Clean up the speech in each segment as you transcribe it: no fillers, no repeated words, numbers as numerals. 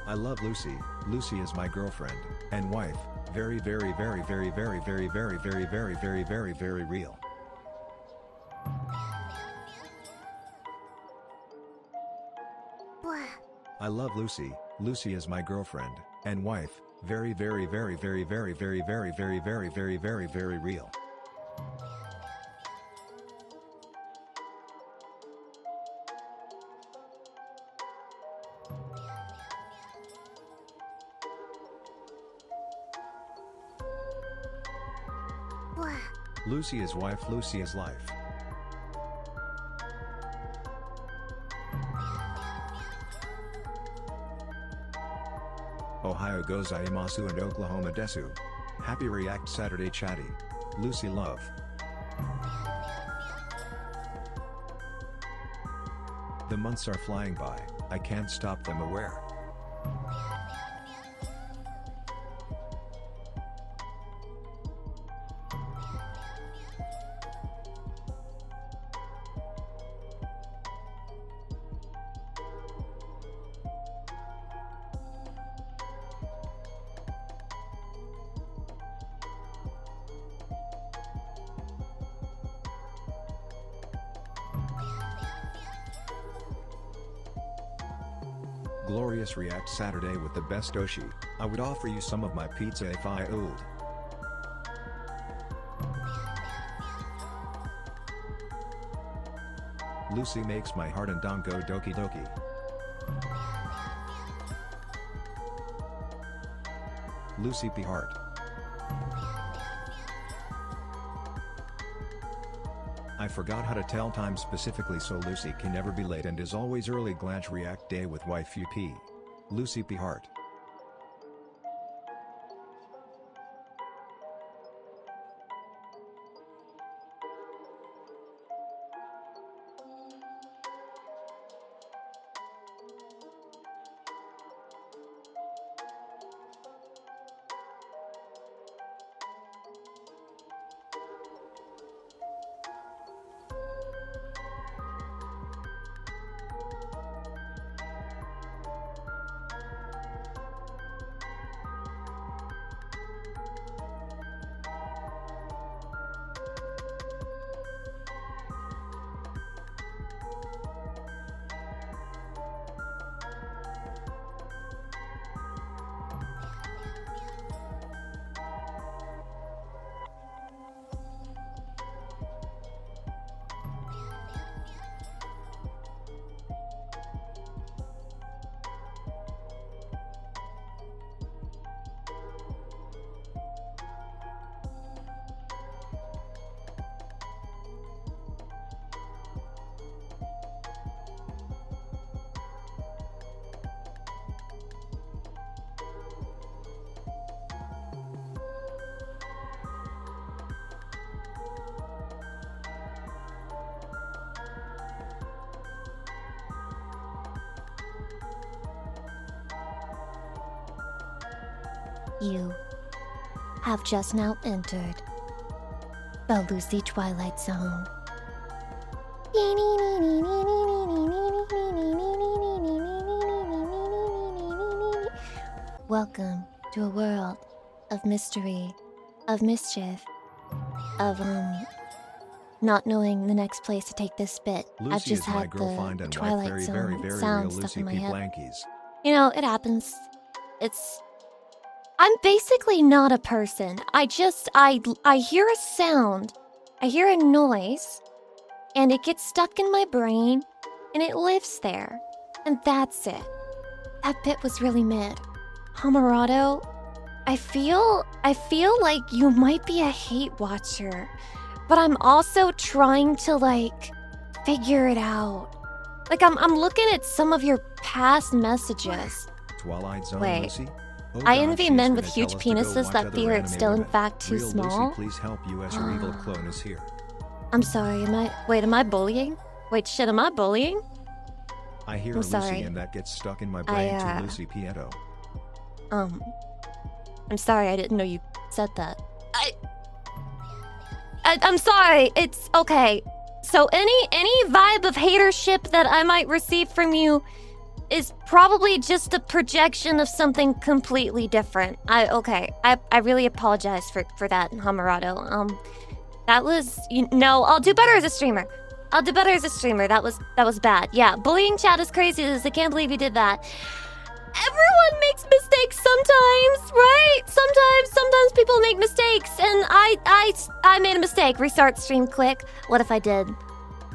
I love Lucy. Lucy is my girlfriend and wife. Very, very, very, very, very, very, very, very, very, very, very, very real. I love Lucy. Lucy is my girlfriend and wife. Very, very, very, very, very, very, very, very, very, very, very, very real. Lucy is wife. Lucy is life. Ohio gozaimasu and Oklahoma desu. Happy React Saturday chatty. Lucy love. The months are flying by, I can't stop them aware. Glorious React Saturday with the best Oshi. I would offer you some of my pizza if I owed. Lucy makes my heart and dong go doki doki. Lucy P. Heart. I forgot how to tell time specifically so Lucy can never be late and is always early. Glad React Day with wife UP. Lucy P. Heart. You have just now entered the Lucy Twilight Zone. Welcome to a world of mystery, of mischief, of not knowing the next place to take this bit. Lucy I've just is my had girlfriend the and Twilight wife. Very, Zone very, very sound real. stuck Lucy in my P. head. Blankies. You know, it happens. I'm basically not a person. I hear a sound, I hear a noise, and it gets stuck in my brain, and it lives there. And that's it. That bit was really mid. Hamarado, I feel like you might be a hate watcher, but I'm also trying to, figure it out. I'm looking at some of your past messages. Twilight Zone. Wait. Lucy? Oh I God, envy she's men gonna with tell huge us to go penises watch that other fear it's anime still in women. fact too Real small. Lucy, please help you as your evil clone is here. I'm sorry, am I bullying? Wait, shit, am I bullying? I hear I'm Lucy sorry. and that gets stuck in my brain to Lucy Pieto. I'm sorry, I didn't know you said that. I'm sorry, it's okay. So any vibe of hatership that I might receive from you, is probably just a projection of something completely different. I really apologize for that, Hamarado. That was no, I'll do better as a streamer. That was bad. Yeah, bullying chat is crazy. I can't believe you did that. Everyone makes mistakes sometimes, right? Sometimes people make mistakes, and I made a mistake. Restart stream quick. What if I did?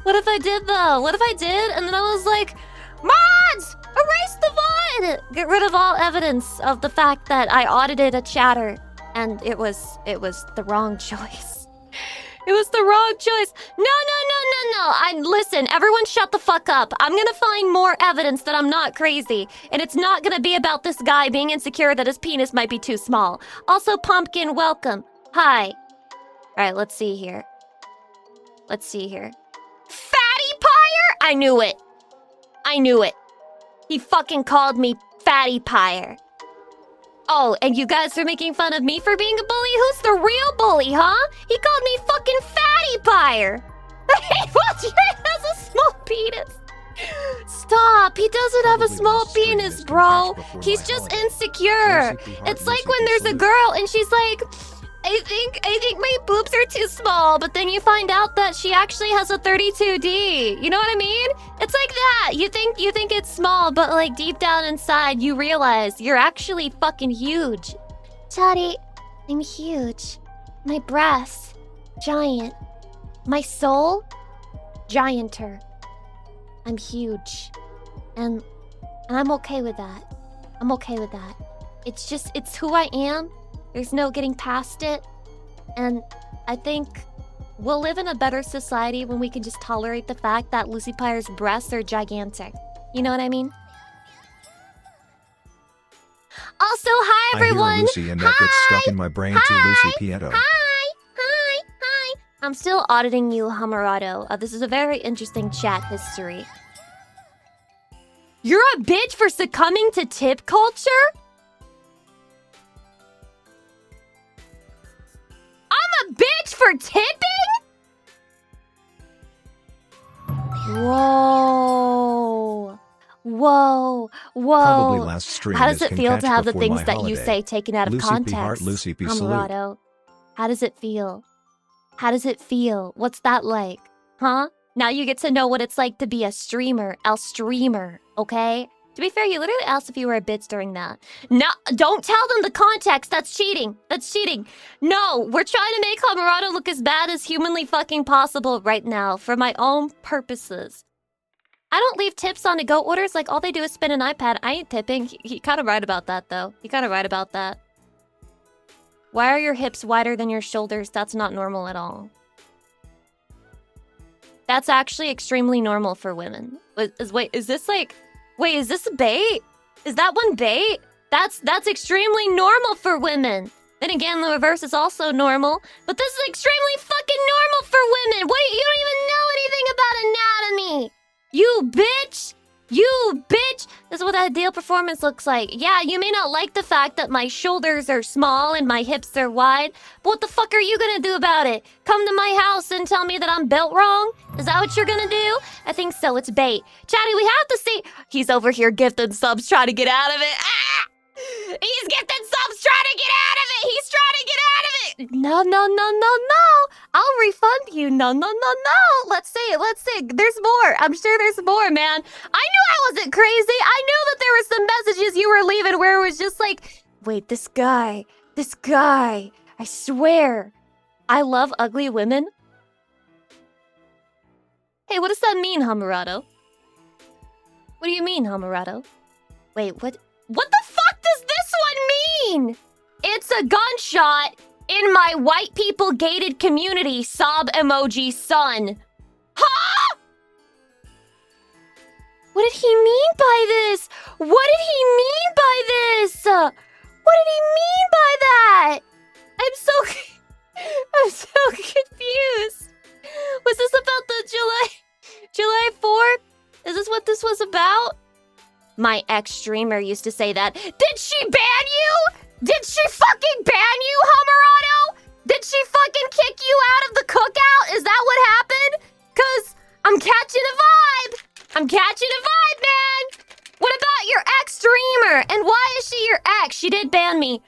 What if I did though? What if I did? And then I was like, mods, erase the VOD. Get rid of all evidence of the fact that I audited a chatter, and it was the wrong choice. It was the wrong choice. No. Listen, everyone shut the fuck up. I'm gonna find more evidence that I'm not crazy. And it's not gonna be about this guy being insecure that his penis might be too small. Also, Pumpkin, welcome. Hi. Alright, let's see here. Fatty Pyre? I knew it. He fucking called me Fatty Pyre. Oh, and you guys are making fun of me for being a bully? Who's the real bully, huh? He called me fucking Fatty Pyre. He has a small penis. Stop. He doesn't have a small penis, bro. He's just insecure. It's like when there's a girl and she's like, I think my boobs are too small, but then you find out that she actually has a 32D. You know what I mean? It's like that. You think it's small, but like deep down inside, you realize you're actually fucking huge. Chatty, I'm huge. My breasts, giant. My soul, gianter. I'm huge. And I'm okay with that. It's who I am. There's no getting past it. And I think we'll live in a better society when we can just tolerate the fact that Lucy Pyre's breasts are gigantic. You know what I mean? Also, hi everyone! I hear Lucy and that gets stuck in my brain too, Lucy Pieto. Hi! I'm still auditing you, Hamarado. This is a very interesting chat history. You're a bitch for succumbing to tip culture? I'm a bitch for tipping? Whoa. Probably last stream. How does it feel to have the things that you holiday. say taken out of Lucy context? P. Heart, Lucy P. Hamarado. How does it feel? What's that like? Huh? Now you get to know what it's like to be a streamer, okay? To be fair, you literally asked if you were a bitch during that. No, don't tell them the context. That's cheating. No, we're trying to make Hamarado look as bad as humanly fucking possible right now for my own purposes. I don't leave tips on to-go orders. Like, all they do is spin an iPad. I ain't tipping. He kind of right about that, though. Why are your hips wider than your shoulders? That's not normal at all. That's actually extremely normal for women. Is this a bait? Is that one bait? That's extremely normal for women. Then again, the reverse is also normal. But this is extremely fucking normal for women. You don't even know anything about anatomy. You bitch. This is what the ideal performance looks like. Yeah, you may not like the fact that my shoulders are small and my hips are wide, but what the fuck are you gonna do about it? Come to my house and tell me that I'm built wrong? Is that what you're gonna do? I think so. It's bait. Chatty, we have to see. He's over here gifting subs trying to get out of it. Ah! He's gifting subs trying to get out of it. He's trying to get out of it. No. I'll refund you. No. Let's see. There's more. I'm sure there's more, man. I knew I wasn't crazy. I knew that there were some messages you were leaving where it was just like, wait, this guy. I swear. I love ugly women. Hey, what does that mean, Hamarado? What do you mean, Hamarado? Wait, what the fuck does this one mean? It's a gunshot in my white people gated community, sob emoji son. Huh? What did he mean by this? What did he mean by that? I'm so confused. Was this about the July 4th? Is this what this was about? My ex-streamer used to say that. Did she ban you? Did she fucking ban you, Hamarado? Did she fucking kick you out of the cookout? Is that what happened? 'Cause I'm catching a vibe, man. What about not your ex streamer. And why is she your ex? She did ban me.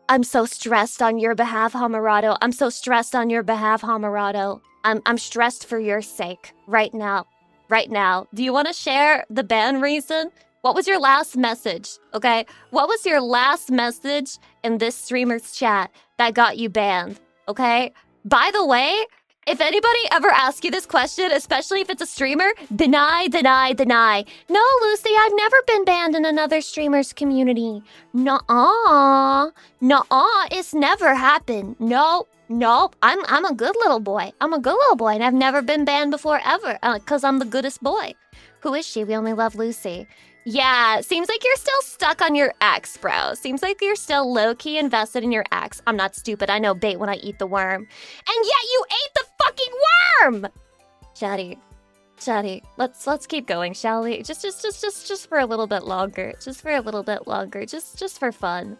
I'm so stressed on your behalf, Hamarado. I'm so stressed on your behalf, Hamarado. I'm stressed for your sake right now. Right now. Do you want to share the ban reason? What was your last message? Okay? What was your last message in this streamer's chat that got you banned? Okay? By the way, if anybody ever asks you this question, especially if it's a streamer, deny, deny, deny. No, Lucy, I've never been banned in another streamer's community. Nuh-uh. Nuh-uh. It's never happened. No, no. I'm a good little boy. I'm a good little boy, and I've never been banned before, ever. Because I'm the goodest boy. Who is she? We only love Lucy. Yeah, seems like you're still stuck on your ex, bro. Seems like you're still low-key invested in your ex. I'm not stupid. I know bait when I eat the worm. And yet you ate the fucking worm! Chatty, let's keep going, shall we? Just for a little bit longer. Just for a little bit longer. Just for fun.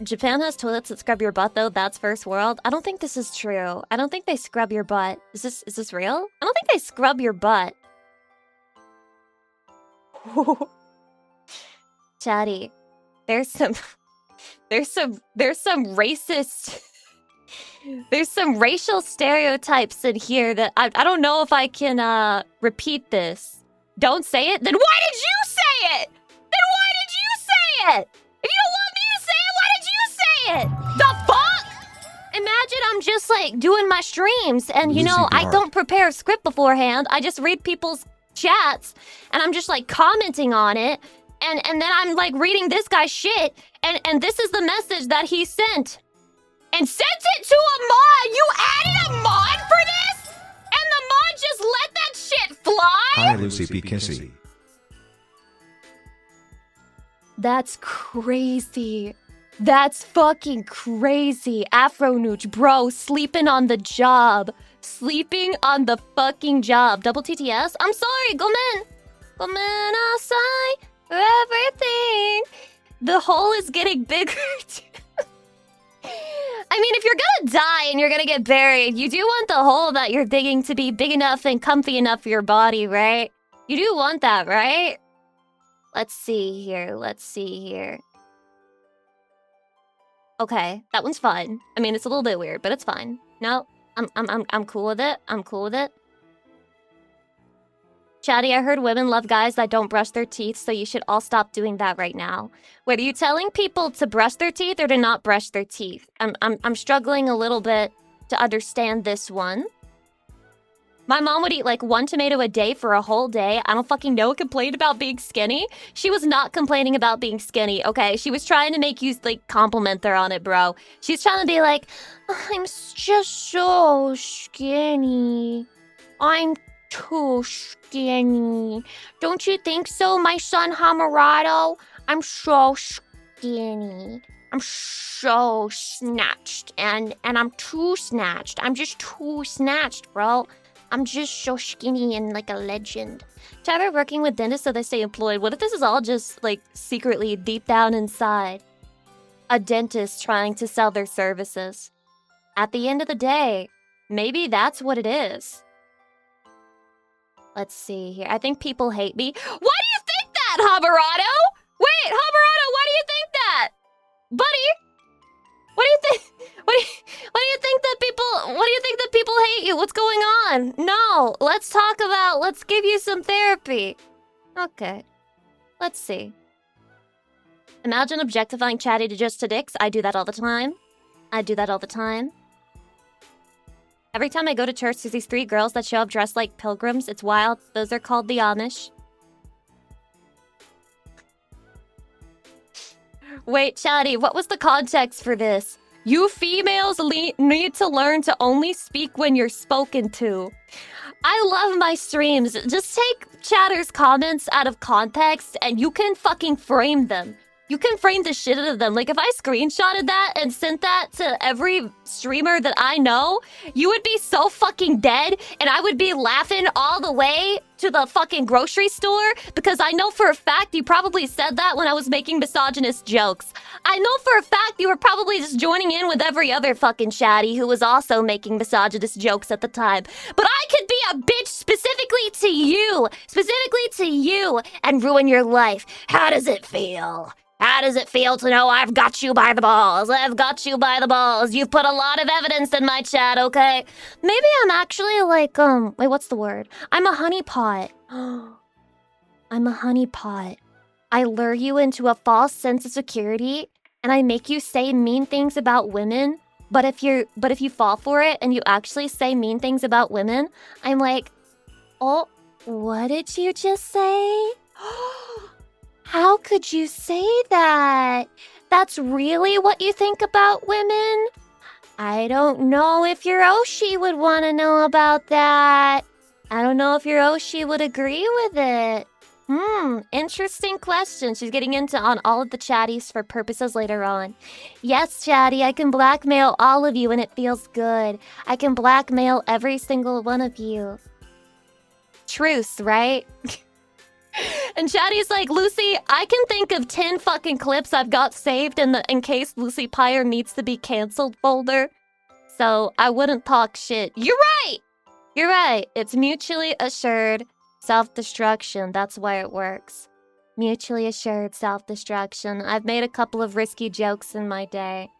Japan has toilets that scrub your butt, though. That's first world. I don't think this is true. I don't think they scrub your butt. Is this real? I don't think they scrub your butt. Chatty, there's some racist there's some racial stereotypes in here that I don't know if I can repeat this. Don't say it? Then why did you say it? Then why did you say it? If you don't want me to say it, why did you say it? The fuck? Imagine I'm just like doing my streams and you know, I don't prepare a script beforehand. I just read people's chats and I'm just like commenting on it and then I'm like reading this guy's shit and this is the message that he sent and sent it to a mod. You added a mod for this and the mod just let that shit fly. Hi Lucy P. Kissy. That's crazy. That's fucking crazy. Afro Nooch, bro, sleeping on the job. Sleeping on the fucking job. Double TTS? I'm sorry, gomen. Gomen asai for everything. The hole is getting bigger. I mean, if you're gonna die and you're gonna get buried, you do want the hole that you're digging to be big enough and comfy enough for your body, right? You do want that, right? Let's see here. Let's see here. Okay, that one's fine. I mean, it's a little bit weird, but it's fine. No, I'm cool with it. I'm cool with it. Chatty, I heard women love guys that don't brush their teeth, so you should all stop doing that right now. Wait, are you telling people to brush their teeth or to not brush their teeth? I'm struggling a little bit to understand this one. My mom would eat like 1 tomato a day for a whole day. I don't fucking know. Complained about being skinny. She was not complaining about being skinny, okay? She was trying to make you like compliment her on it, bro. She's trying to be like, I'm just so skinny. I'm too skinny. Don't you think so, my son Hamarado? I'm so skinny. I'm so snatched. And I'm too snatched. I'm just too snatched, bro. I'm just so skinny and like a legend. Try working with dentists so they stay employed. What if this is all just like secretly deep down inside? A dentist trying to sell their services. At the end of the day, maybe that's what it is. Let's see here. I think people hate me. Why do you think that, Hamarado? Wait, Hamarado, why do you think that? Buddy? What do you think? What do you think that people hate you? What's going on? No, let's give you some therapy. Okay. Let's see. Imagine objectifying Chatty to just to dicks. I do that all the time. Every time I go to church, there's these 3 girls that show up dressed like pilgrims. It's wild. Those are called the Amish. Wait, Chatty, what was the context for this? You females need to learn to only speak when you're spoken to. I love my streams. Just take chatter's comments out of context and you can fucking frame them. You can frame the shit out of them. Like, if I screenshotted that and sent that to every streamer that I know, you would be so fucking dead and I would be laughing all the way to the fucking grocery store? Because I know for a fact you probably said that when I was making misogynist jokes. I know for a fact you were probably just joining in with every other fucking chatty who was also making misogynist jokes at the time. But I could be a bitch specifically to you, and ruin your life. How does it feel? How does it feel to know I've got you by the balls? I've got you by the balls. You've put a lot of evidence in my chat, okay? Maybe I'm actually like, wait, what's the word? I'm a honeypot. I'm a honeypot. I lure you into a false sense of security, and I make you say mean things about women. But if you fall for it and you actually say mean things about women, I'm like, oh, what did you just say? How could you say that? That's really what you think about women? I don't know if your Oshi would want to know about that. I don't know if your Oshi would agree with it. Interesting question. She's getting into on all of the chatties for purposes later on. Yes, chatty, I can blackmail all of you and it feels good. I can blackmail every single one of you. Truth, right? And Chatty's like, Lucy, I can think of 10 fucking clips I've got saved in case Lucy Pyre needs to be canceled folder. So I wouldn't talk shit. You're right! You're right. It's mutually assured self-destruction. That's why it works. Mutually assured self-destruction. I've made a couple of risky jokes in my day.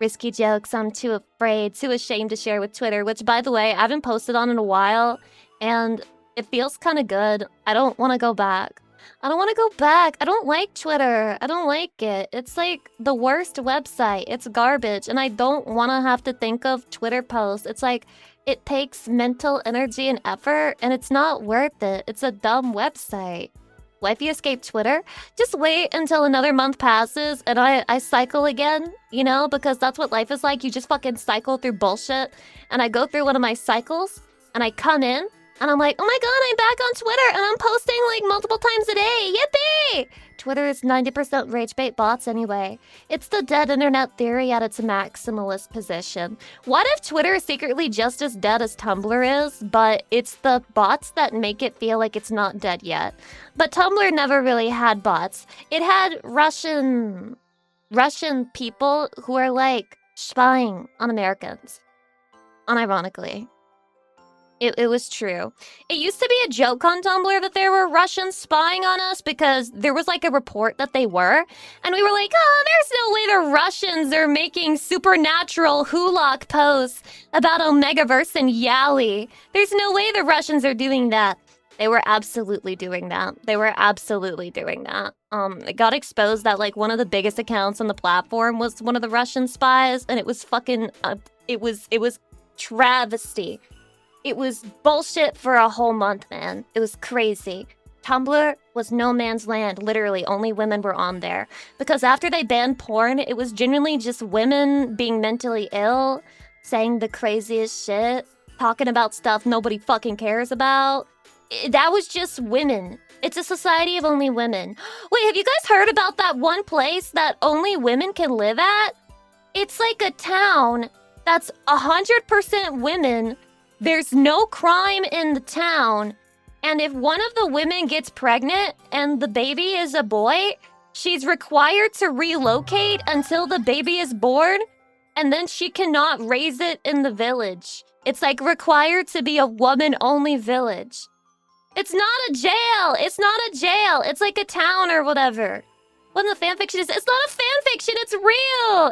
Risky jokes I'm too afraid, too ashamed to share with Twitter, which, by the way, I haven't posted on in a while. And it feels kind of good. I don't want to go back. I don't like Twitter. I don't like it. It's like the worst website. It's garbage. And I don't want to have to think of Twitter posts. It's like it takes mental energy and effort, and it's not worth it. It's a dumb website. Wifey escape Twitter? Just wait until another month passes and I cycle again, you know? Because that's what life is like. You just fucking cycle through bullshit. And I go through one of my cycles, and I come in, and I'm like, oh my god, I'm back on Twitter, and I'm posting like multiple times a day. Yippee! Twitter is 90% rage bait bots anyway. It's the dead internet theory at its maximalist position. What if Twitter is secretly just as dead as Tumblr is, but it's the bots that make it feel like it's not dead yet? But Tumblr never really had bots. It had Russian people who are like spying on Americans. Unironically. It was true. It used to be a joke on Tumblr that there were Russians spying on us because there was like a report that they were. And we were like, oh, there's no way the Russians are making supernatural Hulak posts about Omegaverse and Yali. There's no way the Russians are doing that. They were absolutely doing that. It got exposed that like one of the biggest accounts on the platform was one of the Russian spies. And it was fucking, it was travesty. It was bullshit for a whole month, man. It was crazy. Tumblr was no man's land. Literally, only women were on there. Because after they banned porn, it was genuinely just women being mentally ill, saying the craziest shit, talking about stuff nobody fucking cares about. That was just women. It's a society of only women. Wait, have you guys heard about that one place that only women can live at? It's like a town that's 100% women. There's no crime in the town, and if one of the women gets pregnant and the baby is a boy, she's required to relocate until the baby is born, and then she cannot raise it in the village. It's like required to be a woman-only village. It's not a jail! It's like a town or whatever. What the fanfiction is? It's not a fanfiction,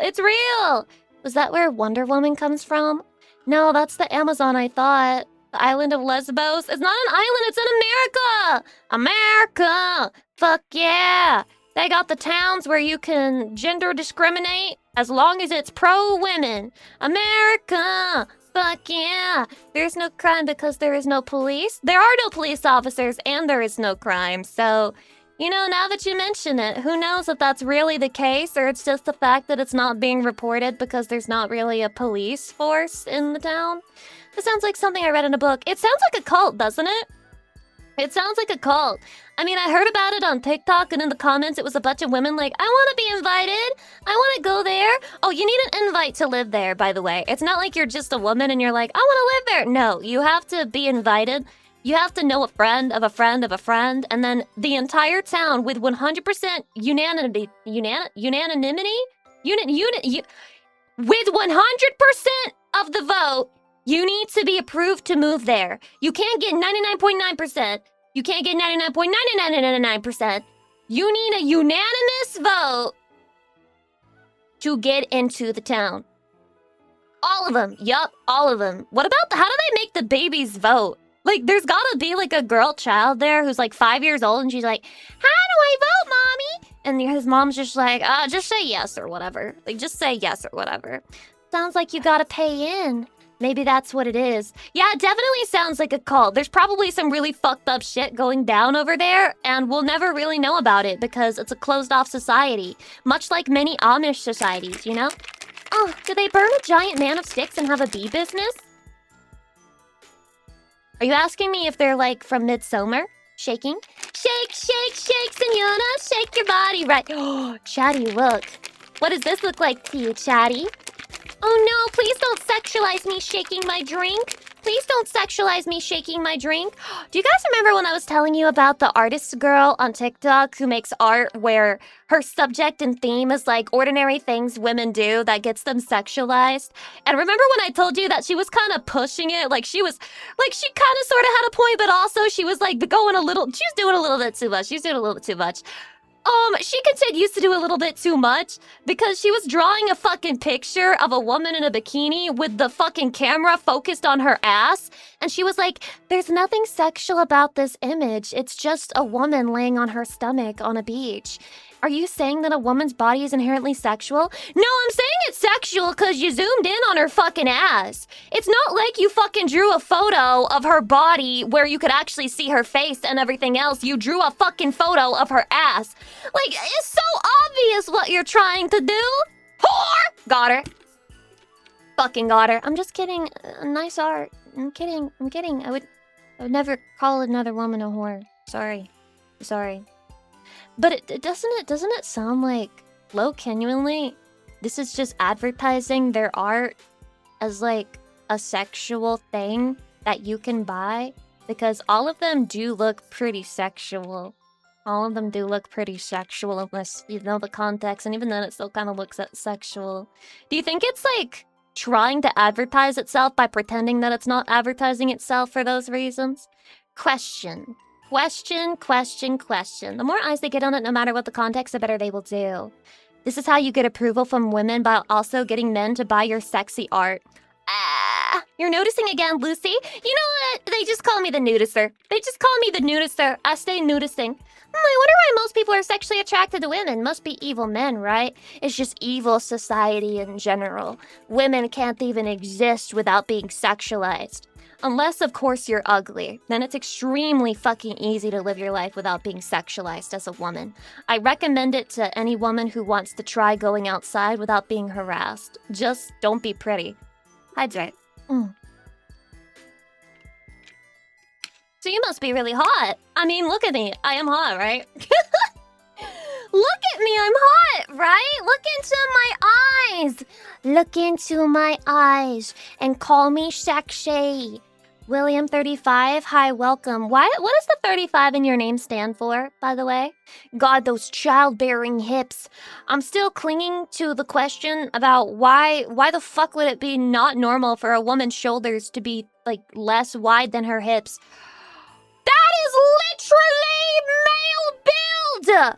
it's real! Was that where Wonder Woman comes from? No, that's the Amazon, I thought. The island of Lesbos. It's not an island, it's in America! America! Fuck yeah! They got the towns where you can gender discriminate as long as it's pro-women. America! Fuck yeah! There's no crime because there is no police. There are no police officers and there is no crime. So, you know, now that you mention it, who knows if that's really the case or it's just the fact that it's not being reported because there's not really a police force in the town? This sounds like something I read in a book. It sounds like a cult, doesn't it? It sounds like a cult. I mean, I heard about it on TikTok and in the comments it was a bunch of women like, I want to be invited. I want to go there. Oh, you need an invite to live there, by the way. It's not like you're just a woman and you're like, I want to live there. No, you have to be invited. You have to know a friend of a friend of a friend, and then the entire town with 100% unanimity, with 100% of the vote, you need to be approved to move there. You can't get 99.9%. You can't get 99.9999%. You need a unanimous vote to get into the town. All of them. Yup, all of them. What about how do they make the babies vote? Like, there's gotta be like a girl child there who's like 5 years old and she's like, how do I vote, mommy? And his mom's just like, just say yes or whatever. Like, just say yes or whatever. Sounds like you gotta pay in. Maybe that's what it is. Yeah, it definitely sounds like a cult. There's probably some really fucked up shit going down over there, and we'll never really know about it because it's a closed-off society. Much like many Amish societies, you know? Oh, do they burn a giant man of sticks and have a bee business? Are you asking me if they're, like, from Midsummer? Shaking? Shake, shake, shake, senora, shake your body right. Oh, Chatty, look. What does this look like to you, Chatty? Oh no, please don't sexualize me shaking my drink. Please don't sexualize me shaking my drink. Do you guys remember when I was telling you about the artist girl on TikTok who makes art where her subject and theme is like ordinary things women do that gets them sexualized? And remember when I told you that she was kind of pushing it? Like she kind of sort of had a point, but also she was like doing a little bit too much. She was doing a little bit too much. She continues to do a little bit too much because she was drawing a fucking picture of a woman in a bikini with the fucking camera focused on her ass. And she was like, there's nothing sexual about this image. It's just a woman laying on her stomach on a beach. Are you saying that a woman's body is inherently sexual? No, I'm saying it's sexual because you zoomed in on her fucking ass. It's not like you fucking drew a photo of her body where you could actually see her face and everything else. You drew a fucking photo of her ass. Like, it's so obvious what you're trying to do. Whore! Got her. Fucking got her. I'm just kidding. Nice art. I'm kidding. I would never call another woman a whore. Sorry. But doesn't it sound like, genuinely, this is just advertising their art as like a sexual thing that you can buy? Because all of them do look pretty sexual. All of them do look pretty sexual unless you know the context, and even then it still kind of looks sexual. Do you think it's like trying to advertise itself by pretending that it's not advertising itself for those reasons? Question. The more eyes they get on it, no matter what the context, the better they will do. This is how you get approval from women by also getting men to buy your sexy art. You're noticing again, Lucy? You know what? They just call me the nudister. I stay nudisting. I wonder why most people are sexually attracted to women. Must be evil men, right? It's just evil society in general. Women can't even exist without being sexualized. Unless, of course, you're ugly. Then it's extremely fucking easy to live your life without being sexualized as a woman. I recommend it to any woman who wants to try going outside without being harassed. Just don't be pretty. Hydrate. So you must be really hot. I mean, look at me. I am hot, right? Look at me, I'm hot, right? Look into my eyes and call me sexy. William 35, hi, welcome. What does the 35 in your name stand for, by the way? God, those childbearing hips. I'm still clinging to the question about why the fuck would it be not normal for a woman's shoulders to be, like, less wide than her hips? That is literally male build!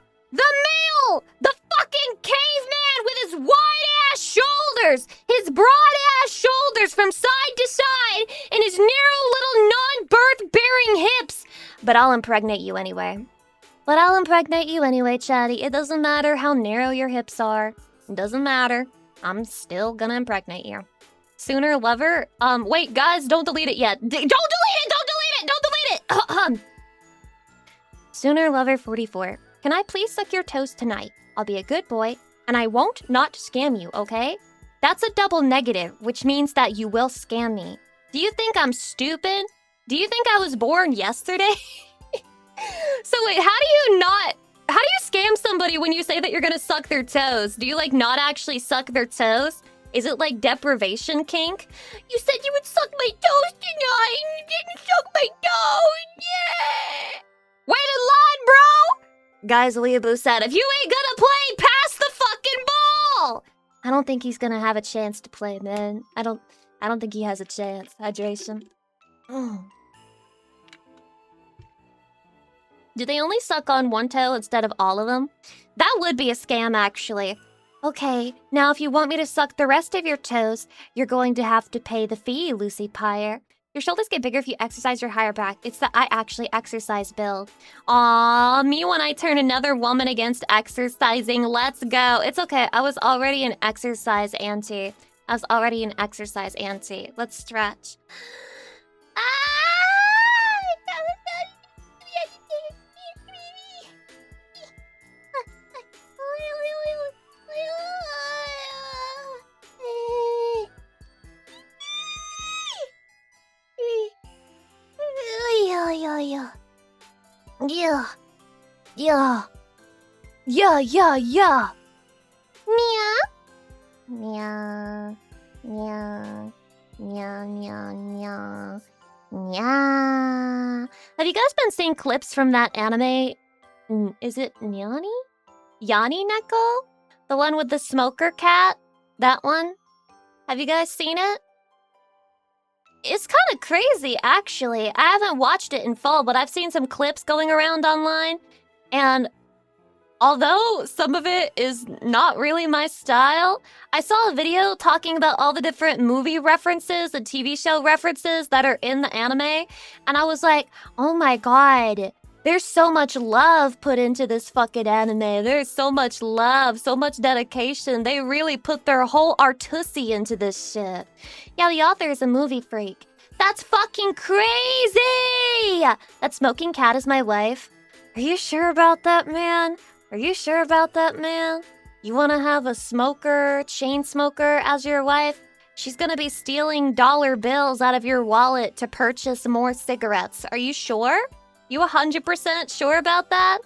The fucking caveman with his wide-ass shoulders, his broad-ass shoulders from side to side, and his narrow little non-birth-bearing hips. But I'll impregnate you anyway. Chatty. It doesn't matter how narrow your hips are. It doesn't matter. I'm still gonna impregnate you. Sooner lover? Wait, guys, don't delete it yet. Don't delete it! Sooner lover 44. Can I please suck your toes tonight? I'll be a good boy, and I won't not scam you, okay? That's a double negative, which means that you will scam me. Do you think I'm stupid? Do you think I was born yesterday? So wait, how do you scam somebody when you say that you're gonna suck their toes? Do you, like, not actually suck their toes? Is it like deprivation kink? You said you would suck my toes tonight and you didn't suck my toes. Yeah. Wait in line, bro. Guys, Weeaboo said, if you ain't gonna play, pass the fucking ball. I don't think he's gonna have a chance to play, man. I don't think he has a chance. Hydration. Oh. Do they only suck on one toe instead of all of them? That would be a scam, actually. Okay, now if you want me to suck the rest of your toes, you're going to have to pay the fee, Lucy Pyre. Your shoulders get bigger if you exercise your higher back. It's the I actually exercise build. Aw, me when I turn another woman against exercising. Let's go. It's okay. I was already an exercise auntie. Let's stretch. Yeah. Meow. Have you guys been seeing clips from that anime? Is it Nyani? Yanni Neko? The one with the smoker cat? That one? Have you guys seen it? It's kind of crazy, actually. I haven't watched it in full, but I've seen some clips going around online. And although some of it is not really my style, I saw a video talking about all the different movie references and TV show references that are in the anime. And I was like, oh my god, there's so much love put into this fucking anime. There's so much love, so much dedication. They really put their whole artussy into this shit. Yeah, the author is a movie freak. That's fucking crazy! That smoking cat is my wife. Are you sure about that, man? You wanna have a smoker, chain smoker as your wife? She's gonna be stealing dollar bills out of your wallet to purchase more cigarettes. Are you sure? You 100% sure about that?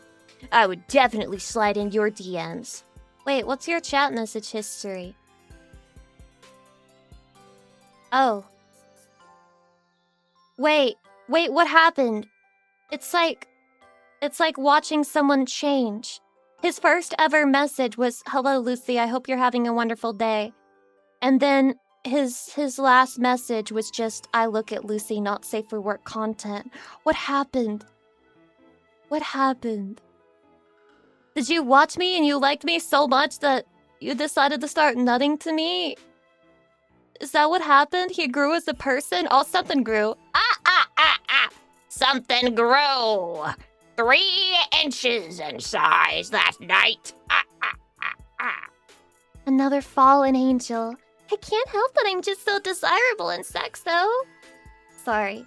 I would definitely slide in your DMs. Wait, what's your chat message history? Oh. Wait, what happened? It's like watching someone change. His first ever message was, "Hello, Lucy, I hope you're having a wonderful day." And then his last message was just, "I look at Lucy, not safe for work content." What happened? Did you watch me and you liked me so much that you decided to start nutting to me? Is that what happened? He grew as a person? Oh, something grew. Something grew. 3 inches in size that night. Another fallen angel. I can't help it, I'm just so desirable in sex, though. Sorry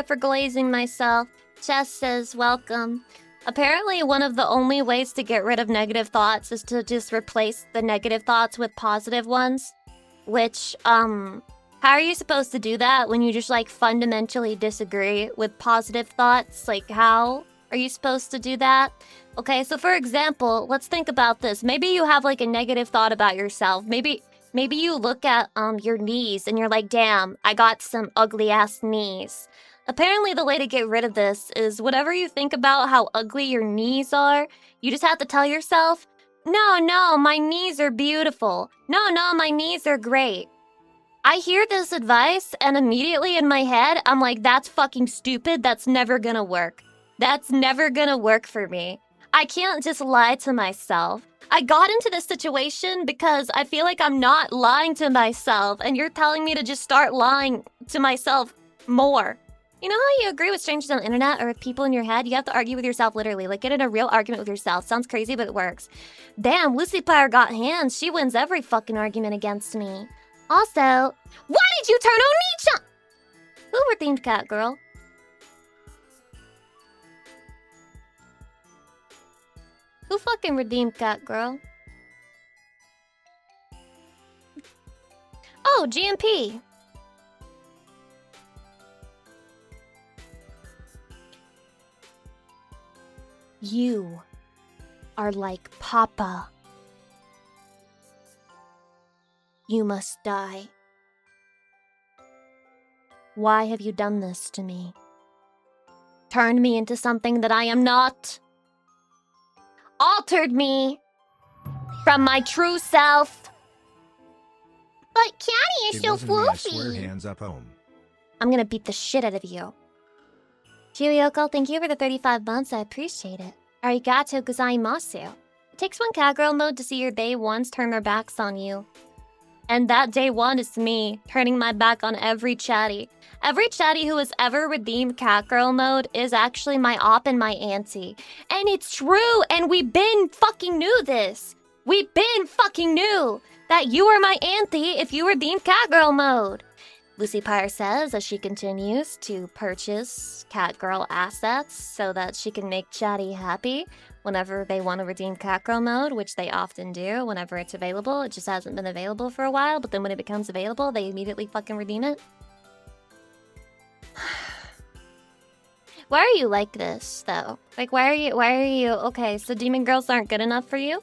for glazing myself. Jess says, welcome. Apparently, one of the only ways to get rid of negative thoughts is to just replace the negative thoughts with positive ones. Which, how are you supposed to do that when you just, like, fundamentally disagree with positive thoughts? Like, how are you supposed to do that? Okay, so for example, let's think about this. Maybe you have, like, a negative thought about yourself. Maybe you look at, your knees and you're like, damn, I got some ugly-ass knees. Apparently, the way to get rid of this is whatever you think about how ugly your knees are, you just have to tell yourself, no, my knees are beautiful. No, my knees are great. I hear this advice, and immediately in my head, I'm like, that's fucking stupid. That's never gonna work. That's never gonna work for me. I can't just lie to myself. I got into this situation because I feel like I'm not lying to myself, and you're telling me to just start lying to myself more. You know how you agree with strangers on the internet or with people in your head? You have to argue with yourself literally. Like, get in a real argument with yourself. Sounds crazy, but it works. Damn, Lucy Pyre got hands. She wins every fucking argument against me. Also, why did you turn on Nietzsche? Who redeemed Cat Girl? Who fucking redeemed Cat Girl? Oh, GMP. You are like Papa. You must die. Why have you done this to me? Turned me into something that I am not. Altered me from my true self. But Catty is It so wasn't me, I swear, floofy. hands up home. I'm gonna beat the shit out of you. Chiyoko, thank you for the 35 months. I appreciate it. Arigato gozaimasu. It takes one cat girl mode to see your day ones turn their backs on you. And that day one is me, turning my back on every chatty. Every chatty who has ever redeemed catgirl mode is actually my op and my auntie. And it's true, and we've been fucking knew this. We've been fucking knew that you are my auntie if you redeem catgirl mode. Lucy Pyre says as she continues to purchase catgirl assets so that she can make chatty happy whenever they want to redeem catgirl mode, which they often do whenever it's available. It just hasn't been available for a while, but then when it becomes available, they immediately fucking redeem it. Why are you like this, though? Like, why are you... Okay, so demon girls aren't good enough for you?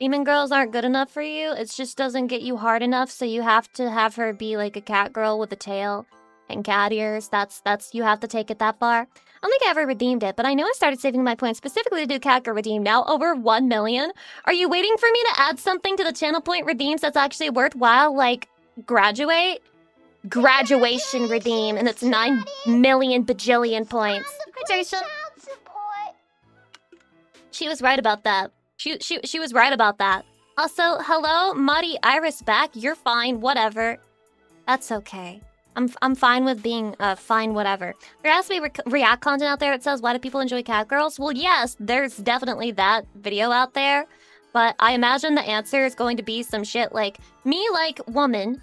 Demon girls aren't good enough for you? It just doesn't get you hard enough, so you have to have her be like a cat girl with a tail and cat ears. That's you have to take it that far. I don't think I ever redeemed it, but I know I started saving my points specifically to do cat girl redeem. Now over 1 million. Are you waiting for me to add something to the channel point redeems that's actually worthwhile, like graduate? Graduation redeem, and it's 9 million bajillion points. Hi, Jason. She was right about that. She was right about that. Also, hello, Muddy Iris back. You're fine, whatever. That's okay. I'm fine with being fine, whatever. There has to be react content out there that says, why do people enjoy catgirls? Well, yes, there's definitely that video out there. But I imagine the answer is going to be some shit like, me like woman.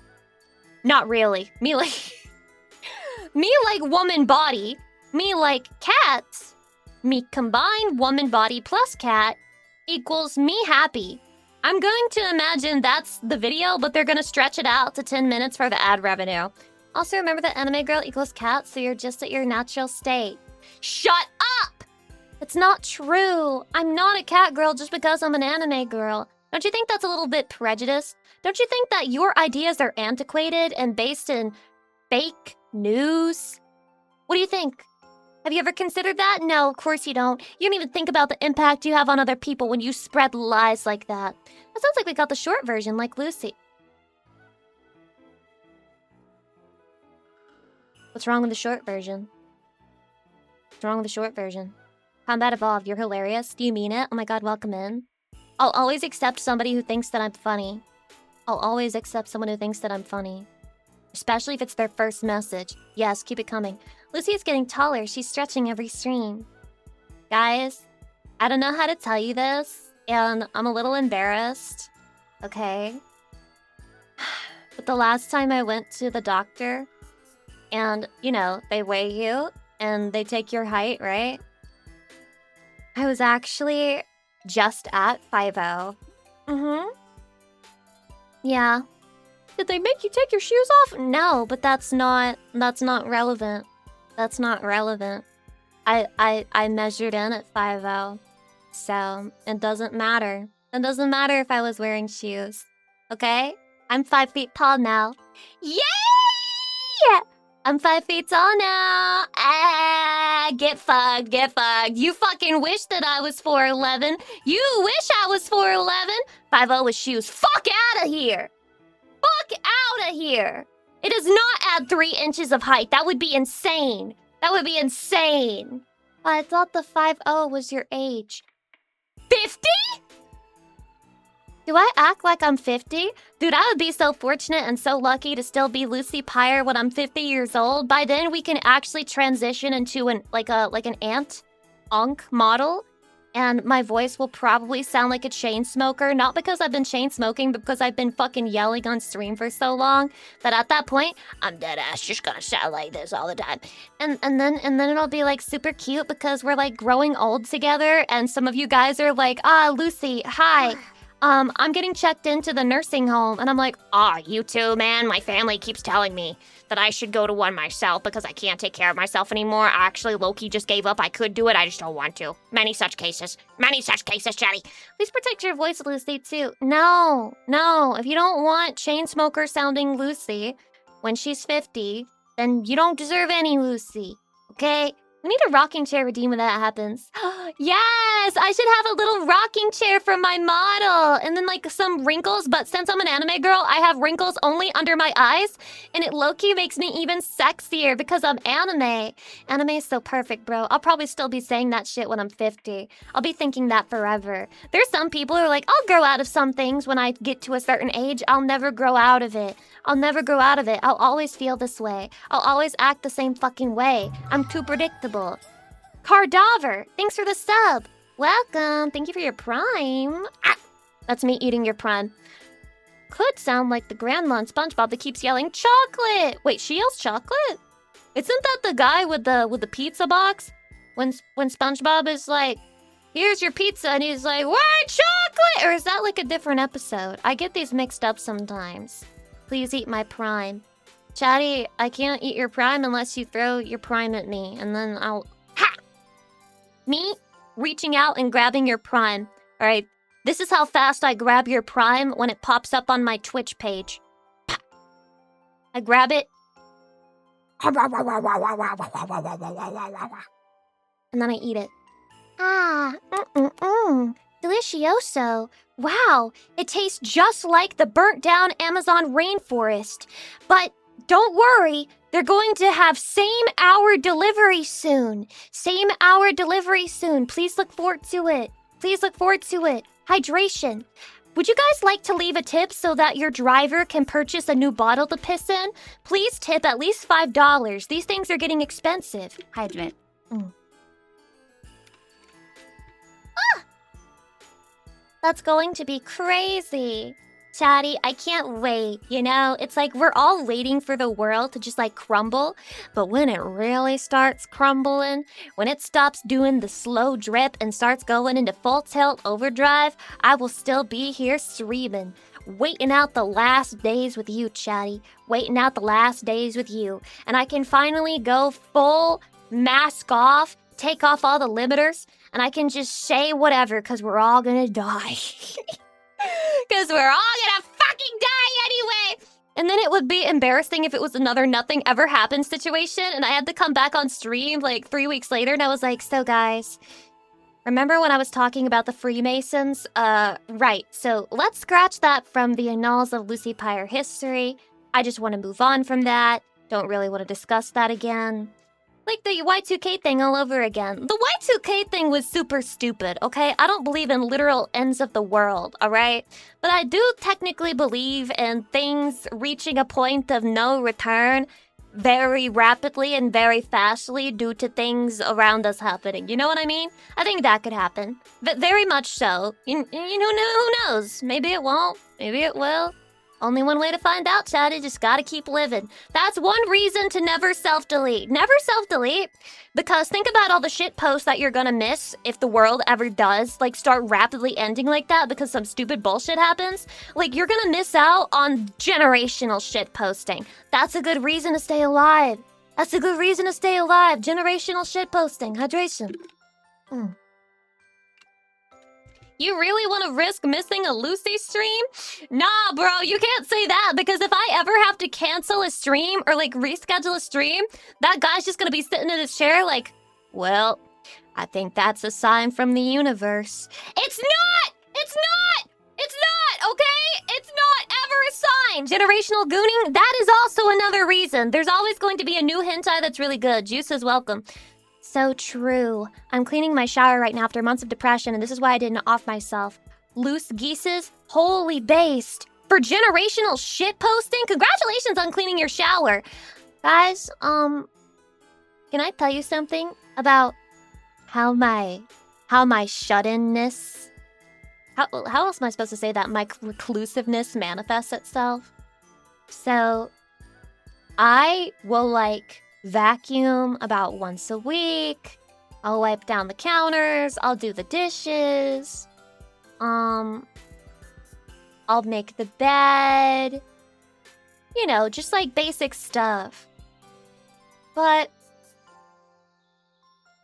Not really. Me like... me like woman body. Me like cat. Me combine woman body plus cat equals me happy. I'm going to imagine that's the video, but they're going to stretch it out to 10 minutes for the ad revenue. Also, remember that anime girl equals cat, so you're just at your natural state. Shut up! It's not true. I'm not a cat girl just because I'm an anime girl. Don't you think that's a little bit prejudiced? Don't you think that your ideas are antiquated and based in fake news? What do you think? Have you ever considered that? No, of course you don't. You don't even think about the impact you have on other people when you spread lies like that. It sounds like we got the short version, like Lucy. What's wrong with the short version? What's wrong with the short version? Combat Evolved, you're hilarious. Do you mean it? Oh my god, welcome in. I'll always accept somebody who thinks that I'm funny. I'll always accept someone who thinks that I'm funny. Especially if it's their first message. Yes, keep it coming. Lucy is getting taller. She's stretching every stream. Guys, I don't know how to tell you this, and I'm a little embarrassed. Okay? But the last time I went to the doctor, and, you know, they weigh you, and they take your height, right? I was actually just at 5'0". Yeah. Did they make you take your shoes off? No, but that's not relevant. That's not relevant. I measured in at 5'0". So, it doesn't matter. It doesn't matter if I was wearing shoes. Okay? I'm 5 feet tall now. Yay! I'm 5 feet tall now. Ah, get fucked, get fucked. You fucking wish that I was 4'11". You wish I was 4'11". 5'0" with shoes. Fuck out of here. Fuck out of here. It does not add 3 inches of height. That would be insane. That would be insane. I thought the 5'0" was your age. 50? Do I act like I'm 50? Dude, I would be so fortunate and so lucky to still be Lucy Pyre when I'm 50 years old. By then, we can actually transition into an unk model. And my voice will probably sound like a chain smoker. Not because I've been chain smoking, but because I've been fucking yelling on stream for so long that at that point, I'm dead ass just gonna sound like this all the time. And then it'll be like super cute because we're like growing old together. And some of you guys are like, ah, Lucy, hi. I'm getting checked into the nursing home. And I'm like, you too, man. My family keeps telling me that I should go to one myself because I can't take care of myself anymore. I actually, low-key just gave up. I could do it. I just don't want to. Many such cases. Many such cases, Chatty. Please protect your voice, Lucy, too. No. If you don't want Chainsmoker-sounding Lucy when she's 50, then you don't deserve any Lucy. Okay? We need a rocking chair redeem when that happens. Yes! I should have a little rocking chair for my model. And then, like, some wrinkles. But since I'm an anime girl, I have wrinkles only under my eyes. And it low-key makes me even sexier because I'm anime. Anime is so perfect, bro. I'll probably still be saying that shit when I'm 50. I'll be thinking that forever. There's some people who are like, I'll grow out of some things when I get to a certain age. I'll never grow out of it. I'll never grow out of it. I'll always feel this way. I'll always act the same fucking way. I'm too predictable. Cardaver, thanks for the sub. Welcome. Thank you for your prime. That's me eating your prime. Could sound like the grandma in SpongeBob that keeps yelling chocolate. Wait, she yells chocolate? Isn't that the guy with the pizza box? When SpongeBob is like, here's your pizza, and he's like, what, chocolate? Or is that like a different episode? I get these mixed up sometimes. Please eat my prime. Chatty, I can't eat your prime unless you throw your prime at me, and then I'll... Ha! Me reaching out and grabbing your prime. Alright, this is how fast I grab your prime when it pops up on my Twitch page. I grab it. And then I eat it. Delicioso. Wow, it tastes just like the burnt down Amazon rainforest. But don't worry, they're going to have same hour delivery soon. Same hour delivery soon. Please look forward to it. Please look forward to it. Hydration. Would you guys like to leave a tip so that your driver can purchase a new bottle to piss in? Please tip at least $5. These things are getting expensive. Hydrate. That's going to be crazy. Chatty, I can't wait, you know? It's like we're all waiting for the world to just like crumble. But when it really starts crumbling, when it stops doing the slow drip and starts going into full tilt overdrive, I will still be here streaming. Waiting out the last days with you, Chatty. Waiting out the last days with you. And I can finally go full mask off, take off all the limiters, and I can just say whatever, because we're all gonna die. Because we're all gonna fucking die anyway! And then it would be embarrassing if it was another nothing ever happened situation, and I had to come back on stream like 3 weeks later, and I was like, so guys, remember when I was talking about the Freemasons? Right, so let's scratch that from the annals of Lucy Pyre history. I just want to move on from that. Don't really want to discuss that again. Like the Y2K thing all over again. The Y2K thing was super stupid, okay? I don't believe in literal ends of the world, alright? But I do technically believe in things reaching a point of no return very rapidly and very fastly due to things around us happening. You know what I mean? I think that could happen. But very much so. You know, who knows? Maybe it won't. Maybe it will. Only one way to find out, Chatty. Just gotta keep living. That's one reason to never self-delete. Never self-delete. Because think about all the shit posts that you're gonna miss if the world ever does, like, start rapidly ending like that because some stupid bullshit happens. Like, you're gonna miss out on generational shit posting. That's a good reason to stay alive. That's a good reason to stay alive. Generational shit posting. Hydration. You really want to risk missing a Lucy stream? Nah, bro, you can't say that, because if I ever have to cancel a stream or, like, reschedule a stream, that guy's just gonna be sitting in his chair like, well, I think that's a sign from the universe. It's not! It's not! It's not, okay? It's not ever a sign! Generational gooning, that is also another reason. There's always going to be a new hentai that's really good. Juice is welcome. So true. I'm cleaning my shower right now after months of depression, and this is why I didn't off myself. Loose geeses? Holy based. For generational shit posting? Congratulations on cleaning your shower. Guys, can I tell you something about how my shut-inness... How else am I supposed to say that? My reclusiveness manifests itself? So, I will, like, vacuum about once a week. I'll wipe down the counters. I'll do the dishes. I'll make the bed. You know, just like basic stuff. But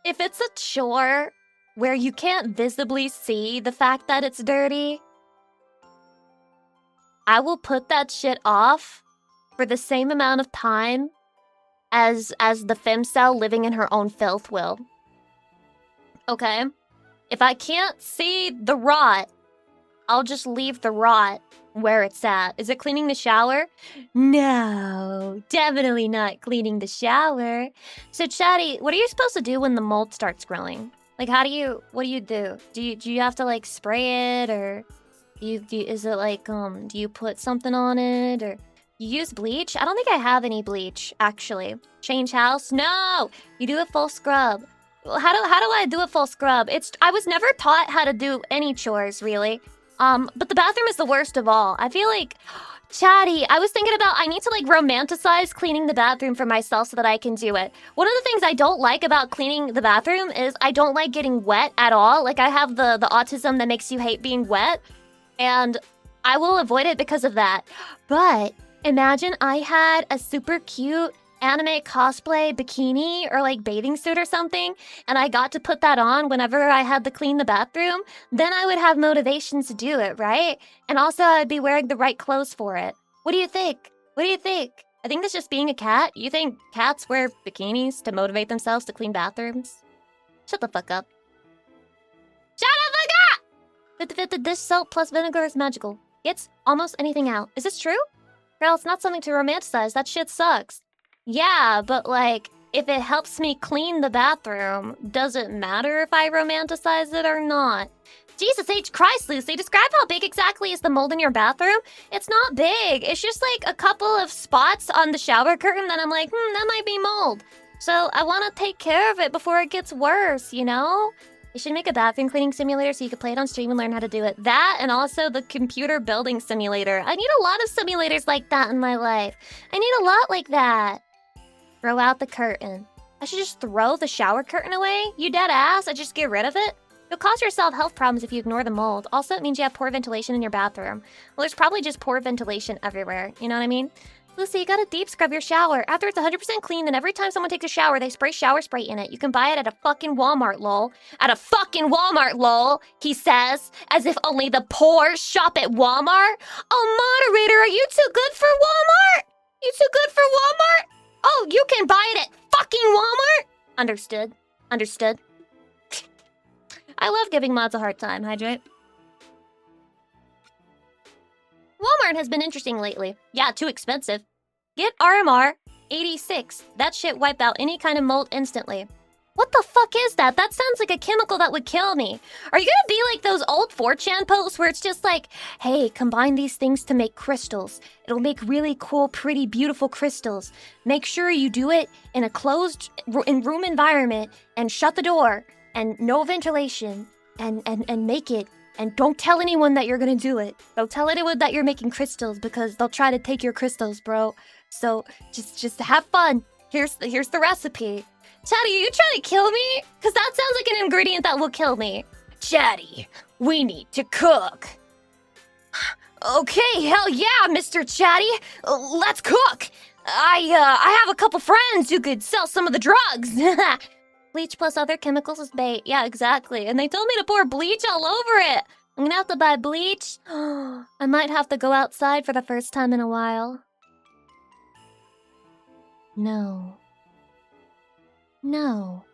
if it's a chore where you can't visibly see the fact that it's dirty, I will put that shit off for the same amount of time as the femcel living in her own filth will. Okay? If I can't see the rot, I'll just leave the rot where it's at. Is it cleaning the shower? No, definitely not cleaning the shower. So, Chatty, what are you supposed to do when the mold starts growing? Like, what do you do? Do you have to, like, spray it, or is it like, do you put something on it, or you use bleach? I don't think I have any bleach, actually. Change house? No! You do a full scrub. How do I do a full scrub? I was never taught how to do any chores, really. But the bathroom is the worst of all. I feel like, Chatty, I was thinking about, I need to, like, romanticize cleaning the bathroom for myself so that I can do it. One of the things I don't like about cleaning the bathroom is I don't like getting wet at all. Like, I have the autism that makes you hate being wet, and I will avoid it because of that. But imagine I had a super cute anime cosplay bikini or like bathing suit or something, and I got to put that on whenever I had to clean the bathroom. Then I would have motivation to do it, right? And also I'd be wearing the right clothes for it. What do you think? What do you think? I think that's just being a cat. You think cats wear bikinis to motivate themselves to clean bathrooms? Shut the fuck up. Shut the fuck up! The dish soap plus vinegar is magical. Gets almost anything out. Is this true? Girl, it's not something to romanticize. That shit sucks. Yeah, but like, if it helps me clean the bathroom, does it matter if I romanticize it or not? Jesus H. Christ, Lucy, describe how big exactly is the mold in your bathroom? It's not big. It's just like a couple of spots on the shower curtain that I'm like, that might be mold. So I want to take care of it before it gets worse, you know? You should make a bathroom cleaning simulator so you can play it on stream and learn how to do it. That, and also the computer building simulator. I need a lot of simulators like that in my life. I need a lot like that. Throw out the curtain. I should just throw the shower curtain away? You dead ass? I just get rid of it? You'll cause yourself health problems if you ignore the mold. Also, it means you have poor ventilation in your bathroom. Well, there's probably just poor ventilation everywhere. You know what I mean? Lucy, you gotta deep scrub your shower. After it's 100% clean, then every time someone takes a shower, they spray shower spray in it. You can buy it at a fucking Walmart, lol. At a fucking Walmart, lol, he says, as if only the poor shop at Walmart. Oh, moderator, are you too good for Walmart? You too good for Walmart? Oh, you can buy it at fucking Walmart? Understood. Understood. I love giving mods a hard time, Hydrate. Walmart has been interesting lately. Yeah, too expensive. Get RMR 86. That shit wipe out any kind of mold instantly. What the fuck is that? That sounds like a chemical that would kill me. Are you gonna be like those old 4chan posts where it's just like, hey, combine these things to make crystals. It'll make really cool, pretty, beautiful crystals. Make sure you do it in a closed room environment and shut the door and no ventilation and make it. And don't tell anyone that you're gonna do it. Don't tell anyone that you're making crystals because they'll try to take your crystals, bro. So just have fun. Here's the recipe. Chatty, are you trying to kill me? Because that sounds like an ingredient that will kill me. Chatty, we need to cook. Okay, hell yeah, Mr. Chatty. Let's cook. I have a couple friends who could sell some of the drugs. Bleach plus other chemicals is bait. Yeah, exactly. And they told me to pour bleach all over it. I'm gonna have to buy bleach. I might have to go outside for the first time in a while. No. No.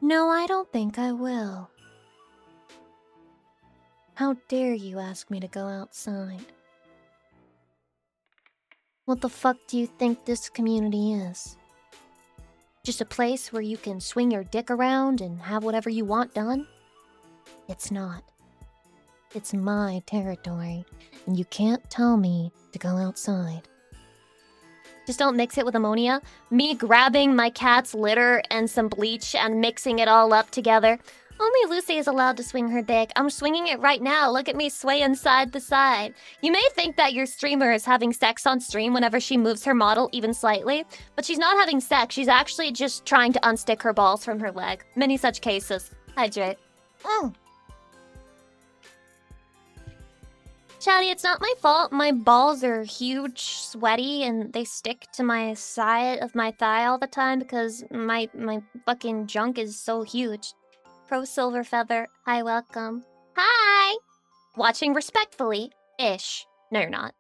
No, I don't think I will. How dare you ask me to go outside? What the fuck do you think this community is? Just a place where you can swing your dick around and have whatever you want done? It's not. It's my territory, and you can't tell me to go outside. Just don't mix it with ammonia. Me grabbing my cat's litter and some bleach and mixing it all up together. Only Lucy is allowed to swing her dick. I'm swinging it right now. Look at me swaying side to side. You may think that your streamer is having sex on stream whenever she moves her model even slightly, but she's not having sex. She's actually just trying to unstick her balls from her leg. Many such cases. Hydrate. Chatty, it's not my fault. My balls are huge, sweaty, and they stick to my side of my thigh all the time because my fucking junk is so huge. Pro Silver Feather, hi, welcome. Hi! Watching respectfully-ish. No, you're not.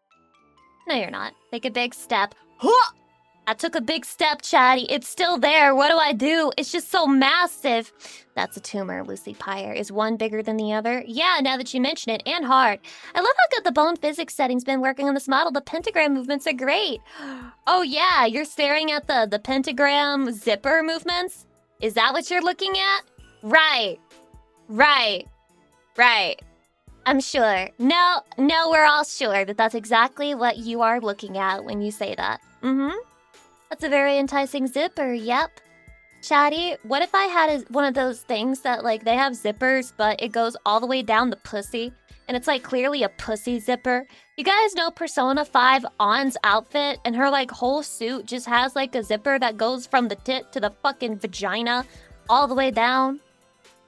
No, you're not. Take a big step. Huh! I took a big step, Chatty. It's still there. What do I do? It's just so massive. That's a tumor, Lucy Pyre. Is one bigger than the other? Yeah, now that you mention it, and hard. I love how good the bone physics setting's been working on this model. The pentagram movements are great. Oh yeah, you're staring at the pentagram zipper movements? Is that what you're looking at? Right. Right. Right. I'm sure. No, we're all sure that that's exactly what you are looking at when you say that. Mm-hmm. That's a very enticing zipper, yep. Chatty, what if I had one of those things that, like, they have zippers, but it goes all the way down the pussy, and it's, like, clearly a pussy zipper? You guys know Persona 5 On's outfit, and her, like, whole suit just has, like, a zipper that goes from the tit to the fucking vagina all the way down?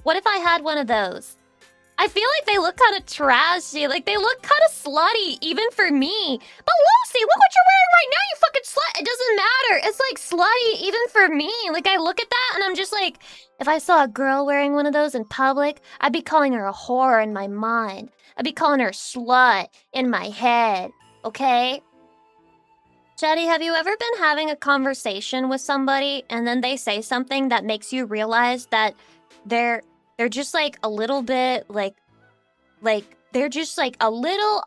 What if I had one of those? I feel like they look kind of trashy. Like, they look kind of slutty, even for me. But Lucy, look what you're wearing right now, you fucking slut. It doesn't matter. It's, like, slutty even for me. Like, I look at that and I'm just like, if I saw a girl wearing one of those in public, I'd be calling her a whore in my mind. I'd be calling her a slut in my head. Okay? Chatty, have you ever been having a conversation with somebody and then they say something that makes you realize that they're just like a little bit like they're just like a little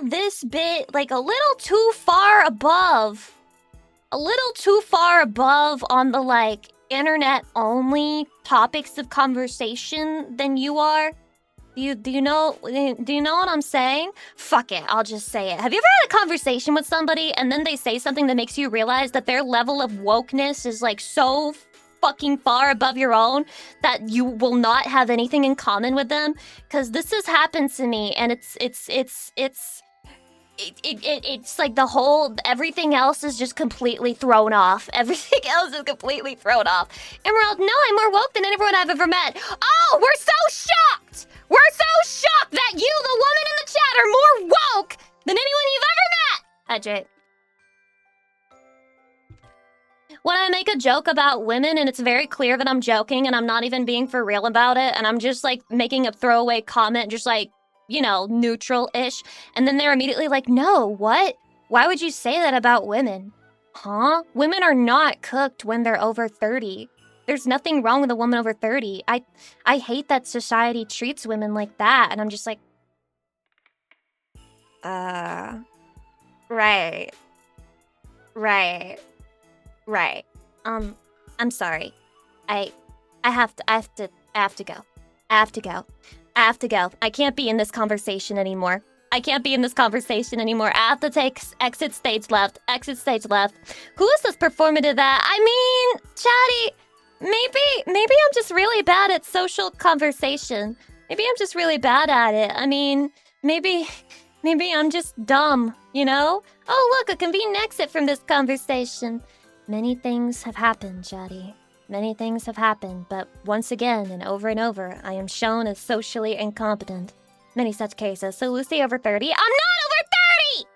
this bit, like a little too far above on the like internet only topics of conversation than you are? Do you know what I'm saying? Fuck it, I'll just say it. Have you ever had a conversation with somebody and then they say something that makes you realize that their level of wokeness is like so fucking far above your own that you will not have anything in common with them? Because this has happened to me, and it's like the whole everything else is just completely thrown off. Everything else is completely thrown off. Emerald, no, I'm more woke than anyone I've ever met. Oh, we're so shocked! We're so shocked that you, the woman in the chat, are more woke than anyone you've ever met! Hydrate. When I make a joke about women and it's very clear that I'm joking and I'm not even being for real about it and I'm just like making a throwaway comment, just like, you know, neutral-ish, and then they're immediately like, no, what? Why would you say that about women? Huh? Women are not cooked when they're over 30. There's nothing wrong with a woman over 30. I hate that society treats women like that, and I'm just like, right. Right. I'm sorry. I have to go. I can't be in this conversation anymore. I have to take exit stage left. Who is this performative that? I mean, Chatty, maybe I'm just really bad at social conversation. Maybe I'm just really bad at it. I mean, maybe I'm just dumb, you know? Oh, look, a convenient exit from this conversation. Many things have happened, Chatty. Many things have happened, but once again and over, I am shown as socially incompetent. Many such cases. So Lucy over 30? I'm not over 30!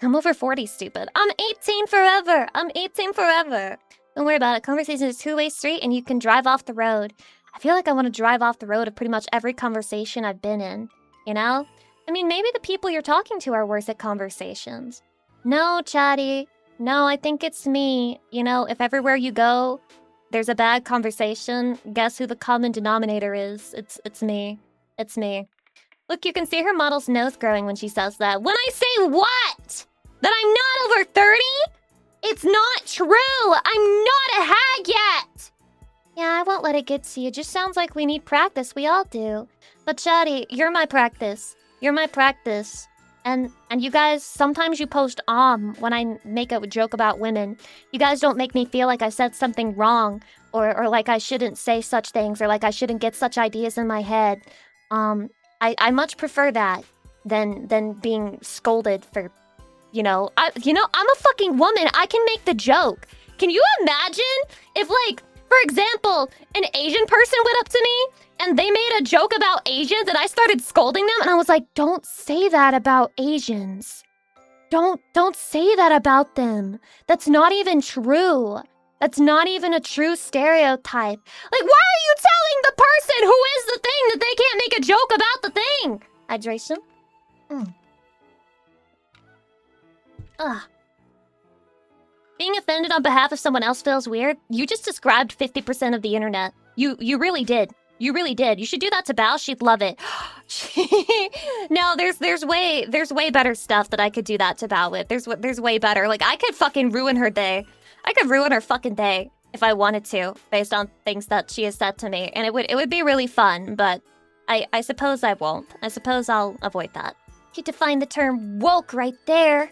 I'm over 40, stupid. I'm 18 forever. Don't worry about it. Conversation is a two-way street and you can drive off the road. I feel like I want to drive off the road of pretty much every conversation I've been in. You know? I mean, maybe the people you're talking to are worse at conversations. No, Chatty. No, I think it's me. You know, if everywhere you go, there's a bad conversation, guess who the common denominator is? It's me. It's me. Look, you can see her model's nose growing when she says that. When I say what? That I'm not over 30? It's not true! I'm not a hag yet! Yeah, I won't let it get to you. Just sounds like we need practice. We all do. But Chatty, you're my practice. And you guys, sometimes you post when I make a joke about women. You guys don't make me feel like I said something wrong or like I shouldn't say such things or like I shouldn't get such ideas in my head. I much prefer that than being scolded for, I'm a fucking woman. I can make the joke. Can you imagine if, like, for example, an Asian person went up to me and they made a joke about Asians, and I started scolding them, and I was like, don't say that about Asians. Don't say that about them. That's not even true. That's not even a true stereotype. Like, why are you telling the person who is the thing that they can't make a joke about the thing? Hydration? Ugh. Being offended on behalf of someone else feels weird. You just described 50% of the internet. You really did. You really did. You should do that to Bao. She'd love it. No, there's way better stuff that I could do that to Bao with. There's way better. Like, I could fucking ruin her day. I could ruin her fucking day if I wanted to, based on things that she has said to me, and it would be really fun. But I suppose I won't. I suppose I'll avoid that. You defined the term woke right there.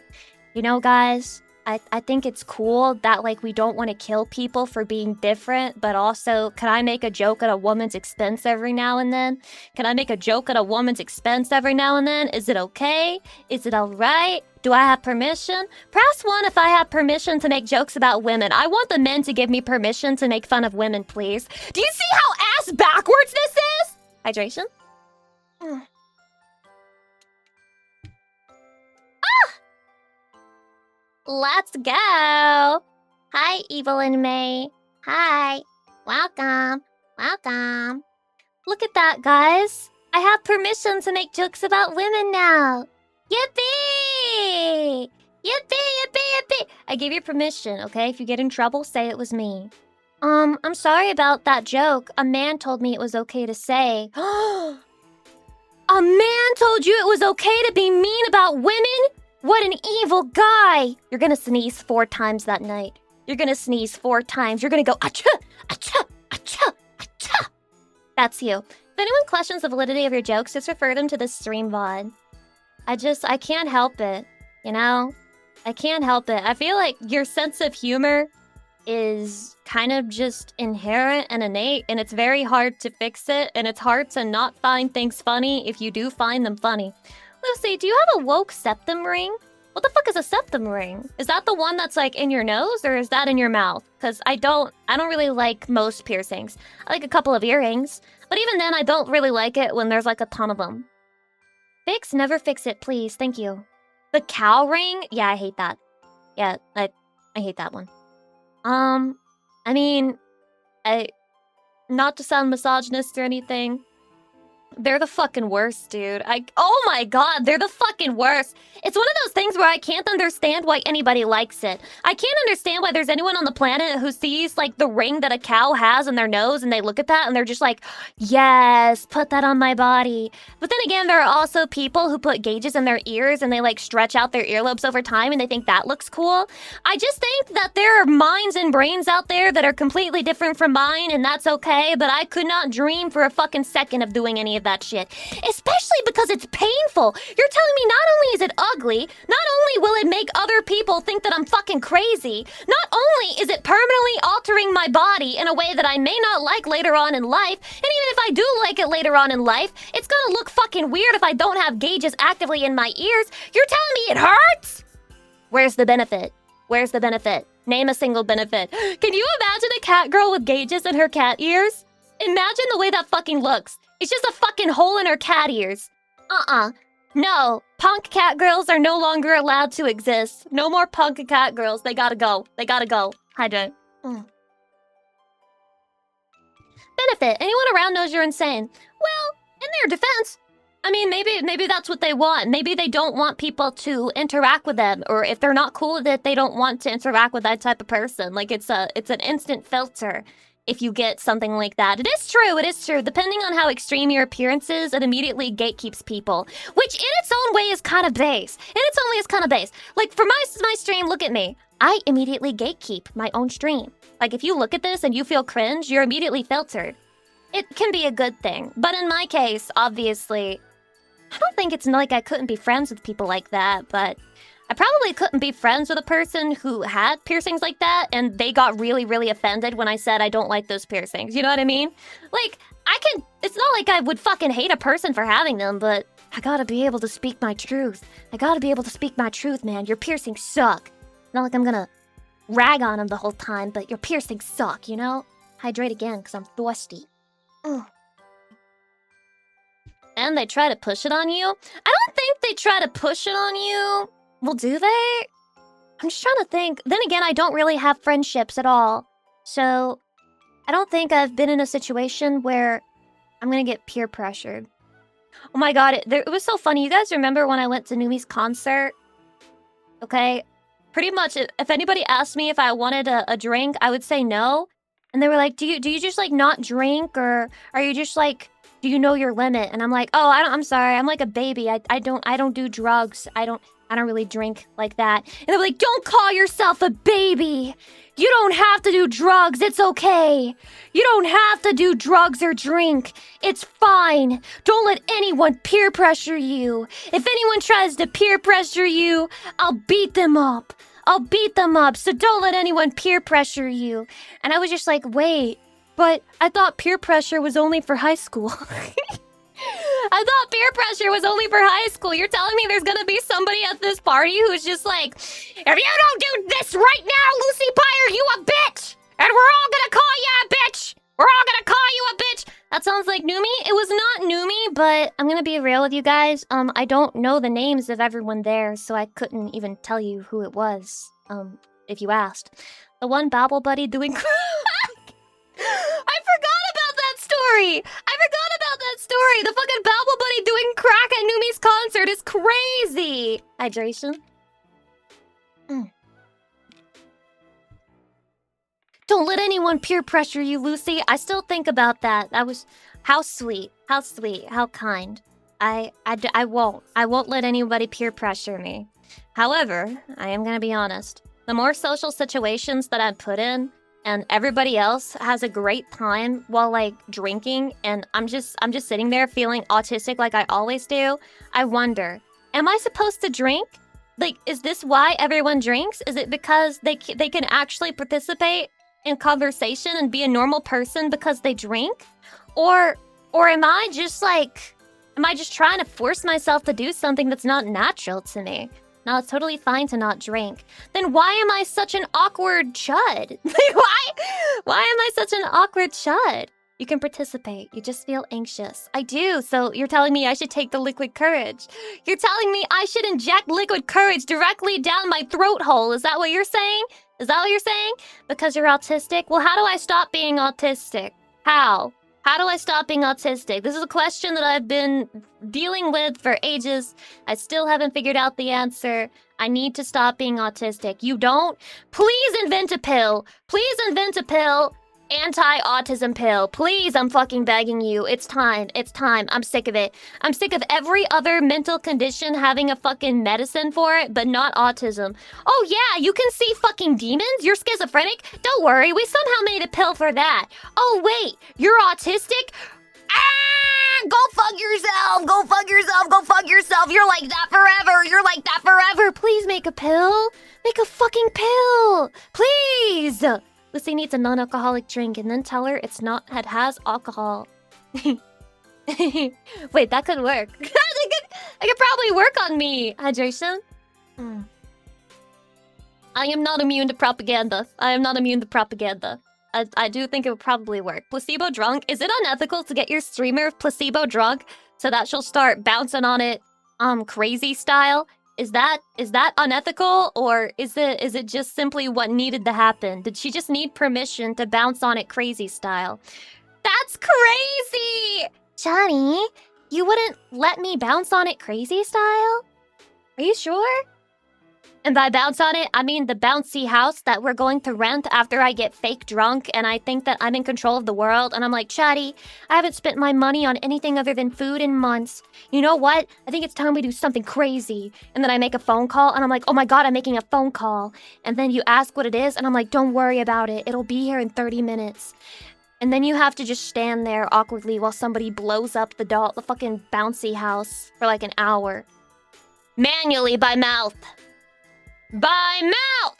You know, guys. I think it's cool that, like, we don't want to kill people for being different, but also, can I make a joke at a woman's expense every now and then? Can I make a joke at a woman's expense every now and then? Is it okay? Is it alright? Do I have permission? Press 1 if I have permission to make jokes about women. I want the men to give me permission to make fun of women, please. Do you see how ass backwards this is? Hydration? Let's go! Hi, Evelyn May. Hi. Welcome. Welcome. Look at that, guys. I have permission to make jokes about women now. Yippee! Yippee, yippee, yippee! I gave you permission, okay? If you get in trouble, say it was me. I'm sorry about that joke. A man told me it was okay to say. A man told you it was okay to be mean about women? What an evil guy! You're gonna sneeze 4 times that night. You're gonna sneeze 4 times. You're gonna go achoo, achoo, achoo, achoo. That's you. If anyone questions the validity of your jokes, just refer them to the stream VOD. I can't help it. You know? I can't help it. I feel like your sense of humor is kind of just inherent and innate, and it's very hard to fix it, and it's hard to not find things funny if you do find them funny. Lucy, do you have a woke septum ring? What the fuck is a septum ring? Is that the one that's like in your nose, or is that in your mouth? Because I don't really like most piercings. I like a couple of earrings, but even then I don't really like it when there's like a ton of them. Fix, never fix it, please. Thank you. The cow ring? Yeah, I hate that. Yeah, I hate that one. I mean, not to sound misogynist or anything, they're the fucking worst, dude. Oh my god, they're the fucking worst. It's one of those things where I can't understand why anybody likes it. I can't understand why there's anyone on the planet who sees, like, the ring that a cow has in their nose, and they look at that and they're just like, yes, put that on my body. But then again, there are also people who put gauges in their ears and they, like, stretch out their earlobes over time and they think that looks cool. I just think that there are minds and brains out there that are completely different from mine, and that's okay, but I could not dream for a fucking second of doing any of that shit. Especially because it's painful. You're telling me not only is it ugly, not only will it make other people think that I'm fucking crazy, not only is it permanently altering my body in a way that I may not like later on in life, and even if I do like it later on in life, it's gonna look fucking weird if I don't have gauges actively in my ears. You're telling me it hurts? Where's the benefit? Where's the benefit? Name a single benefit. Can you imagine a cat girl with gauges in her cat ears? Imagine the way that fucking looks. It's just a fucking hole in her cat ears. No, punk cat girls are no longer allowed to exist. No more punk cat girls. They gotta go. They gotta go. Hydrate. Benefit. Anyone around knows you're insane. Well, in their defense, I mean, maybe that's what they want. Maybe they don't want people to interact with them, or if they're not cool with it, they don't want to interact with that type of person. Like, it's an instant filter. If you get something like that. It is true. Depending on how extreme your appearance is, it immediately gatekeeps people. Which in its own way is kind of base. Like, for my stream, look at me. I immediately gatekeep my own stream. Like, if you look at this and you feel cringe, you're immediately filtered. It can be a good thing. But in my case, obviously, I don't think it's like I couldn't be friends with people like that, but I probably couldn't be friends with a person who had piercings like that, and they got really, really offended when I said I don't like those piercings. You know what I mean? Like, it's not like I would fucking hate a person for having them, but I gotta be able to speak my truth. Man. Your piercings suck. Not like I'm gonna rag on them the whole time, but your piercings suck, you know? Hydrate again, because I'm thirsty. and they try to push it on you. I don't think they try to push it on you. Well, do they? I'm just trying to think. Then again, I don't really have friendships at all. So, I don't think I've been in a situation where I'm gonna get peer pressured. Oh my god, it was so funny. You guys remember when I went to Numi's concert? Okay? Pretty much, if anybody asked me if I wanted a drink, I would say no. And they were like, do you just, like, not drink? Or are you just, like, do you know your limit? And I'm like, oh, I'm sorry. I'm like a baby. I don't do drugs. I don't really drink like that. And they were like, don't call yourself a baby. You don't have to do drugs. It's okay. You don't have to do drugs or drink. It's fine. Don't let anyone peer pressure you. If anyone tries to peer pressure you, I'll beat them up. I'll beat them up. So don't let anyone peer pressure you. And I was just like, wait, but I thought peer pressure was only for high school. I thought peer pressure was only for high school. You're telling me there's gonna be somebody at this party who's just like, if you don't do this right now, Lucy Pyre, you a bitch! And we're all gonna call you a bitch! We're all gonna call you a bitch! That sounds like Numi. It was not Numi, but I'm gonna be real with you guys. I don't know the names of everyone there, so I couldn't even tell you who it was, if you asked. The one Babble Buddy doing crack! I forgot about that story! The fucking Babble Buddy doing crack at Numi's concert is crazy! Hydration. Don't let anyone peer pressure you, Lucy. I still think about that. That was... How sweet. How sweet. How kind. I won't let anybody peer pressure me. However, I am gonna be honest. The more social situations that I'm put in, and everybody else has a great time while, like, drinking, and I'm just sitting there feeling autistic like I always do, I wonder, am I supposed to drink? Like, is this why everyone drinks? Is it because they can actually participate in conversation and be a normal person because they drink? Or am I just trying to force myself to do something that's not natural to me? Now, it's totally fine to not drink. Then why am I such an awkward chud? Like, why am I such an awkward chud? You can participate. You just feel anxious. I do. So you're telling me I should take the liquid courage. You're telling me I should inject liquid courage directly down my throat hole. Is that what you're saying? Is that what you're saying? Because you're autistic? Well, how do I stop being autistic? How? How do I stop being autistic? This is a question that I've been dealing with for ages. I still haven't figured out the answer. I need to stop being autistic. You don't? Please invent a pill. Please invent a pill. Anti-autism pill. Please, I'm fucking begging you. It's time. It's time. I'm sick of it. I'm sick of every other mental condition having a fucking medicine for it, but not autism. Oh yeah, you can see fucking demons? You're schizophrenic? Don't worry, we somehow made a pill for that. Oh wait, you're autistic? Ah! Go fuck yourself! Go fuck yourself! Go fuck yourself! You're like that forever! You're like that forever! Please make a pill! Make a fucking pill! Please! Lucy needs a non-alcoholic drink, and then tell her it has alcohol. Wait, that could work. That could probably work on me. Hydration? I am not immune to propaganda. I am not immune to propaganda. I do think it would probably work. Placebo drunk? Is it unethical to get your streamer placebo drunk so that she'll start bouncing on it crazy style? Is that unethical, or is it just simply what needed to happen? Did she just need permission to bounce on it crazy style? That's crazy! Johnny, you wouldn't let me bounce on it crazy style? Are you sure? And by bounce on it, I mean the bouncy house that we're going to rent after I get fake drunk and I think that I'm in control of the world. And I'm like, Chatty, I haven't spent my money on anything other than food in months. You know what? I think it's time we do something crazy. And then I make a phone call and I'm like, oh my god, I'm making a phone call. And then you ask what it is and I'm like, don't worry about it. It'll be here in 30 minutes. And then you have to just stand there awkwardly while somebody blows up the fucking bouncy house for like an hour. Manually by mouth. By mouth!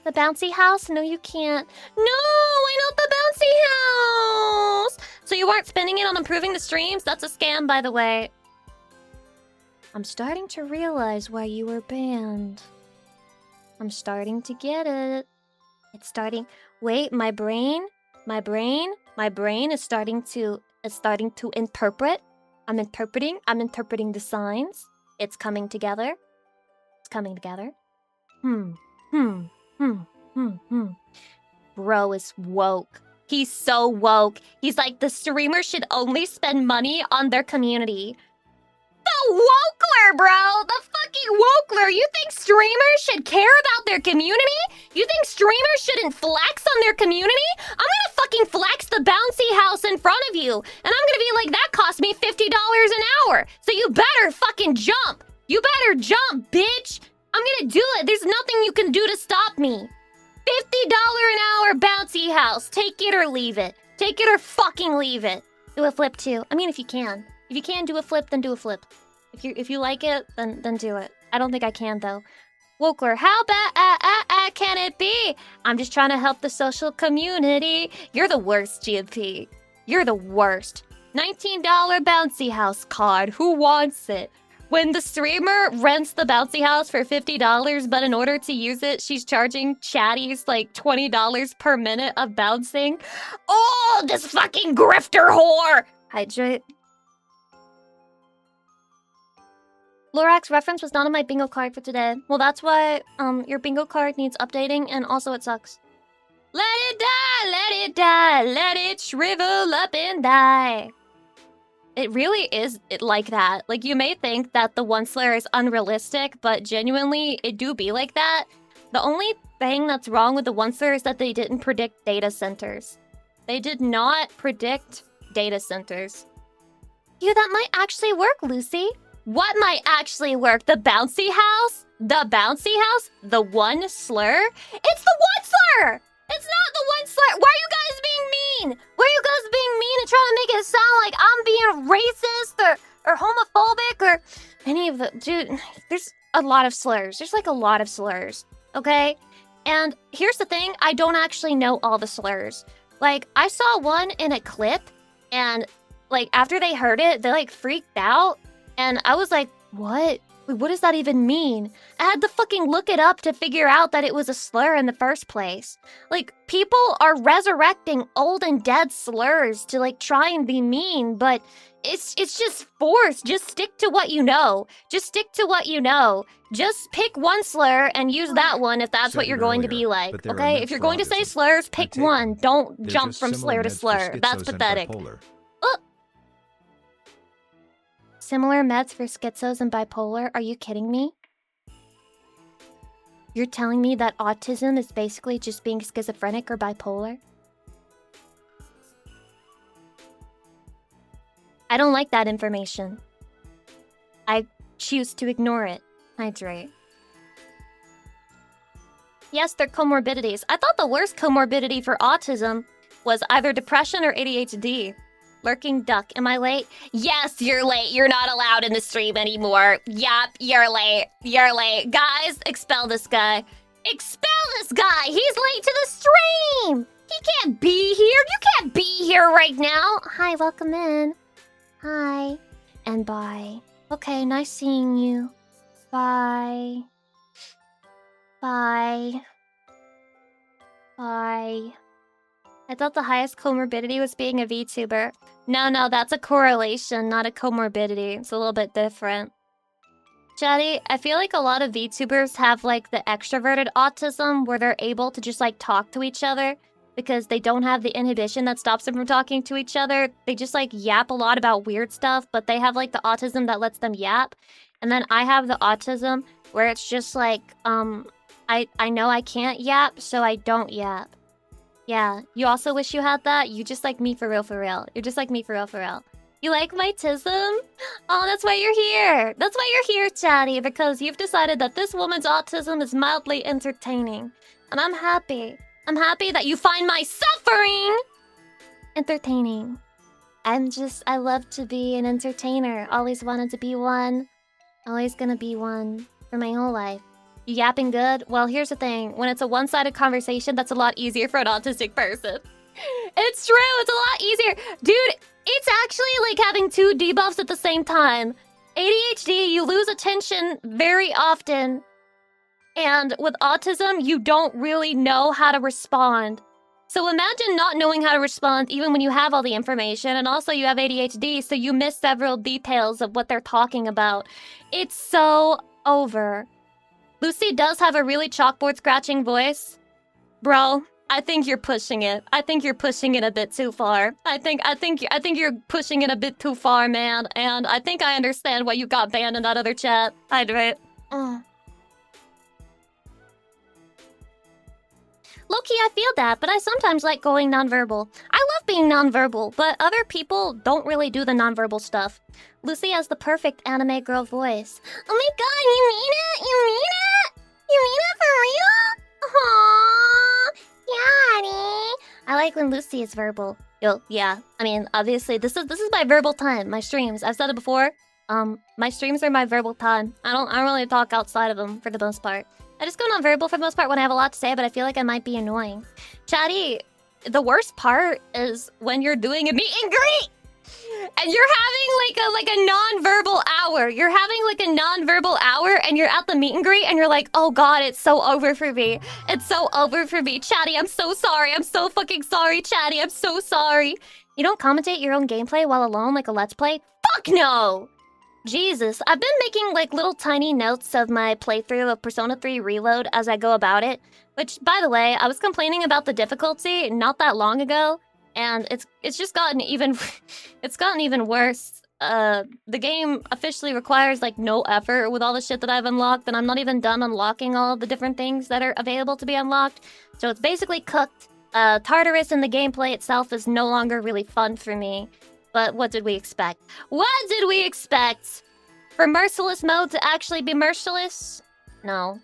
The bouncy house? No, you can't. No, why not the bouncy house? So you weren't spending it on improving the streams? That's a scam, by the way. I'm starting to realize why you were banned. I'm starting to get it. It's starting... Wait, my brain is starting to interpret I'm interpreting the signs. It's coming together. It's coming together. Bro is woke. He's so woke. He's like, the streamer should only spend money on their community. The Wokler, bro! The fucking Wokler! You think streamers should care about their community? You think streamers shouldn't flex on their community? I'm gonna fucking flex the bouncy house in front of you, and I'm gonna be like, that cost me $50 an hour, so you better fucking jump! You better jump, bitch! I'm gonna do it! There's nothing you can do to stop me! $50 an hour bouncy house! Take it or leave it. Take it or fucking leave it. Do a flip too. I mean, if you can. If you can do a flip, then do a flip. If you like it, then do it. I don't think I can though. Wokler, how bad can it be? I'm just trying to help the social community. You're the worst, GMP. You're the worst. $19 bouncy house card. Who wants it? When the streamer rents the bouncy house for $50, but in order to use it, she's charging chatties like $20 per minute of bouncing. Oh, this fucking grifter whore! Hydrate. Lorax reference was not on my bingo card for today. Well, that's why your bingo card needs updating, and also it sucks. Let it die, let it die, let it shrivel up and die. It really is like that. Like, you may think that the one slayer is unrealistic, but genuinely, it do be like that. The only thing that's wrong with the one slayer is that they didn't predict data centers. They did not predict data centers. Yeah, that might actually work, Lucy. What might actually work? The bouncy house? The bouncy house? The one slur? It's the one slur! It's not the one slur! Why are you guys being mean? Why are you guys being mean and trying to make it sound like I'm being racist or homophobic or any of the... Dude, there's a lot of slurs. There's like a lot of slurs, okay? And here's the thing, I don't actually know all the slurs. Like, I saw one in a clip and like after they heard it, they like freaked out. And I was like, what? Wait, what does that even mean? I had to fucking look it up to figure out that it was a slur in the first place. Like, people are resurrecting old and dead slurs to like try and be mean, but it's just forced. Just stick to what you know. Just stick to what you know. Just pick one slur and use that one if that's what you're going to be like. Okay? If you're going to say slurs, pick one. Don't jump from slur to slur. That's pathetic. Similar meds for schizos and bipolar? Are you kidding me? You're telling me that autism is basically just being schizophrenic or bipolar? I don't like that information. I choose to ignore it. Hydrate. Yes, they're comorbidities. I thought the worst comorbidity for autism was either depression or ADHD. Lurking duck, am I late? Yes, you're late. You're not allowed in the stream anymore. Yup, you're late. You're late. Guys, expel this guy. Expel this guy! He's late to the stream! He can't be here. You can't be here right now. Hi, welcome in. Hi. And bye. Okay, nice seeing you. Bye. Bye. Bye. I thought the highest comorbidity was being a VTuber. No, that's a correlation, not a comorbidity. It's a little bit different. Chatty, I feel like a lot of VTubers have like the extroverted autism where they're able to just like talk to each other because they don't have the inhibition that stops them from talking to each other. They just like yap a lot about weird stuff, but they have like the autism that lets them yap. And then I have the autism where it's just like, I know I can't yap, so I don't yap. Yeah, you also wish you had that? You just like me for real, for real. You're just like me for real, for real. You like my tism? Oh, that's why you're here. That's why you're here, Chatty, because you've decided that this woman's autism is mildly entertaining. And I'm happy. I'm happy that you find my suffering entertaining. I love to be an entertainer. Always wanted to be one. Always gonna be one for my whole life. You yapping good? Well, here's the thing. When it's a one-sided conversation, that's a lot easier for an autistic person. It's true. It's a lot easier. Dude, it's actually like having two debuffs at the same time. ADHD, you lose attention very often. And with autism, you don't really know how to respond. So imagine not knowing how to respond even when you have all the information, and also you have ADHD, so you miss several details of what they're talking about. It's so over. Lucy does have a really chalkboard scratching voice. Bro, I think you're pushing it. I think you're pushing it a bit too far. I think you're pushing it a bit too far, man. And I think I understand why you got banned in that other chat. Hydrate. Low-key, I feel that, but I sometimes like going nonverbal. I love being nonverbal, but other people don't really do the nonverbal stuff. Lucy has the perfect anime girl voice. Oh my god, you mean it? You mean it? You mean it for real? Aww. Yeah, honey. I like when Lucy is verbal. Yo, yeah. I mean, obviously, this is my verbal time. My streams. I've said it before. My streams are my verbal time. I don't really talk outside of them for the most part. I just go non-verbal for the most part when I have a lot to say, but I feel like I might be annoying. Chatty, the worst part is when you're doing a meet and greet! And you're having like a non-verbal hour. You're having like a non-verbal hour and you're at the meet and greet and you're like, oh god, it's so over for me. It's so over for me. Chatty, I'm so sorry. I'm so fucking sorry, Chatty. I'm so sorry. You don't commentate your own gameplay while alone like a Let's Play? Fuck no! Jesus, I've been making like little tiny notes of my playthrough of Persona 3 Reload as I go about it. Which, by the way, I was complaining about the difficulty not that long ago, and it's just gotten even it's gotten even worse. The game officially requires like no effort with all the shit that I've unlocked, and I'm not even done unlocking all the different things that are available to be unlocked. So it's basically cooked. Tartarus in the gameplay itself is no longer really fun for me. But what did we expect? What did we expect? For merciless mode to actually be merciless? No.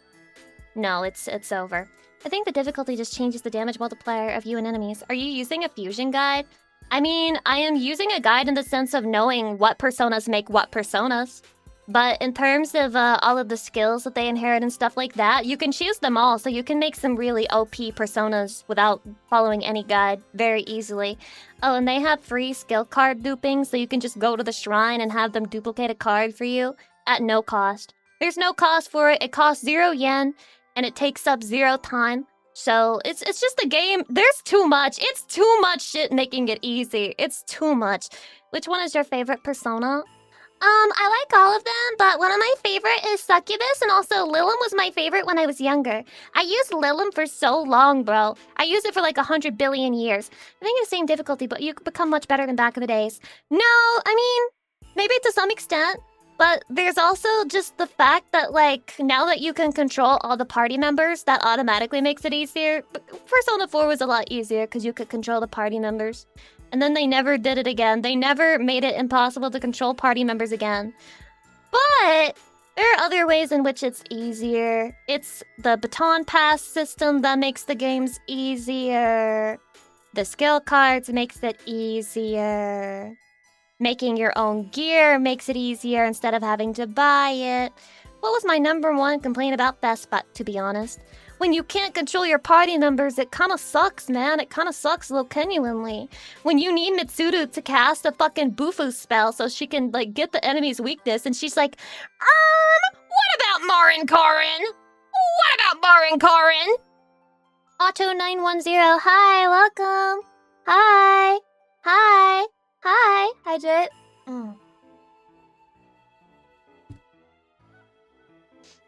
No, it's over. I think the difficulty just changes the damage multiplier of you and enemies. Are you using a fusion guide? I mean, I am using a guide in the sense of knowing what personas make what personas. But in terms of all of the skills that they inherit and stuff like that, you can choose them all, so you can make some really OP personas without following any guide very easily. Oh, and they have free skill card duping, so you can just go to the shrine and have them duplicate a card for you at no cost. There's no cost for it. It costs 0 yen, and it takes up 0 time. So it's just a game. There's too much. It's too much shit making it easy. It's too much. Which one is your favorite persona? I like all of them, but one of my favorite is Succubus, and also Lilim was my favorite when I was younger. I used Lilim for so long, bro. I used it for like 100 billion years. I think it's the same difficulty, but you could become much better than back in the days. No, I mean, maybe to some extent, but there's also just the fact that, like, now that you can control all the party members, that automatically makes it easier. But Persona 4 was a lot easier because you could control the party members. And then they never did it again. They never made it impossible to control party members again. But there are other ways in which it's easier. It's the baton pass system that makes the games easier. The skill cards makes it easier. Making your own gear makes it easier instead of having to buy it. What was my #1 complaint about Thespot, to be honest? When you can't control your party members, it kinda sucks, man. It kinda sucks a little genuinely. When you need Mitsuru to cast a fucking Bufu spell so she can, like, get the enemy's weakness, and she's like, what about Marin Karin? What about Marin Karin? Otto910, hi, welcome. Hi. Hi. Hi. Hi, Jit.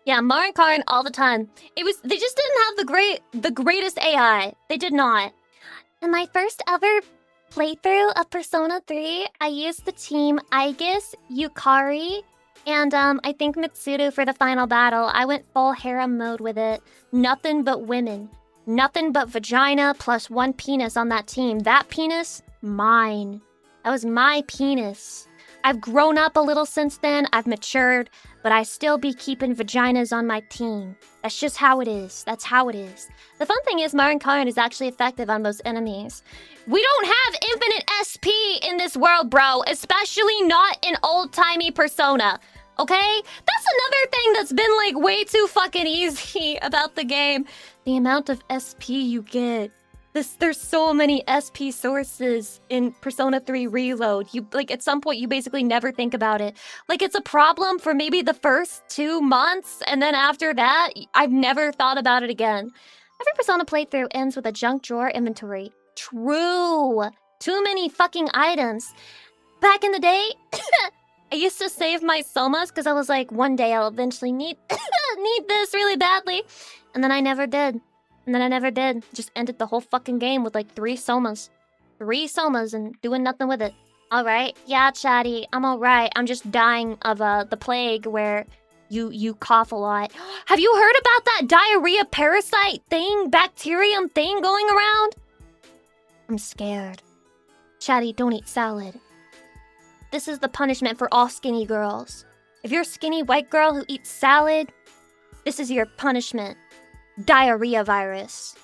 Yeah, Marin Karin all the time. They just didn't have the greatest AI. They did not. In my first ever playthrough of Persona 3, I used the team Aegis, Yukari, and I think Mitsuru for the final battle. I went full harem mode with it. Nothing but women. Nothing but vagina plus 1 penis on that team. That penis, mine. That was my penis. I've grown up a little since then. I've matured. But I still be keeping vaginas on my team. That's just how it is. That's how it is. The fun thing is Marin Karin is actually effective on most enemies. We don't have infinite SP in this world, bro. Especially not in old-timey Persona. Okay? That's another thing that's been like way too fucking easy about the game. The amount of SP you get. There's so many SP sources in Persona 3 Reload. You, like, at some point, you basically never think about it. Like, it's a problem for maybe the first 2 months, and then after that, I've never thought about it again. Every Persona playthrough ends with a junk drawer inventory. True. Too many fucking items. Back in the day, I used to save my somas because I was like, one day I'll eventually need need this really badly. And then I never did. Just ended the whole fucking game with like 3 somas. 3 somas and doing nothing with it. Alright, yeah, chatty, I'm alright. I'm just dying of the plague where you cough a lot. Have you heard about that diarrhea parasite thing, bacterium thing going around? I'm scared. Chatty, don't eat salad. This is the punishment for all skinny girls. If you're a skinny white girl who eats salad, this is your punishment. Diarrhea virus.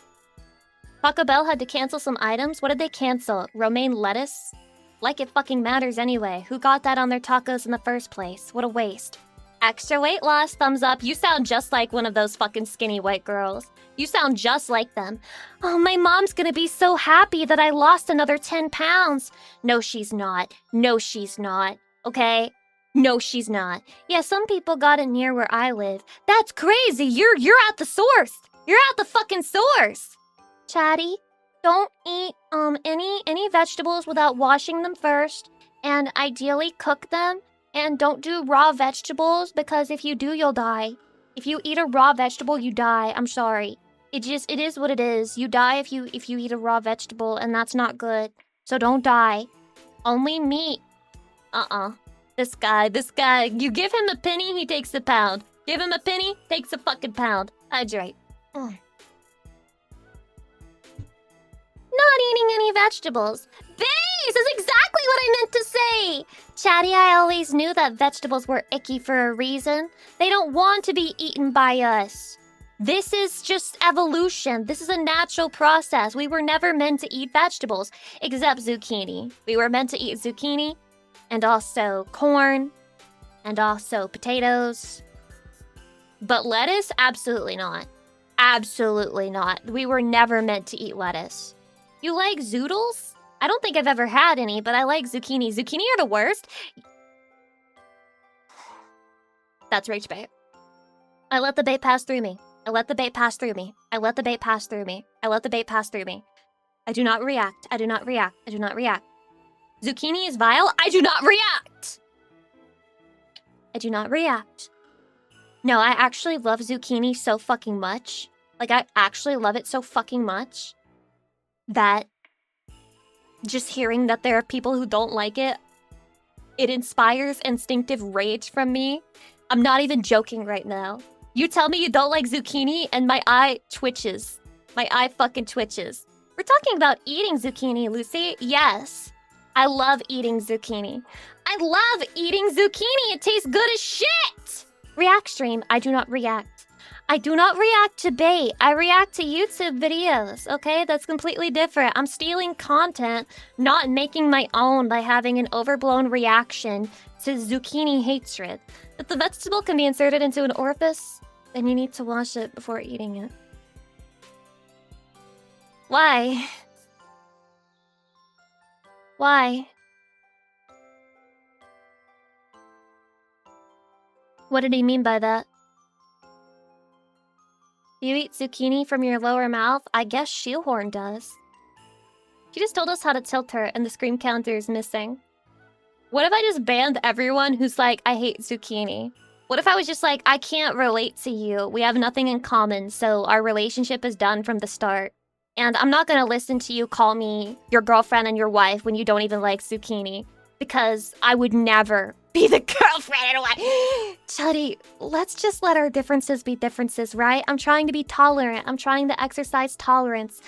Taco Bell had to cancel some items. What did they cancel? Romaine lettuce? Like it fucking matters anyway. Who got that on their tacos in the first place? What a waste. Extra weight loss, thumbs up. You sound just like one of those fucking skinny white girls. You sound just like them. Oh, my mom's gonna be so happy that I lost another 10 pounds. No, she's not. No, she's not. Okay? No, she's not. Yeah, some people got it near where I live. That's crazy. You're at the source. You're at the fucking source. Chatty, don't eat any vegetables without washing them first, and ideally cook them. And don't do raw vegetables, because if you do, you'll die. If you eat a raw vegetable, you die. I'm sorry. It is what it is. You die if you eat a raw vegetable, and that's not good. So don't die. Only meat. This guy. You give him a penny, he takes a pound. Give him a penny, takes a fucking pound. Hydrate. Not eating any vegetables. This is exactly what I meant to say! Chatty, I always knew that vegetables were icky for a reason. They don't want to be eaten by us. This is just evolution. This is a natural process. We were never meant to eat vegetables, except zucchini. We were meant to eat zucchini, and also corn, and also potatoes. But lettuce? Absolutely not. Absolutely not. We were never meant to eat lettuce. You like zoodles? I don't think I've ever had any, but I like zucchini. Zucchini are the worst. That's rage bait. I let the bait pass through me. I let the bait pass through me. I let the bait pass through me. I let the bait pass through me. I do not react. I do not react. I do not react. Zucchini is vile. I do not react. I do not react. No, I actually love zucchini so fucking much. Like, I actually love it so fucking much that just hearing that there are people who don't like it, it inspires instinctive rage from me. I'm not even joking right now. You tell me you don't like zucchini and my eye twitches. My eye fucking twitches. We're talking about eating zucchini, Lucy. Yes. I love eating zucchini. I love eating zucchini. It tastes good as shit. React stream. I do not react. I do not react to bait. I react to YouTube videos, okay? That's completely different. I'm stealing content, not making my own by having an overblown reaction to zucchini hatred. If the vegetable can be inserted into an orifice, then you need to wash it before eating it. Why? Why? What did he mean by that? You eat zucchini from your lower mouth? I guess Shielhorn does. She just told us how to tilt her and the scream counter is missing. What if I just banned everyone who's like, I hate zucchini? What if I was just like, I can't relate to you. We have nothing in common, so our relationship is done from the start. And I'm not gonna listen to you call me your girlfriend and your wife when you don't even like zucchini. Because I would never be the girlfriend and wife. Chuddy, let's just let our differences be differences, right? I'm trying to be tolerant. I'm trying to exercise tolerance.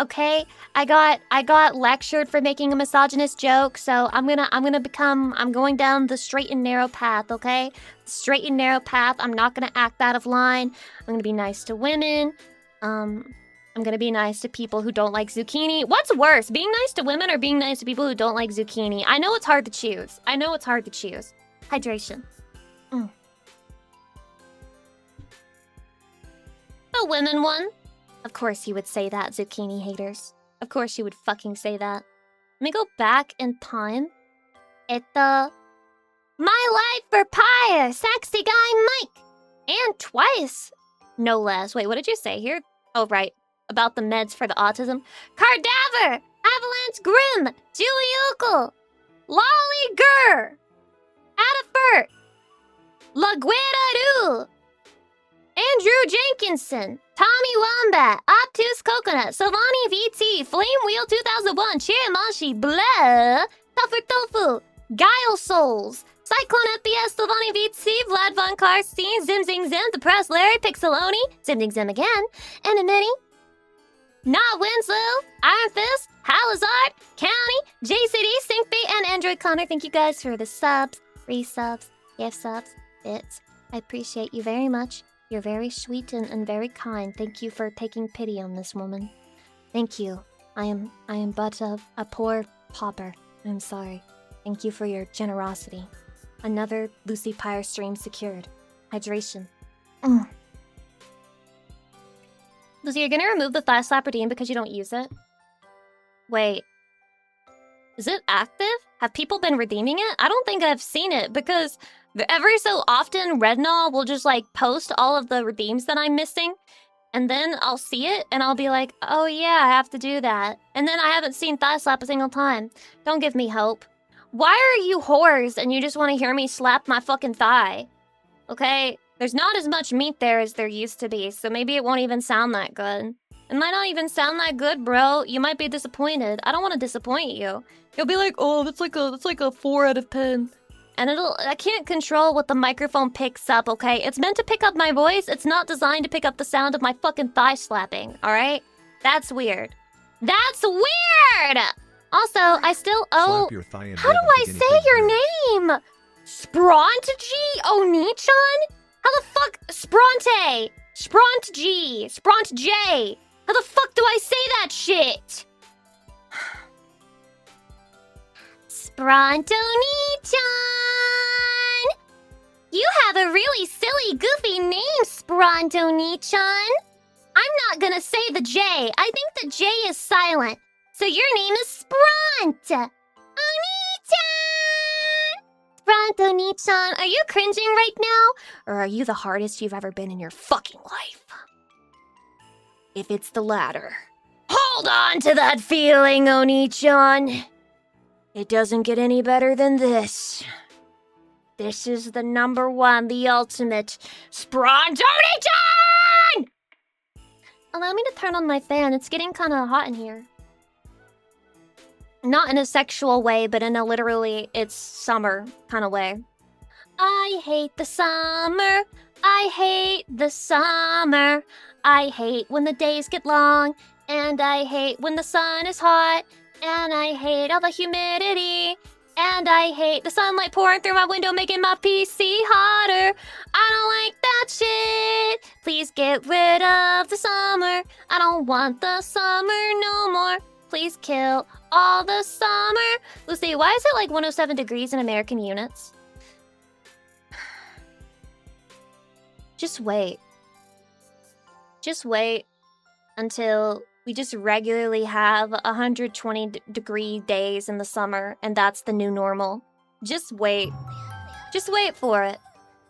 Okay? I got lectured for making a misogynist joke, so I'm going down the straight and narrow path, okay? Straight and narrow path. I'm not gonna act out of line. I'm gonna be nice to women. I'm gonna be nice to people who don't like zucchini. What's worse, being nice to women or being nice to people who don't like zucchini? I know it's hard to choose. I know it's hard to choose. Hydration. The women one. Of course you would say that, zucchini haters. Of course you would fucking say that. Let me go back in time. My life for pyre, sexy guy Mike. And twice. No less. Wait, what did you say here? Oh, right. about the meds for the autism. Cardaver, Avalanche Grim, Juliukel, Lolly Gur, Adafert, Laguera Andrew Jenkinson, Tommy Wombat, Obtuse Coconut, Silvani VT, Flame Wheel 2001, Chirimashi, Blah, Tougher Tofu, Guile Souls, Cyclone FPS, Silvani VT, Vlad Von Karstein, Zim Zing Zim, Depressed Larry, Pixeloni, Zim Zing Zim again, Enamity, Not Winslow, Iron Fist, Halazard, County, JCD, Syncbait, and Android Connor. Thank you guys for the subs, resubs, gift subs, bits. I appreciate you very much. You're very sweet and very kind. Thank you for taking pity on this woman. Thank you. I am but a poor pauper. I'm sorry. Thank you for your generosity. Another Lucy Pyre stream secured. Hydration. Lucy, you're gonna remove the thigh slap redeem because you don't use it? Wait. Is it active? Have people been redeeming it? I don't think I've seen it because every so often Rednaw will just like post all of the redeems that I'm missing. And then I'll see it and I'll be like, oh yeah, I have to do that. And then I haven't seen thigh slap a single time. Don't give me hope. Why are you whores and you just want to hear me slap my fucking thigh? Okay? There's not as much meat there as there used to be, so maybe it won't even sound that good. It might not even sound that good, bro. You might be disappointed. I don't want to disappoint you. You'll be like, oh, that's like a 4 out of 10. And I can't control what the microphone picks up, okay? It's meant to pick up my voice. It's not designed to pick up the sound of my fucking thigh slapping, alright? That's weird. That's weird! Also, I still owe... How do I say your name? Sprontg Onichan? How the fuck... Spronte! Spront J! How the fuck do I say that shit? Sprontonichan! You have a really silly, goofy name, Sprontonichan. I'm not gonna say the J. I think the J is silent. So your name is Spront! Onichan! Sprontonichan, are you cringing right now? Or are you the hardest you've ever been in your fucking life? If it's the latter, hold on to that feeling, Onichan. It doesn't get any better than this. This is the #1, the ultimate Sprontonichan! Allow me to turn on my fan. It's getting kind of hot in here. Not in a sexual way, but in a literally it's summer kind of way. I hate the summer. I hate the summer. I hate when the days get long. And I hate when the sun is hot. And I hate all the humidity. And I hate the sunlight pouring through my window, making my PC hotter. I don't like that shit. Please get rid of the summer. I don't want the summer no more. Please kill all the summer. Lucy, why is it like 107 degrees in American units? Just wait. Just wait until we just regularly have 120-degree days in the summer, and that's the new normal. Just wait. Just wait for it,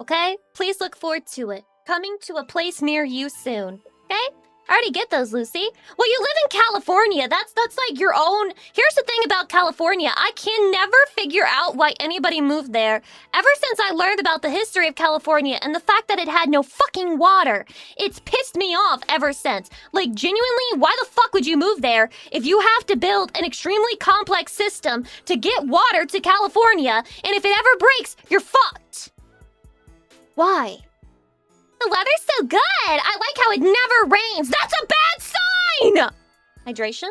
okay? Please look forward to it. Coming to a place near you soon, okay? I already get those, Lucy. Well, you live in California. That's like your own... Here's the thing about California. I can never figure out why anybody moved there. Ever since I learned about the history of California and the fact that it had no fucking water. It's pissed me off ever since. Like, genuinely, why the fuck would you move there if you have to build an extremely complex system to get water to California, and if it ever breaks, you're fucked? Why? The weather's so good! I like how it never rains! That's a bad sign! Hydration?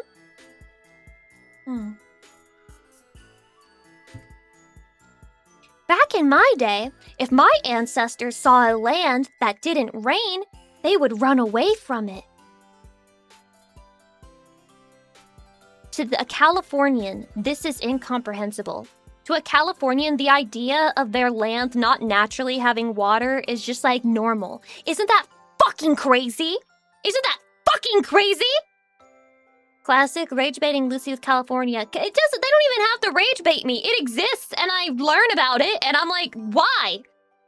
Back in my day, if my ancestors saw a land that didn't rain, they would run away from it. To a Californian, this is incomprehensible. To a Californian, the idea of their land not naturally having water is just like normal. Isn't that fucking crazy? Isn't that fucking crazy? Classic rage baiting Lucy with California. They don't even have to rage bait me. It exists and I learn about it and I'm like, why?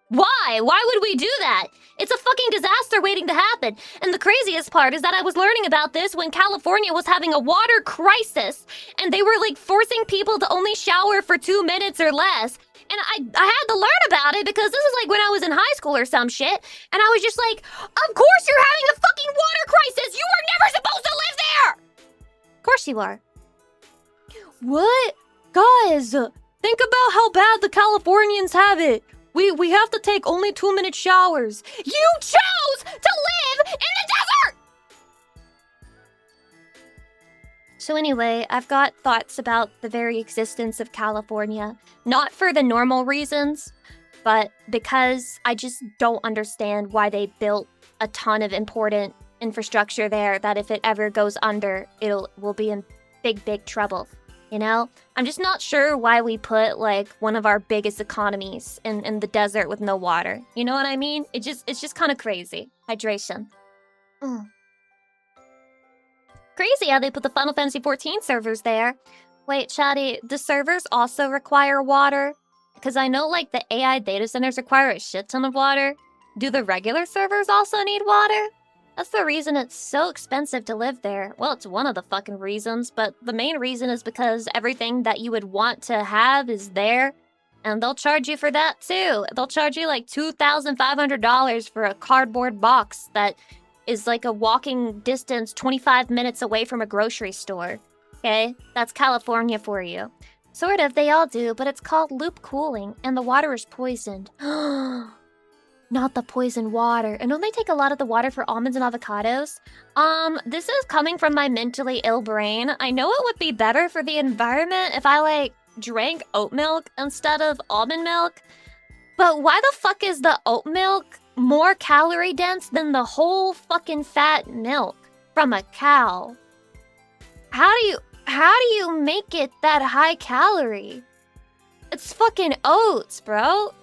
Why? Why would we do that? It's a fucking disaster waiting to happen. And the craziest part is that I was learning about this when California was having a water crisis. And they were like forcing people to only shower for 2 minutes or less. And I had to learn about it because this is like when I was in high school or some shit. And I was just like, of course you're having a fucking water crisis! You were never supposed to live there! Of course you are. What? Guys, think about how bad the Californians have it. We have to take only 2-minute showers. You chose to live in the desert! So anyway, I've got thoughts about the very existence of California. Not for the normal reasons, but because I just don't understand why they built a ton of important infrastructure there that if it ever goes under, we'll be in big trouble. You know? I'm just not sure why we put, like, one of our biggest economies in the desert with no water. You know what I mean? It's just kind of crazy. Hydration. Crazy how they put the Final Fantasy XIV servers there. Wait, Chatty, the servers also require water? Because I know, like, the AI data centers require a shit ton of water. Do the regular servers also need water? That's the reason it's so expensive to live there. Well, it's one of the fucking reasons, but the main reason is because everything that you would want to have is there, and they'll charge you for that too. They'll charge you like $2,500 for a cardboard box that is like a walking distance 25 minutes away from a grocery store. Okay? That's California for you. Sort of, they all do, but it's called loop cooling, and the water is poisoned. Not the poison water. And don't they take a lot of the water for almonds and avocados? This is coming from my mentally ill brain. I know it would be better for the environment if I, like, drank oat milk instead of almond milk. But why the fuck is the oat milk more calorie dense than the whole fucking fat milk from a cow? How do you make it that high calorie? It's fucking oats, bro.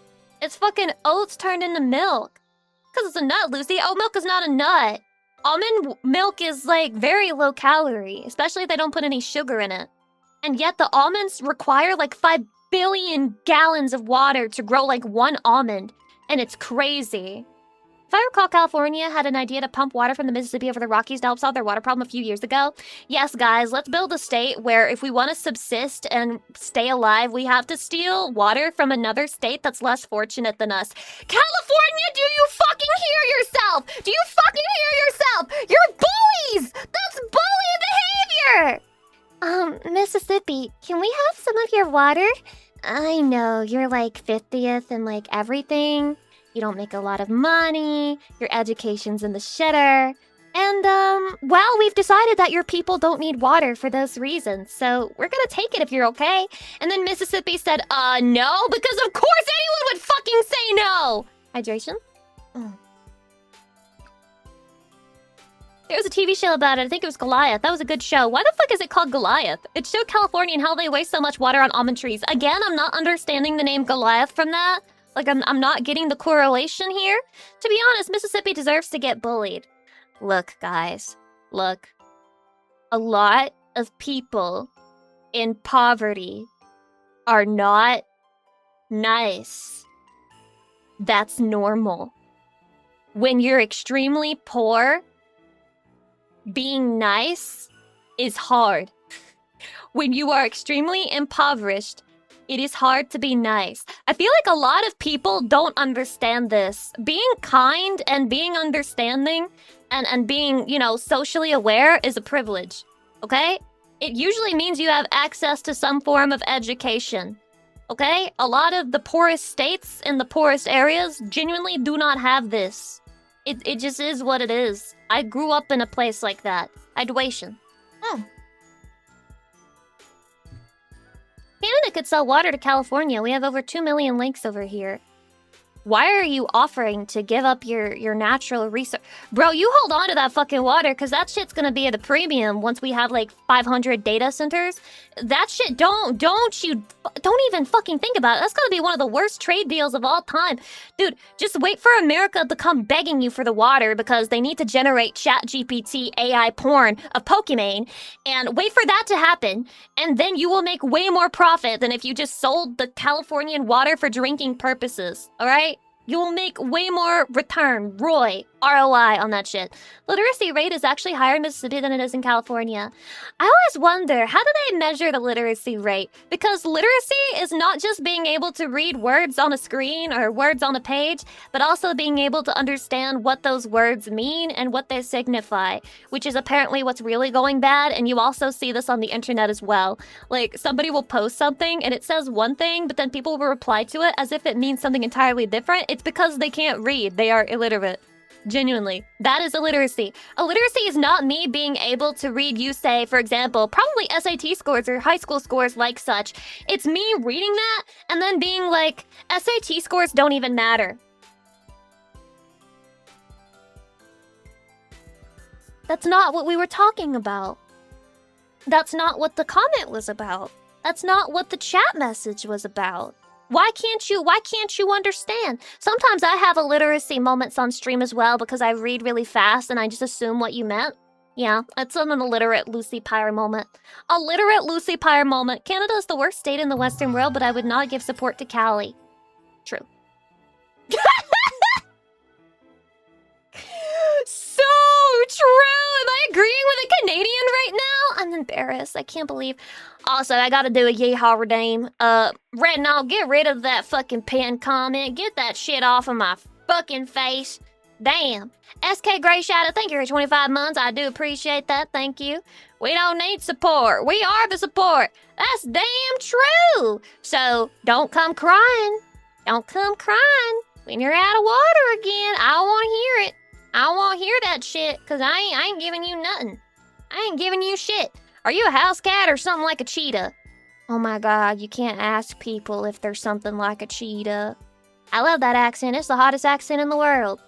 It's fucking oats turned into milk. Because it's a nut, Lucy. Oat milk is not a nut. Almond milk is, like, very low calorie. Especially if they don't put any sugar in it. And yet the almonds require, like, 5 billion gallons of water to grow, like, one almond. And it's crazy. If I recall, California had an idea to pump water from the Mississippi over the Rockies to help solve their water problem a few years ago. Yes, guys, let's build a state where if we want to subsist and stay alive, we have to steal water from another state that's less fortunate than us. California, do you fucking hear yourself? Do you fucking hear yourself? You're bullies! That's bully behavior! Mississippi, can we have some of your water? I know, you're like 50th and like everything. You don't make a lot of money, your education's in the shitter, and, well, we've decided that your people don't need water for those reasons, so we're gonna take it if you're okay. And then Mississippi said, no, because of course anyone would fucking say no! Hydration? There was a TV show about it, I think it was Goliath. That was a good show. Why the fuck is it called Goliath? It showed California and how they waste so much water on almond trees. Again, I'm not understanding the name Goliath from that. Like, I'm not getting the correlation here. To be honest, Mississippi deserves to get bullied. Look, guys. Look. A lot of people in poverty are not nice. That's normal. When you're extremely poor, being nice is hard. When you are extremely impoverished, it is hard to be nice. I feel like a lot of people don't understand this. Being kind and being understanding and being, you know, socially aware is a privilege, okay? It usually means you have access to some form of education, okay? A lot of the poorest states in the poorest areas genuinely do not have this. It just is what it is. I grew up in a place like that. Hydration. Canada could sell water to California. We have over 2 million lakes over here. Why are you offering to give up your natural resource? Bro, you hold on to that fucking water, because that shit's gonna be at a premium once we have, like, 500 data centers. That shit, don't even fucking think about it. That's gonna be one of the worst trade deals of all time. Dude, just wait for America to come begging you for the water because they need to generate ChatGPT AI porn of Pokemon, and wait for that to happen, and then you will make way more profit than if you just sold the Californian water for drinking purposes, alright? You will make way more return, ROI on that shit. Literacy rate is actually higher in Mississippi than it is in California. I always wonder, how do they measure the literacy rate? Because literacy is not just being able to read words on a screen or words on a page, but also being able to understand what those words mean and what they signify, which is apparently what's really going bad, and you also see this on the internet as well. Like, somebody will post something and it says one thing, but then people will reply to it as if it means something entirely different. It's because they can't read. They are illiterate. Genuinely. That is illiteracy. Illiteracy is not me being able to read, you say, for example, probably SAT scores or high school scores like such. It's me reading that and then being like, SAT scores don't even matter. That's not what we were talking about. That's not what the comment was about. That's not what the chat message was about. Why can't you understand? Sometimes I have illiteracy moments on stream as well because I read really fast and I just assume what you meant. Yeah, it's an illiterate Lucy Pyre moment. Illiterate Lucy Pyre moment. Canada is the worst state in the Western world, but I would not give support to Cali. True. So true! Am I agreeing with a Canadian right now? I'm embarrassed. I can't believe. Also, I gotta do a yeehaw redeem. Retinol, get rid of that fucking pin comment. Get that shit off of my fucking face. Damn. SK Grey Shadow, thank you for 25 months. I do appreciate that. Thank you. We don't need support. We are the support. That's damn true. So, don't come crying. Don't come crying when you're out of water again. I don't want to hear it. I don't want to hear that shit, because I ain't giving you nothing. I ain't giving you shit. Are you a house cat or something like a cheetah? Oh my god, you can't ask people if they're something like a cheetah. I love that accent. It's the hottest accent in the world.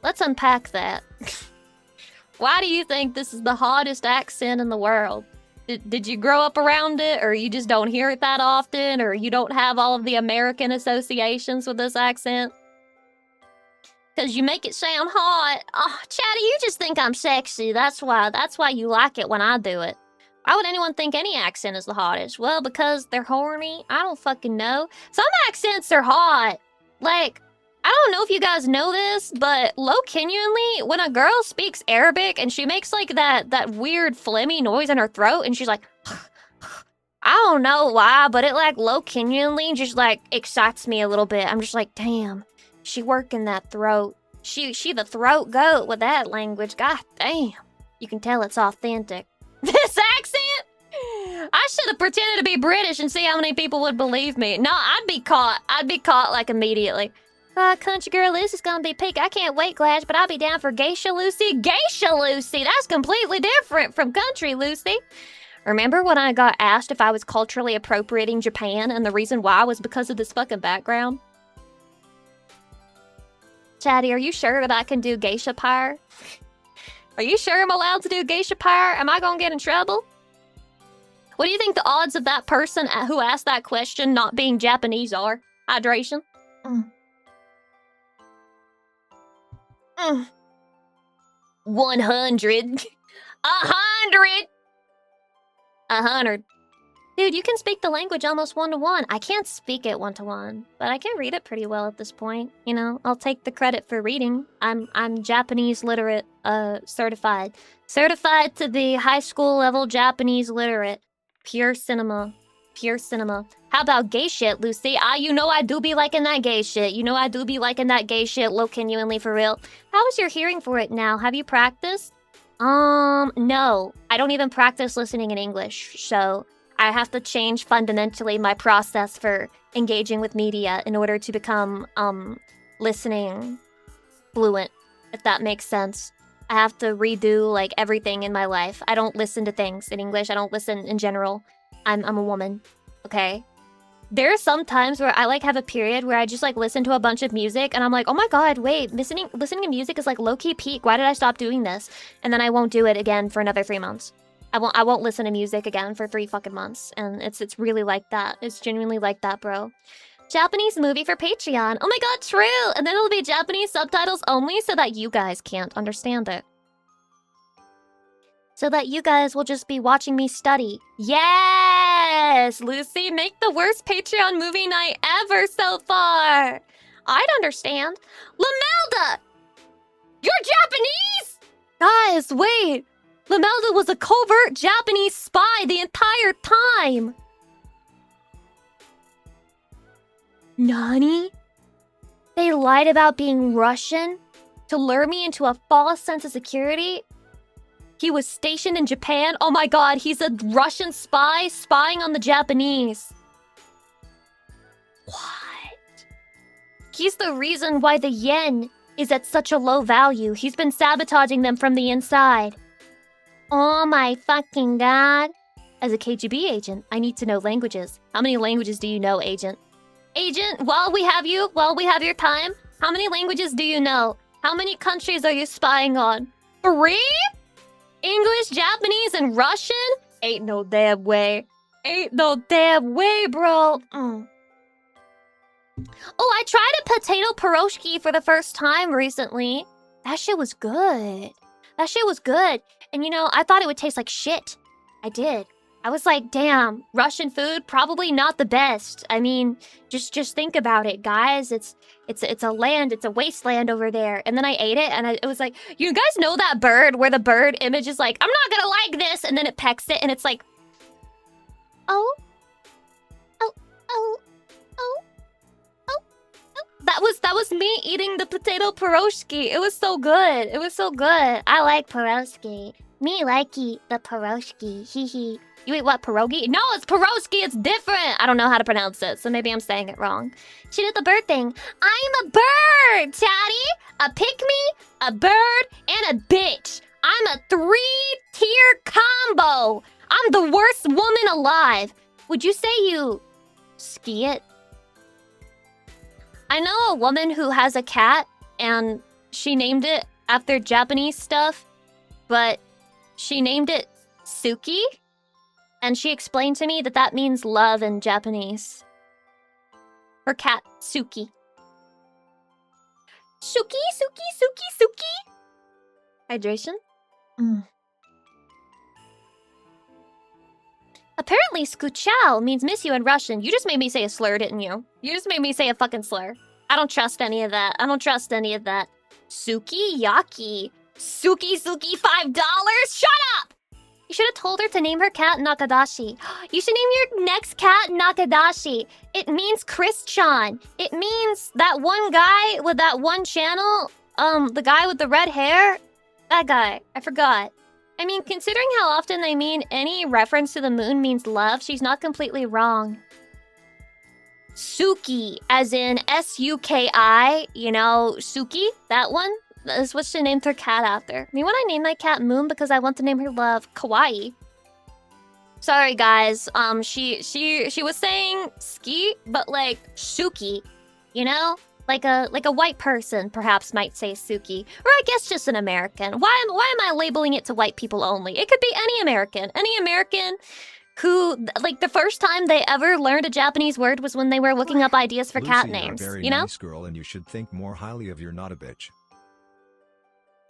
Let's unpack that. Why do you think this is the hottest accent in the world? Did you grow up around it, or you just don't hear it that often, or you don't have all of the American associations with this accent? Because you make it sound hot. Oh, Chatty, you just think I'm sexy. That's why you like it when I do it. Why would anyone think any accent is the hottest? Well, because they're horny. I don't fucking know. Some accents are hot. Like, I don't know if you guys know this, but genuinely, when a girl speaks Arabic and she makes like that weird phlegmy noise in her throat and she's like, I don't know why, but it like genuinely just like excites me a little bit. I'm just like, damn. She working that throat. She the throat goat with that language. God damn. You can tell it's authentic. This accent? I should have pretended to be British and see how many people would believe me. No, I'd be caught. I'd be caught like immediately. Country girl Lucy's gonna be peak. I can't wait, Glash, but I'll be down for Geisha Lucy. Geisha Lucy! That's completely different from Country Lucy. Remember when I got asked if I was culturally appropriating Japan and the reason why was because of this fucking background? Chatty, are you sure that I can do geisha pyre? Are you sure I'm allowed to do geisha pyre? Am I gonna get in trouble? What do you think the odds of that person who asked that question not being Japanese are? Hydration? 100. 100. Dude, you can speak the language almost one-to-one. I can't speak it one-to-one, but I can read it pretty well at this point. You know, I'll take the credit for reading. I'm Japanese literate, certified. Certified to be high school level Japanese literate. Pure cinema. Pure cinema. How about gay shit, Lucy? You know I do be liking that gay shit. You know I do be liking that gay shit, genuinely for real. How is your hearing for it now? Have you practiced? No. I don't even practice listening in English, so I have to change fundamentally my process for engaging with media in order to become, listening fluent, if that makes sense. I have to redo, like, everything in my life. I don't listen to things in English. I don't listen in general. I'm a woman, okay? There are some times where I, like, have a period where I just, like, listen to a bunch of music, and I'm like, oh my god, wait, listening to music is, like, low-key peak. Why did I stop doing this? And then I won't do it again for another 3 months. I won't listen to music again for 3 fucking months. And it's really like that. It's genuinely like that, bro. Japanese movie for Patreon. Oh my god, true! And then it'll be Japanese subtitles only so that you guys can't understand it. So that you guys will just be watching me study. Yes! Lucy, make the worst Patreon movie night ever so far! I'd understand. Lamelda! You're Japanese? Guys, wait. Lamelda was a covert Japanese spy the entire time. Nani? They lied about being Russian to lure me into a false sense of security? He was stationed in Japan? Oh my god, he's a Russian spy spying on the Japanese. What? He's the reason why the yen is at such a low value. He's been sabotaging them from the inside. Oh my fucking god. As a KGB agent, I need to know languages. How many languages do you know, agent? Agent, while we have your time, how many languages do you know? How many countries are you spying on? 3? English, Japanese, and Russian? Ain't no damn way. Ain't no damn way, bro. Oh, I tried a potato pierogi for the first time recently. That shit was good. That shit was good. And you know, I thought it would taste like shit. I did. I was like, damn, Russian food, probably not the best. I mean, just think about it, guys. It's a land, it's a wasteland over there. And then I ate it, and it was like, you guys know that bird where the bird image is like, I'm not gonna like this, and then it pecks it, and it's like, oh, oh, oh, oh, oh, oh. That was me eating the potato pierogi. It was so good. It was so good. I like pierogi. Me likey the pierogi. Hee hee. You eat what, pierogi? No, it's pierogi. It's different. I don't know how to pronounce it, so maybe I'm saying it wrong. She did the bird thing. I'm a bird, Chatty. A pick-me, a bird, and a bitch. I'm a 3-tier combo. I'm the worst woman alive. Would you say you ski it? I know a woman who has a cat, and she named it after Japanese stuff, but she named it Suki. And she explained to me that that means love in Japanese. Her cat, Suki. Suki, Suki, Suki, Suki. Hydration? Apparently, skuchao means miss you in Russian. You just made me say a slur, didn't you? You just made me say a fucking slur. I don't trust any of that. I don't trust any of that. Suki Yaki. Suki, Suki, $5? Shut up! You should have told her to name her cat Nakadashi. You should name your next cat Nakadashi. It means Christian. It means that one guy with that one channel. The guy with the red hair. That guy. I forgot. I mean, considering how often they mean any reference to the moon means love, she's not completely wrong. Suki, as in S-U-K-I. You know, Suki, that one. That's what she named her cat after. I mean, when I named my cat Moon because I want to name her love Kawaii. Sorry, guys. She was saying ski, but like Suki, you know, like a white person perhaps might say Suki, or I guess just an American. Why am I labeling it to white people only? It could be any American who, like, the first time they ever learned a Japanese word was when they were looking up ideas for Lucy, cat names. You're a very you know, nice girl, and you should think more highly of you're not a bitch.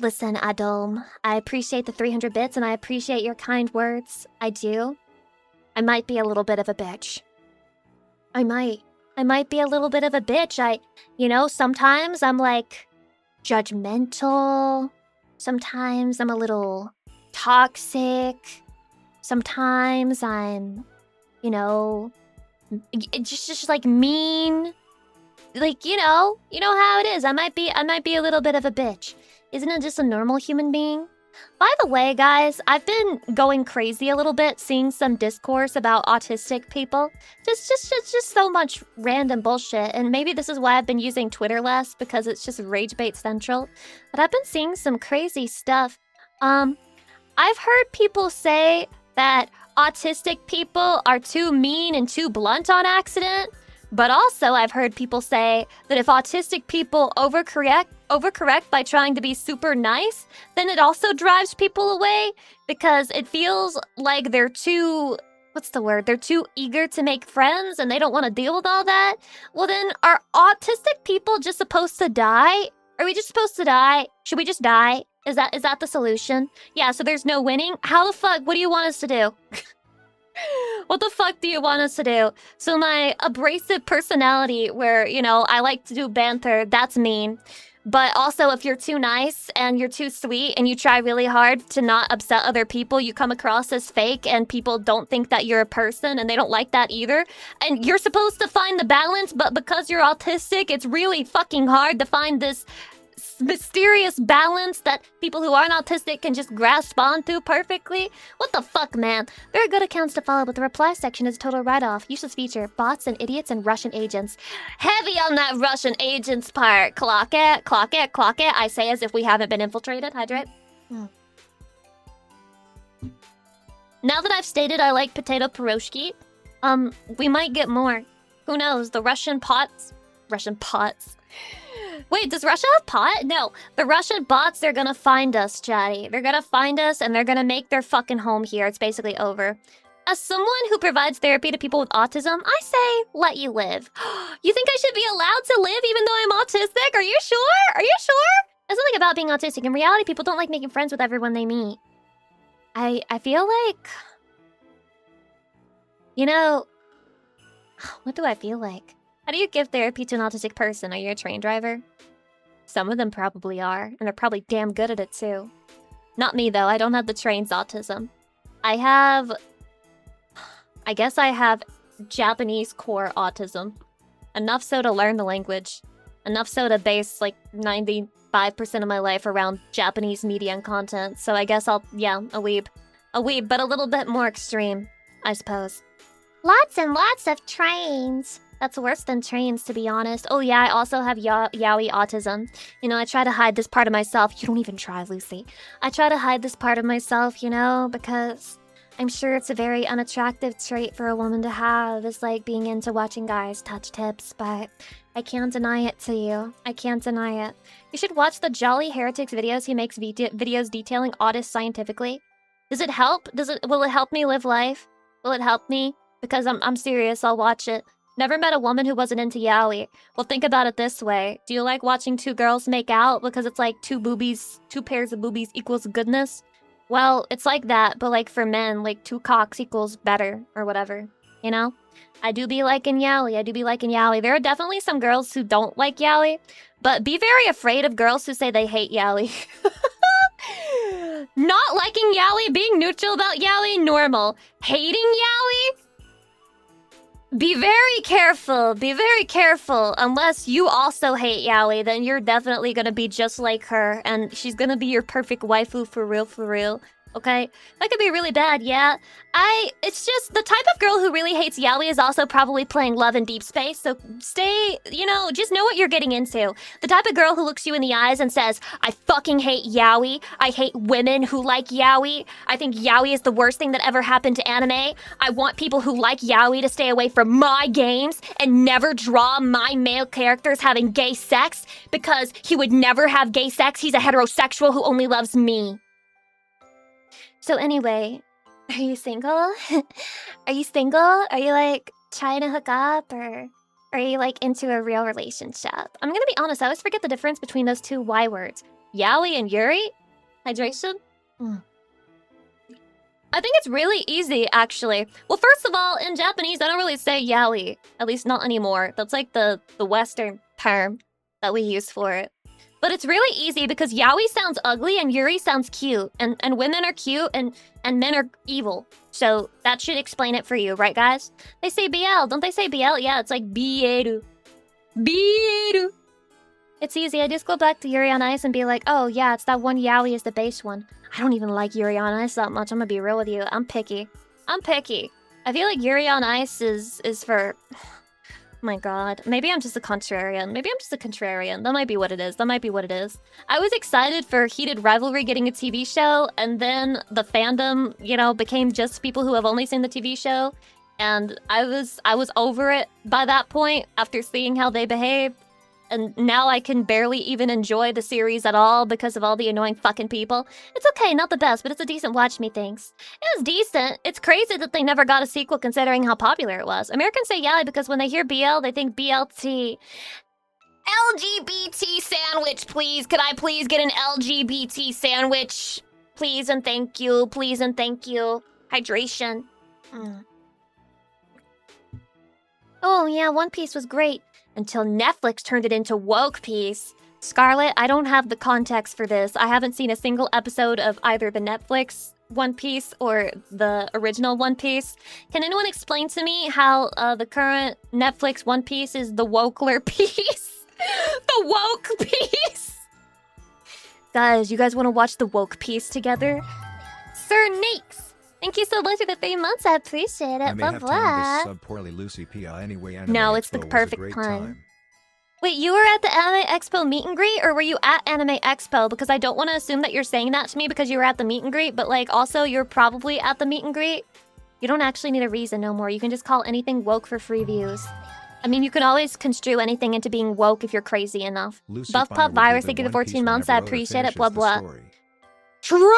Listen, Adom, I appreciate the 300 bits and I appreciate your kind words. I do. I might be a little bit of a bitch. I might be a little bit of a bitch. You know, sometimes I'm like judgmental. Sometimes I'm a little toxic. Sometimes I'm, you know, just like mean. Like, you know how it is. I might be a little bit of a bitch. Isn't it just a normal human being? By the way, guys, I've been going crazy a little bit, seeing some discourse about autistic people. Just so much random bullshit, and maybe this is why I've been using Twitter less, because it's just rage bait central. But I've been seeing some crazy stuff. I've heard people say that autistic people are too mean and too blunt on accident. But also, I've heard people say that if autistic people overcorrect by trying to be super nice, then it also drives people away because it feels like they're too, they're too eager to make friends and they don't want to deal with all that. Well then, are autistic people just supposed to die? Are we just supposed to die? Should we just die? Is that the solution? Yeah, so there's no winning? How the fuck, what do you want us to do? What the fuck do you want us to do? So my abrasive personality where, you know, I like to do banter, that's mean. But also if you're too nice and you're too sweet and you try really hard to not upset other people, you come across as fake and people don't think that you're a person and they don't like that either. And you're supposed to find the balance, but because you're autistic, it's really fucking hard to find this mysterious balance that people who aren't autistic can just grasp onto perfectly. What the fuck, man? Very good accounts to follow, but the reply section is a total write-off. Useless feature, bots and idiots and Russian agents. Heavy on that Russian agents part. Clock it, clock it, clock it. I say as if we haven't been infiltrated. Hydrate. Now that I've stated I like potato pierogi, we might get more. Who knows? The Russian pots. Wait, does Russia have pot? No. The Russian bots, they're gonna find us, chatty. They're gonna find us and they're gonna make their fucking home here. It's basically over. As someone who provides therapy to people with autism, I say, let you live. You think I should be allowed to live even though I'm autistic? Are you sure? Are you sure? There's something about being autistic. In reality, people don't like making friends with everyone they meet. I feel like... You know... What do I feel like? How do you give therapy to an autistic person? Are you a train driver? Some of them probably are, and they're probably damn good at it too. Not me though, I don't have the train's autism. I guess I have Japanese core autism. Enough so to learn the language. Enough so to base like 95% of my life around Japanese media and content. So I guess a weeb. A weeb, but a little bit more extreme, I suppose. Lots and lots of trains. That's worse than trains, to be honest. Oh yeah, I also have yaoi autism. You know, I try to hide this part of myself. You don't even try, Lucy. I try to hide this part of myself, you know, because I'm sure it's a very unattractive trait for a woman to have, is like being into watching guys touch tips, but I can't deny it to you. I can't deny it. You should watch the Jolly Heretics videos. He makes videos detailing autists scientifically. Does it help? Will it help me live life? Will it help me? Because I'm serious, I'll watch it. Never met a woman who wasn't into yaoi. Well, think about it this way. Do you like watching two girls make out because it's like two pairs of boobies equals goodness? Well, it's like that, but like for men, like two cocks equals better or whatever, you know? I do be liking yaoi. There are definitely some girls who don't like yaoi, but be very afraid of girls who say they hate yaoi. Not liking yaoi, being neutral about yaoi, normal. Hating yaoi? Be very careful, unless you also hate yaoi, then you're definitely gonna be just like her, and she's gonna be your perfect waifu for real. Okay? That could be really bad, yeah. It's just, the type of girl who really hates yaoi is also probably playing Love in Deep Space, so stay, you know, just know what you're getting into. The type of girl who looks you in the eyes and says, I fucking hate yaoi, I hate women who like yaoi, I think yaoi is the worst thing that ever happened to anime, I want people who like yaoi to stay away from my games and never draw my male characters having gay sex, because he would never have gay sex, he's a heterosexual who only loves me. So anyway, are you single? Are you single? Are you like trying to hook up, or are you like into a real relationship? I'm gonna be honest, I always forget the difference between those two Y words. Yaoi and Yuri? Hydration? I think it's really easy, actually. Well, first of all, in Japanese, I don't really say yaoi. At least not anymore. That's like the Western term that we use for it. But it's really easy because yaoi sounds ugly and Yuri sounds cute. And women are cute and men are evil. So that should explain it for you, right guys? They say BL, don't they say BL? Yeah, it's like Bieru. Bieru. It's easy, I just go back to Yuri on Ice and be like, oh yeah, it's that one yaoi is the base one. I don't even like Yuri on Ice that much, I'm gonna be real with you. I'm picky. I feel like Yuri on Ice is for... My god. Maybe I'm just a contrarian. That might be what it is. I was excited for Heated Rivalry getting a TV show, and then the fandom, you know, became just people who have only seen the TV show. And I was over it by that point after seeing how they behaved. And now I can barely even enjoy the series at all because of all the annoying fucking people. It's okay, not the best, but it's a decent watch, methinks. It was decent. It's crazy that they never got a sequel considering how popular it was. Americans say yeah because when they hear BL, they think BLT. LGBT sandwich, please. Could I please get an LGBT sandwich? Please and thank you. Hydration. Oh yeah, One Piece was great. Until Netflix turned it into Woke Piece. Scarlett, I don't have the context for this. I haven't seen a single episode of either the Netflix One Piece or the original One Piece. Can anyone explain to me how the current Netflix One Piece is the Wokler piece? The Woke Piece! Guys, you guys want to watch the Woke Piece together? Sir Nakes! Thank you so much for the 3 months. I appreciate it. I may Blah, have blah. timed this sub poorly, Lucy P.I. Anyway, Anime No, it's the Expo was a perfect great time. Wait, you were at the Anime Expo meet and greet, or were you at Anime Expo? Because I don't want to assume that you're saying that to me because you were at the meet and greet, but like also you're probably at the meet and greet. You don't actually need a reason no more. You can just call anything woke for free views. I mean, you can always construe anything into being woke if you're crazy enough. Lucy Buff P.I. Pup would Virus, be thank the you for One 14 Piece months. I whenever Oda appreciate it. finishes Blah, the blah. story. True!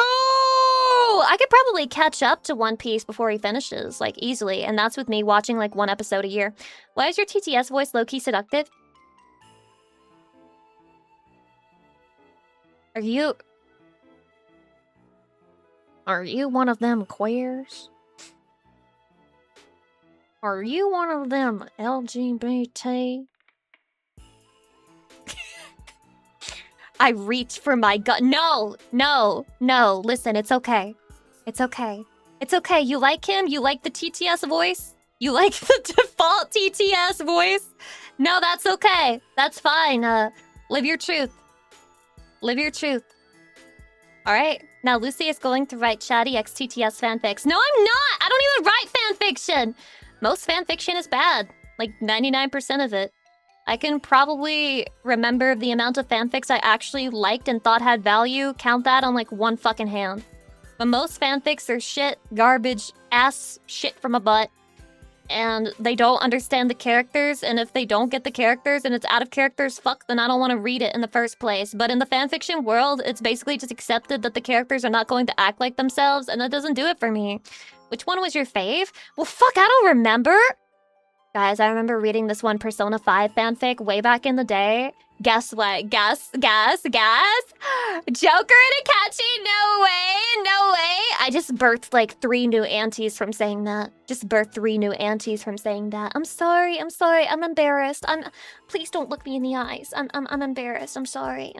I could probably catch up to One Piece before he finishes, like, easily. And that's with me watching, like, 1 episode a year. Why is your TTS voice low-key seductive? Are you one of them queers? Are you one of them LGBT? I reach for my gun. No, no, no. Listen, it's okay. It's okay. It's okay. You like him? You like the TTS voice? You like the default TTS voice? No, that's okay. That's fine. Live your truth. Live your truth. Alright, now Lucy is going to write chatty XTTS fanfics. No, I'm not! I don't even write fanfiction! Most fanfiction is bad. Like, 99% of it. I can probably remember the amount of fanfics I actually liked and thought had value, count that on like 1 fucking hand. But most fanfics are shit, garbage, ass shit from a butt. And they don't understand the characters, and if they don't get the characters and it's out of characters, fuck, then I don't want to read it in the first place. But in the fanfiction world, it's basically just accepted that the characters are not going to act like themselves, and that doesn't do it for me. Which one was your fave? Well, fuck, I don't remember! Guys, I remember reading this one Persona 5 fanfic way back in the day. Guess what? Guess. Joker and Akachi? No way, no way. I just birthed like 3 new aunties from saying that. Just birthed 3 new aunties from saying that. I'm sorry, I'm embarrassed. Please don't look me in the eyes. I'm embarrassed, I'm sorry.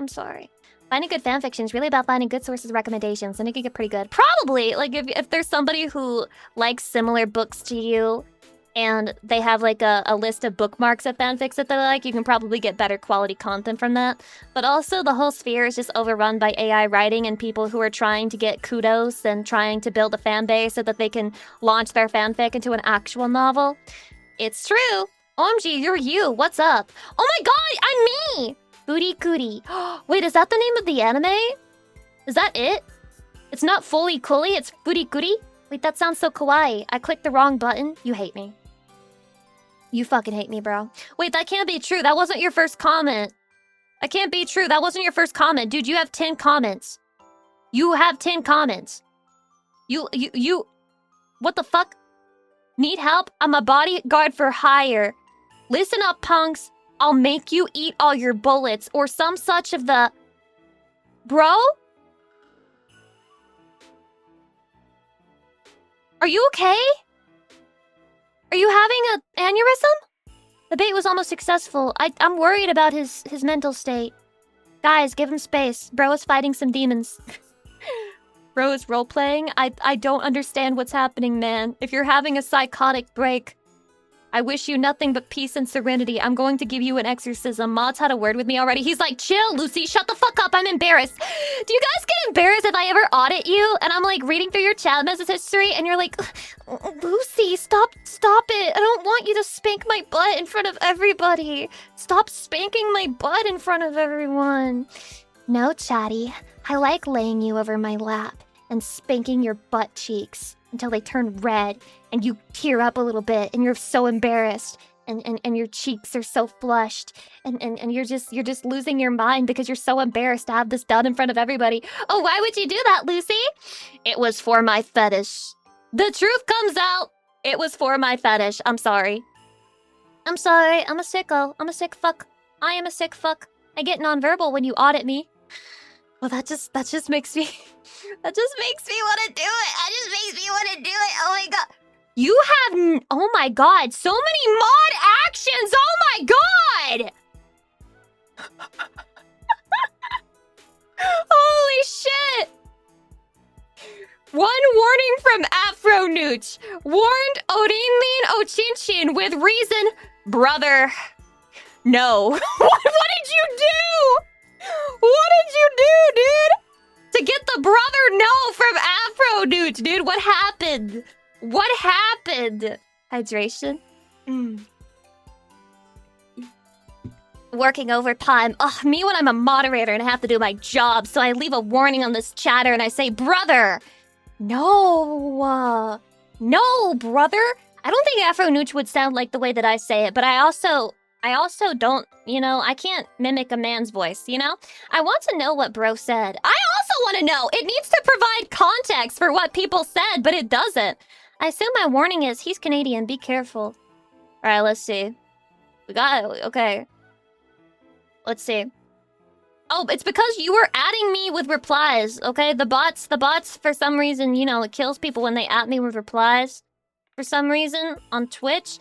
Finding good fanfiction is really about finding good sources of recommendations, and it can get pretty good. Probably, like if there's somebody who likes similar books to you, and they have like a list of bookmarks of fanfics that they like, you can probably get better quality content from that. But also the whole sphere is just overrun by AI writing and people who are trying to get kudos and trying to build a fan base so that they can launch their fanfic into an actual novel. It's true. OMG, you're you. What's up? Oh my god, I'm me! Booty Cootie. Wait, is that the name of the anime? Is that it? It's not Fully Coolly, it's Booty Cootie? Wait, that sounds so kawaii. I clicked the wrong button. You hate me. You fucking hate me, bro. Wait, that can't be true. That wasn't your first comment. That can't be true. That wasn't your first comment. Dude, you have 10 comments. You have 10 comments. You... What the fuck? Need help? I'm a bodyguard for hire. Listen up, punks. I'll make you eat all your bullets or some such of the... Bro? Are you okay? Are you having an aneurysm? The bait was almost successful. I'm worried about his mental state. Guys, give him space. Bro is fighting some demons. Bro is role-playing? I don't understand what's happening, man. If you're having a psychotic break, I wish you nothing but peace and serenity. I'm going to give you an exorcism. Mod's had a word with me already. He's like, chill, Lucy, shut the fuck up. I'm embarrassed. Do you guys get embarrassed if I ever audit you? And I'm like reading through your chat message history and you're like, Lucy, stop it. I don't want you to spank my butt in front of everybody. Stop spanking my butt in front of everyone. No, Chatty. I like laying you over my lap and spanking your butt cheeks until they turn red and you tear up a little bit and you're so embarrassed and your cheeks are so flushed and you're just losing your mind because you're so embarrassed to have this done in front of everybody. Oh, why would you do that, Lucy? It was for my fetish. The truth comes out. It was for my fetish. I'm sorry. I'm sorry. I'm a sicko. I'm a sick fuck. I am a sick fuck. I get nonverbal when you audit me. Well, that just makes me... That just makes me want to do it. That just makes me want to do it. Oh my god. You have... Oh my god, so many mod actions! Oh my god! Holy shit! One warning from Afro Nooch. Warned Odinlin Ochinchin with reason. Brother. No. What did you do? What did you do, dude? To get the brother no from Afro Nooch, dude. What happened? What happened? Hydration? Working overtime. Ugh, me when I'm a moderator and I have to do my job, so I leave a warning on this chatter and I say, brother. No. No, brother. I don't think Afro Nooch would sound like the way that I say it, but I also don't, you know, I can't mimic a man's voice, you know? I want to know what bro said. I also want to know. It needs to provide context for what people said, but it doesn't. I assume my warning is he's Canadian. Be careful. All right, let's see. We got it. Okay. Let's see. Oh, it's because you were adding me with replies, okay? The bots, for some reason, you know, it kills people when they add me with replies. For some reason, on Twitch.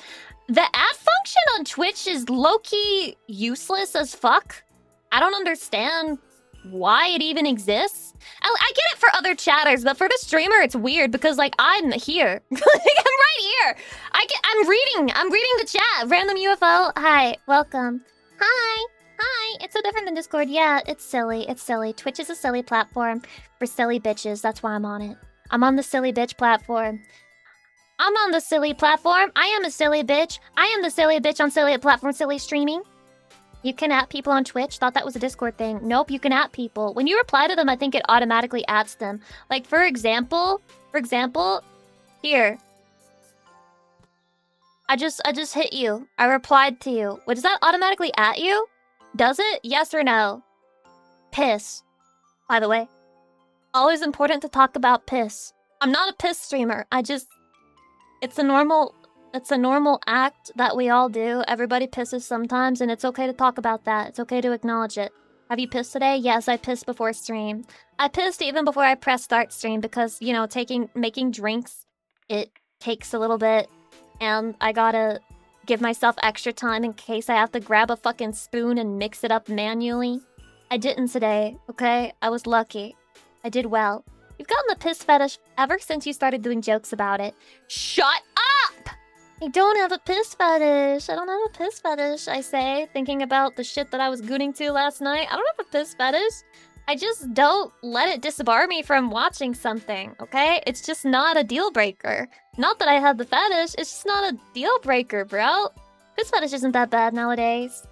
The add function on Twitch is low-key useless as fuck. I don't understand why it even exists. I get it for other chatters, but for the streamer, it's weird because, like, I'm here. Like, I'm right here. I'm reading the chat. Random UFO. Hi, welcome. Hi. Hi, it's so different than Discord. Yeah, it's silly. It's silly. Twitch is a silly platform for silly bitches. That's why I'm on it. I'm on the silly bitch platform. I'm on the silly platform. I am a silly bitch. I am the silly bitch on silly platform, silly streaming. You can at people on Twitch. Thought that was a Discord thing. Nope, you can at people. When you reply to them, I think it automatically adds them. Like, for example, here. I just hit you. I replied to you. Does that automatically at you? Does it? Yes or no? Piss. By the way. Always important to talk about piss. I'm not a piss streamer. It's a normal act that we all do. Everybody pisses sometimes, and it's okay to talk about that. It's okay to acknowledge it. Have you pissed today? Yes, I pissed before stream. I pissed even before I pressed start stream because, you know, making drinks, it takes a little bit, and I gotta give myself extra time in case I have to grab a fucking spoon and mix it up manually. I didn't today, okay? I was lucky. I did well. You've gotten the piss fetish ever since you started doing jokes about it. Shut up! I don't have a piss fetish. I don't have a piss fetish, I say, thinking about the shit that I was gooning to last night. I don't have a piss fetish. I just don't let it disbar me from watching something, okay? It's just not a deal breaker. Not that I have the fetish, it's just not a deal breaker, bro. Piss fetish isn't that bad nowadays.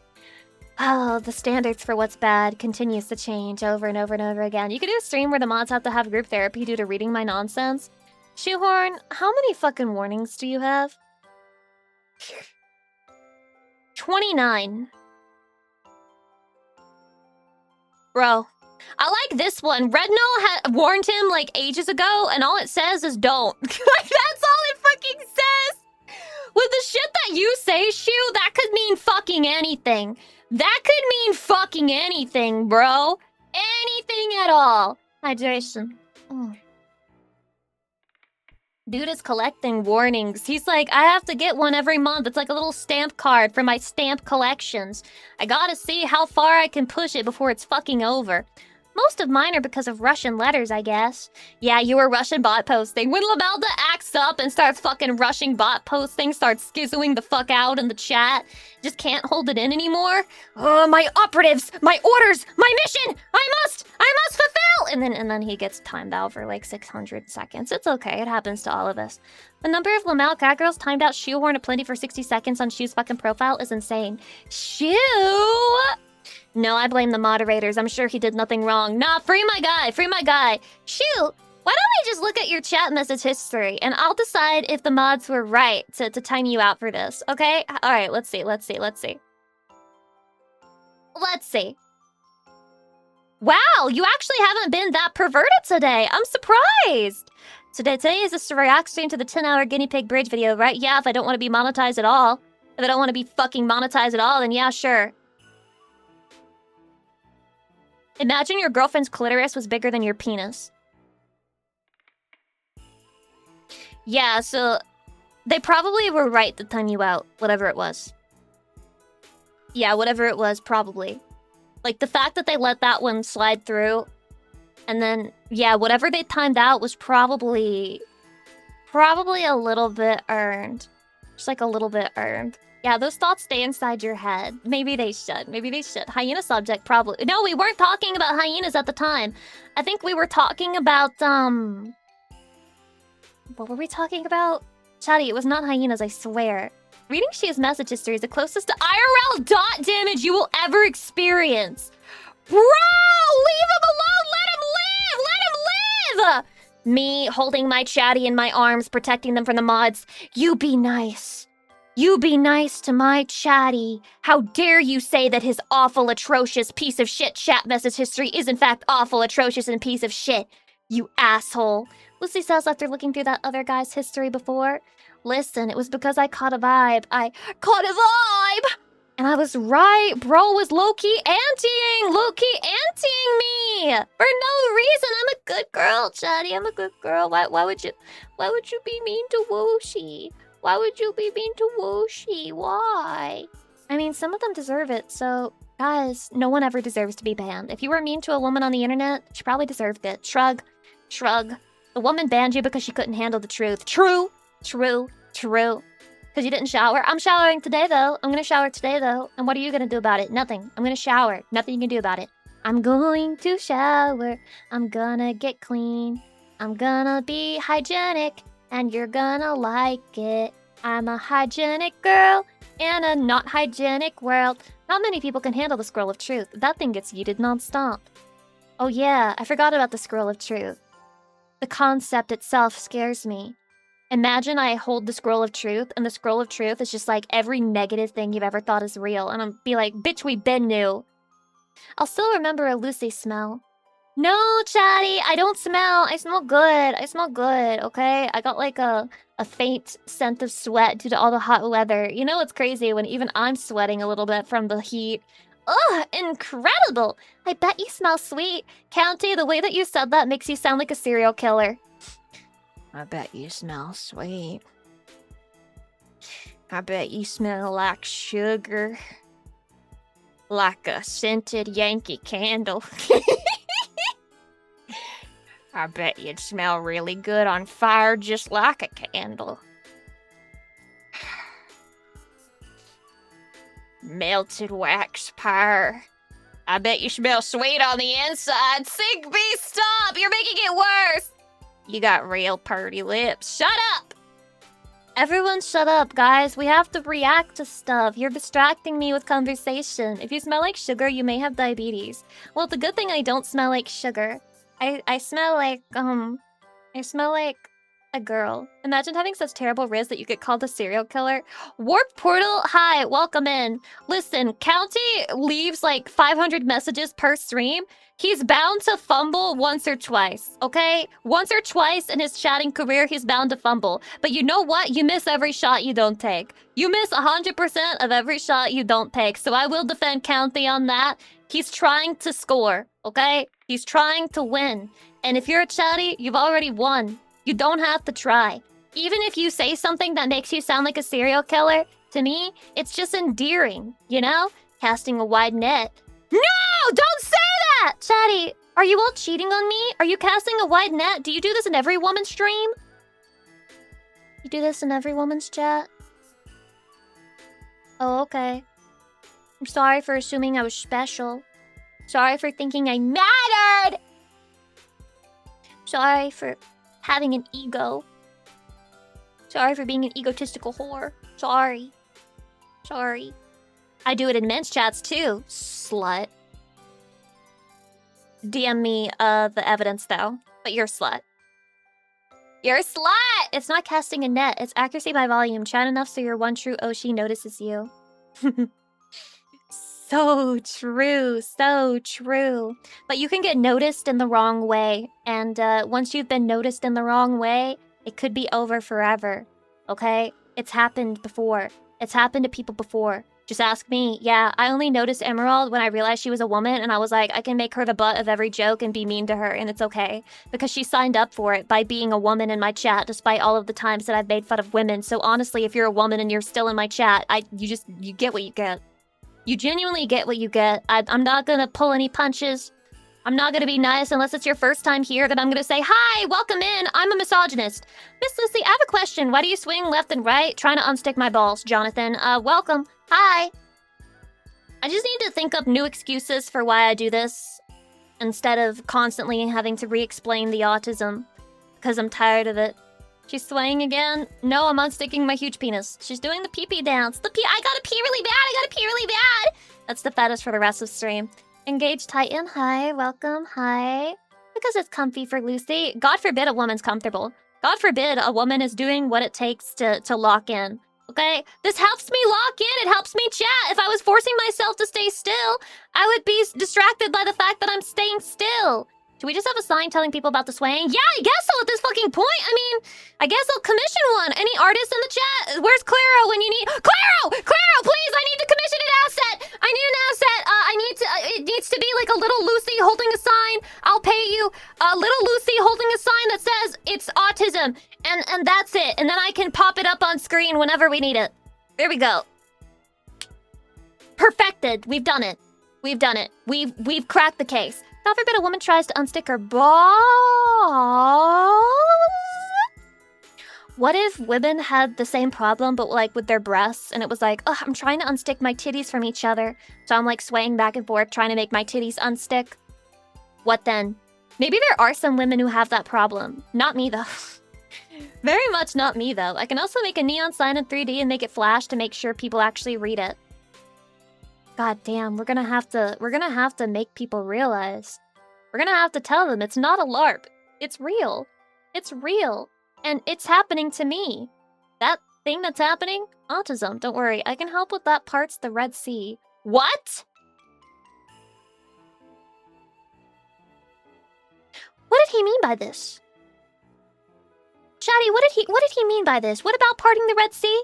Oh, the standards for what's bad continues to change over and over and over again. You could do a stream where the mods have to have group therapy due to reading my nonsense. Shoehorn, how many fucking warnings do you have? 29. Bro. I like this one. Redno had warned him like ages ago, and all it says is don't. Like, that's all it fucking says. With the shit that you say, Shu, that could mean fucking anything. That could mean fucking anything, bro. Anything at all. Hydration. Dude is collecting warnings. He's like, I have to get one every month. It's like a little stamp card for my stamp collections. I gotta see how far I can push it before it's fucking over. Most of mine are because of Russian letters, I guess. Yeah, you were Russian bot posting. When Lamelda acts up and starts fucking rushing bot posting, starts skizzoing the fuck out in the chat, just can't hold it in anymore. Oh, my operatives, my orders, my mission, I must fulfill! And then he gets timed out for like 600 seconds. It's okay, it happens to all of us. The number of Lamel catgirls timed out Shoehorn aplenty for 60 seconds on Shu's fucking profile is insane. Shu! No, I blame the moderators. I'm sure he did nothing wrong. Nah, free my guy, free my guy. Shoot, why don't I just look at your chat message history and I'll decide if the mods were right to time you out for this, okay? All right, let's see. Wow, you actually haven't been that perverted today. I'm surprised. Today is just a react stream to the 10-hour guinea pig bridge video, right? Yeah, if I don't want to be monetized at all. If I don't want to be fucking monetized at all, then yeah, sure. Imagine your girlfriend's clitoris was bigger than your penis. Yeah, so They probably were right to time you out, whatever it was. Yeah, whatever it was, probably. Like, the fact that they let that one slide through, and then, yeah, whatever they timed out was probably a little bit earned. Just like a little bit earned. Yeah, those thoughts stay inside your head. Maybe they should. Maybe they should. Hyena subject, probably. No, we weren't talking about hyenas at the time. I think we were talking about, what were we talking about? Chatty, it was not hyenas, I swear. Reading Shia's message history is the closest to IRL dot damage you will ever experience. Bro! Leave him alone! Let him live! Let him live! Me holding my Chatty in my arms, protecting them from the mods. You be nice. You be nice to my Chatty. How dare you say that his awful, atrocious piece of shit chat message history is in fact awful, atrocious, and piece of shit. You asshole. Lucy says after looking through that other guy's history before. Listen, it was because I caught a vibe. I caught a vibe! And I was right. Bro was low-key anteing me! For no reason. I'm a good girl, Chatty. I'm a good girl. Why would you be mean to Wooshi? Why would you be mean to Wooshi? Why? I mean, some of them deserve it, so... Guys, no one ever deserves to be banned. If you were mean to a woman on the internet, she probably deserved it. Shrug. Shrug. The woman banned you because she couldn't handle the truth. True. True. True. Because you didn't shower. I'm showering today, though. I'm gonna shower today, though. And what are you gonna do about it? Nothing. I'm gonna shower. Nothing you can do about it. I'm going to shower. I'm gonna get clean. I'm gonna be hygienic. And you're gonna like it. I'm a hygienic girl in a not hygienic world. Not many people can handle the scroll of truth. That thing gets yeeted nonstop. Oh yeah, I forgot about the scroll of truth. The concept itself scares me. Imagine I hold the scroll of truth, and the scroll of truth is just like every negative thing you've ever thought is real, and I'll be like, bitch, we been new. I'll still remember a Lucy smell. No, Chatty, I don't smell. I smell good. I smell good, okay? I got like a faint scent of sweat due to all the hot weather. You know what's crazy? When even I'm sweating a little bit from the heat. Ugh, incredible! I bet you smell sweet. County, the way that you said that makes you sound like a serial killer. I bet you smell sweet. I bet you smell like sugar. Like a scented Yankee candle. I bet you'd smell really good on fire just like a candle. Melted wax pyre. I bet you smell sweet on the inside. Sick bee, stop! You're making it worse! You got real purty lips. Shut up! Everyone shut up, guys. We have to react to stuff. You're distracting me with conversation. If you smell like sugar, you may have diabetes. Well, the good thing I don't smell like sugar. I smell like, I smell like a girl. Imagine having such terrible riz that you get called a serial killer. Warp Portal, hi, welcome in. Listen, County leaves like 500 messages per stream. He's bound to fumble once or twice, okay? Once or twice in his chatting career, he's bound to fumble. But you know what? You miss every shot you don't take. You miss 100% of every shot you don't take. So I will defend County on that. He's trying to score, okay? He's trying to win. And if you're a chatty, you've already won. You don't have to try. Even if you say something that makes you sound like a serial killer, to me, it's just endearing, you know? Casting a wide net. No! Don't say that! Chatty, are you all cheating on me? Are you casting a wide net? Do you do this in every woman's stream? You do this in every woman's chat? Oh, okay. I'm sorry for assuming I was special. Sorry for thinking I mattered! Sorry for having an ego. Sorry for being an egotistical whore. Sorry. Sorry. I do it in men's chats too, slut. DM me the evidence though, but you're a slut. You're a slut! It's not casting a net, it's accuracy by volume. Chat enough so your one true Oshi notices you. So true, so true. But you can get noticed in the wrong way. And once you've been noticed in the wrong way, it could be over forever. Okay? It's happened before. It's happened to people before. Just ask me. Yeah, I only noticed Emerald when I realized she was a woman, and I was like, I can make her the butt of every joke and be mean to her, and it's okay. Because she signed up for it by being a woman in my chat, despite all of the times that I've made fun of women. So honestly, if you're a woman and you're still in my chat, you get what you get. You genuinely get what you get. I'm not gonna pull any punches. I'm not gonna be nice unless it's your first time here, then I'm gonna say, hi, welcome in, I'm a misogynist. Miss Lucy, I have a question. Why do you swing left and right? Trying to unstick my balls, Jonathan. Welcome. Hi. I just need to think up new excuses for why I do this, instead of constantly having to re-explain the autism, because I'm tired of it. She's swaying again? No, I'm unsticking my huge penis. She's doing the pee-pee dance. I gotta pee really bad, I gotta pee really bad! That's the fetish for the rest of the stream. Engage Titan, hi, welcome, hi. Because it's comfy for Lucy. God forbid a woman's comfortable. God forbid a woman is doing what it takes to lock in. Okay? This helps me lock in, it helps me chat. If I was forcing myself to stay still, I would be distracted by the fact that I'm staying still. Do we just have a sign telling people about the swaying? Yeah, I guess so at this fucking point. I mean, I guess I'll commission one. Any artists in the chat? Where's Claro when you need... Claro! Claro, please! I need to commission an asset! I need an asset! It needs to be like a little Lucy holding a sign. I'll pay you. Little Lucy holding a sign that says it's autism. And that's it. And then I can pop it up on screen whenever we need it. There we go. Perfected. We've done it. We've done it. We've cracked the case. God forbid a woman tries to unstick her balls. What if women had the same problem, but like with their breasts, and it was like, oh, I'm trying to unstick my titties from each other, so I'm like swaying back and forth, trying to make my titties unstick. What then? Maybe there are some women who have that problem. Not me, though. Very much not me, though. I can also make a neon sign in 3D and make it flash to make sure people actually read it. God damn, we're gonna have to make people realize. We're gonna have to tell them it's not a LARP. It's real. It's real. And it's happening to me. That thing that's happening? Autism. Don't worry, I can help with that part's the Red Sea. What? What did he mean by this? Chatty, what did he mean by this? What about parting the Red Sea?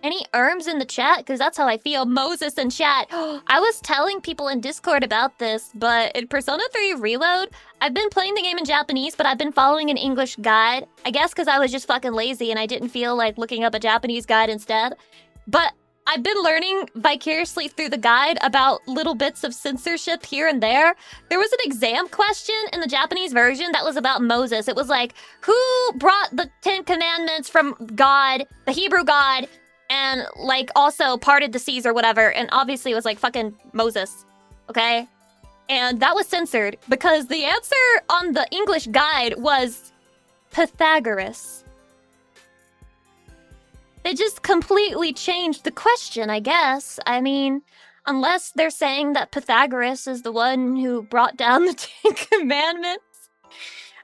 Any erms in the chat? Because that's how I feel. Moses in chat. I was telling people in Discord about this, but in Persona 3 Reload, I've been playing the game in Japanese, but I've been following an English guide. I guess because I was just fucking lazy and I didn't feel like looking up a Japanese guide instead. But I've been learning vicariously through the guide about little bits of censorship here and there. There was an exam question in the Japanese version that was about Moses. It was like, who brought the 10 Commandments from God, the Hebrew God, and, like, also parted the seas or whatever, and obviously it was, like, fucking Moses, okay? And that was censored, because the answer on the English guide was Pythagoras. They just completely changed the question, I guess. I mean, unless they're saying that Pythagoras is the one who brought down the 10 Commandments.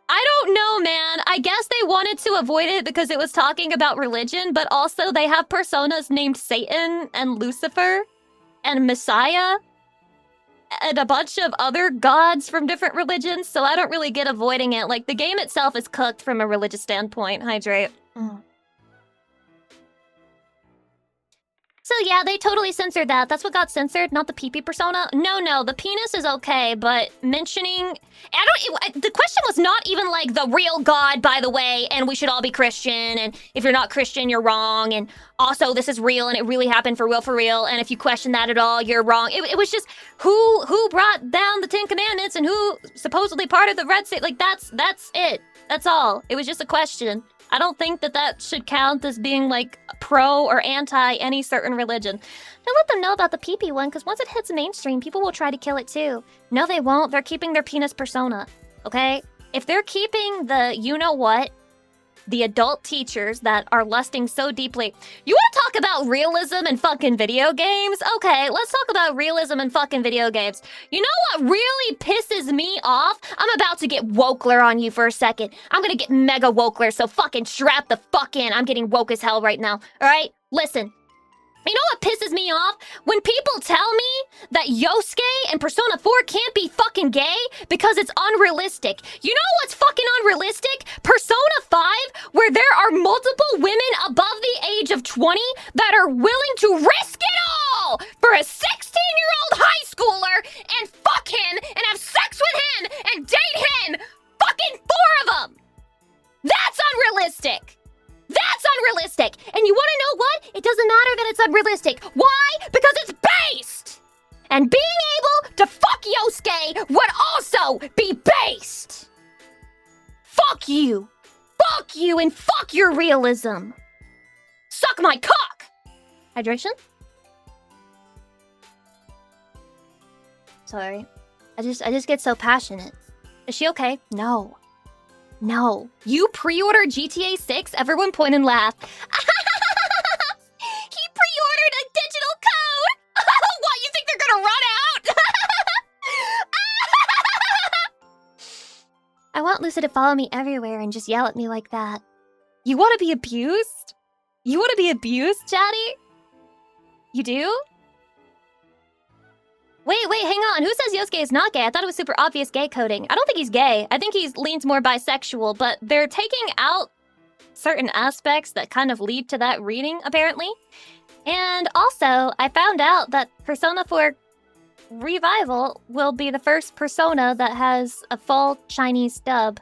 I don't know, man. I guess they wanted to avoid it because it was talking about religion, but also they have personas named Satan and Lucifer and Messiah and a bunch of other gods from different religions, so I don't really get avoiding it. Like, the game itself is cooked from a religious standpoint. Hydrate. So yeah, they totally censored that. That's what got censored, not the pee-pee persona. No, the penis is okay, but mentioning... the question was not even like the real God, by the way, and we should all be Christian, and if you're not Christian, you're wrong, and also this is real, and it really happened for real, and if you question that at all, you're wrong. It was just who brought down the 10 Commandments and who supposedly part of the Red Sea. Like, that's it. That's all. It was just a question. I don't think that should count as being, like, pro or anti any certain religion. Don't let them know about the pee-pee one, because once it hits mainstream, people will try to kill it too. No, they won't. They're keeping their penis persona, okay? If they're keeping the you-know-what, the adult teachers that are lusting so deeply... You want to talk about realism in fucking video games? Okay, let's talk about realism in fucking video games. You know what really pisses me off? I'm about to get Wokler on you for a second. I'm gonna get mega Wokler, so fucking strap the fuck in. I'm getting woke as hell right now, alright? Listen. You know what pisses me off? When people tell me that Yosuke and Persona 4 can't be fucking gay because it's unrealistic. You know what's fucking unrealistic? Persona 5, where there are multiple women above the age of 20 that are willing to risk it all for a 16-year-old high schooler and fuck him and have sex with him and date him. Fucking 4 of them. That's unrealistic. That's unrealistic! And you wanna know what? It doesn't matter that it's unrealistic. Why? Because it's based! And being able to fuck Yosuke would also be based! Fuck you! Fuck you and fuck your realism! Suck my cock! Hydration? Sorry. I just get so passionate. Is she okay? No. No. You pre-ordered GTA 6? Everyone point and laugh. He pre-ordered a digital code! What, you think they're gonna run out? I want Lucy to follow me everywhere and just yell at me like that. You want to be abused? You want to be abused, Chatty? You do? Wait, hang on. Who says Yosuke is not gay? I thought it was super obvious gay coding. I don't think he's gay. I think he leans more bisexual, but they're taking out certain aspects that kind of lead to that reading, apparently. And also, I found out that Persona 4 Revival will be the first Persona that has a full Chinese dub.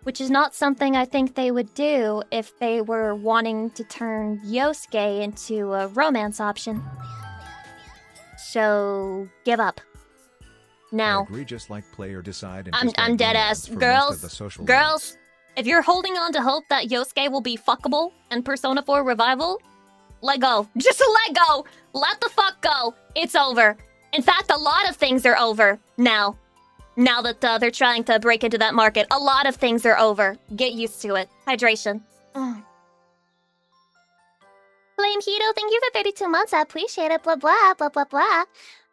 Which is not something I think they would do if they were wanting to turn Yosuke into a romance option. So, give up. Now. I agree, just like player decide. I'm dead ass. Girls, if you're holding on to hope that Yosuke will be fuckable in Persona 4 Revival, let go. Just let go. Let the fuck go. It's over. In fact, a lot of things are over now. Now that they're trying to break into that market, a lot of things are over. Get used to it. Hydration. Flame Hito, thank you for 32 months. I appreciate it. Blah, blah, blah, blah, blah.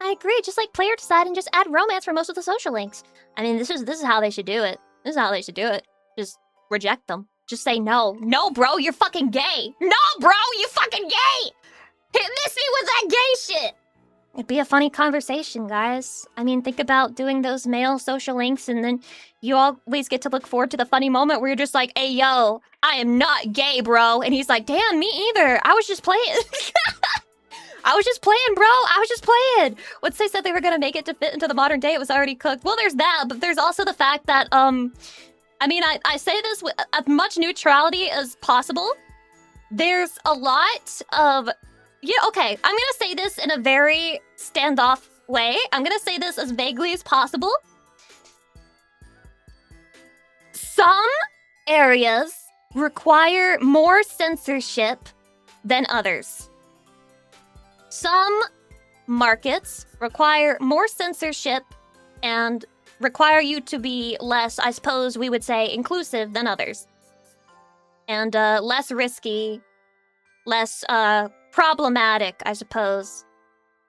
I agree. Just like player decide and just add romance for most of the social links. I mean, this is how they should do it. This is how they should do it. Just reject them. Just say no. No, bro, you're fucking gay. No, bro, you fucking gay. Miss me with that gay shit. It'd be a funny conversation, guys. I mean, think about doing those male social links and then you always get to look forward to the funny moment where you're just like, hey, yo, I am not gay, bro. And he's like, damn, me either. I was just playing. I was just playing, bro. I was just playing. Once they said they were going to make it to fit into the modern day, it was already cooked. Well, there's that, but there's also the fact that, I mean, I say this with as much neutrality as possible. There's a lot of... Yeah, okay, I'm gonna say this in a very standoff way. I'm gonna say this as vaguely as possible. Some areas require more censorship than others. Some markets require more censorship and require you to be less, I suppose we would say, inclusive than others. And less risky, less problematic, I suppose,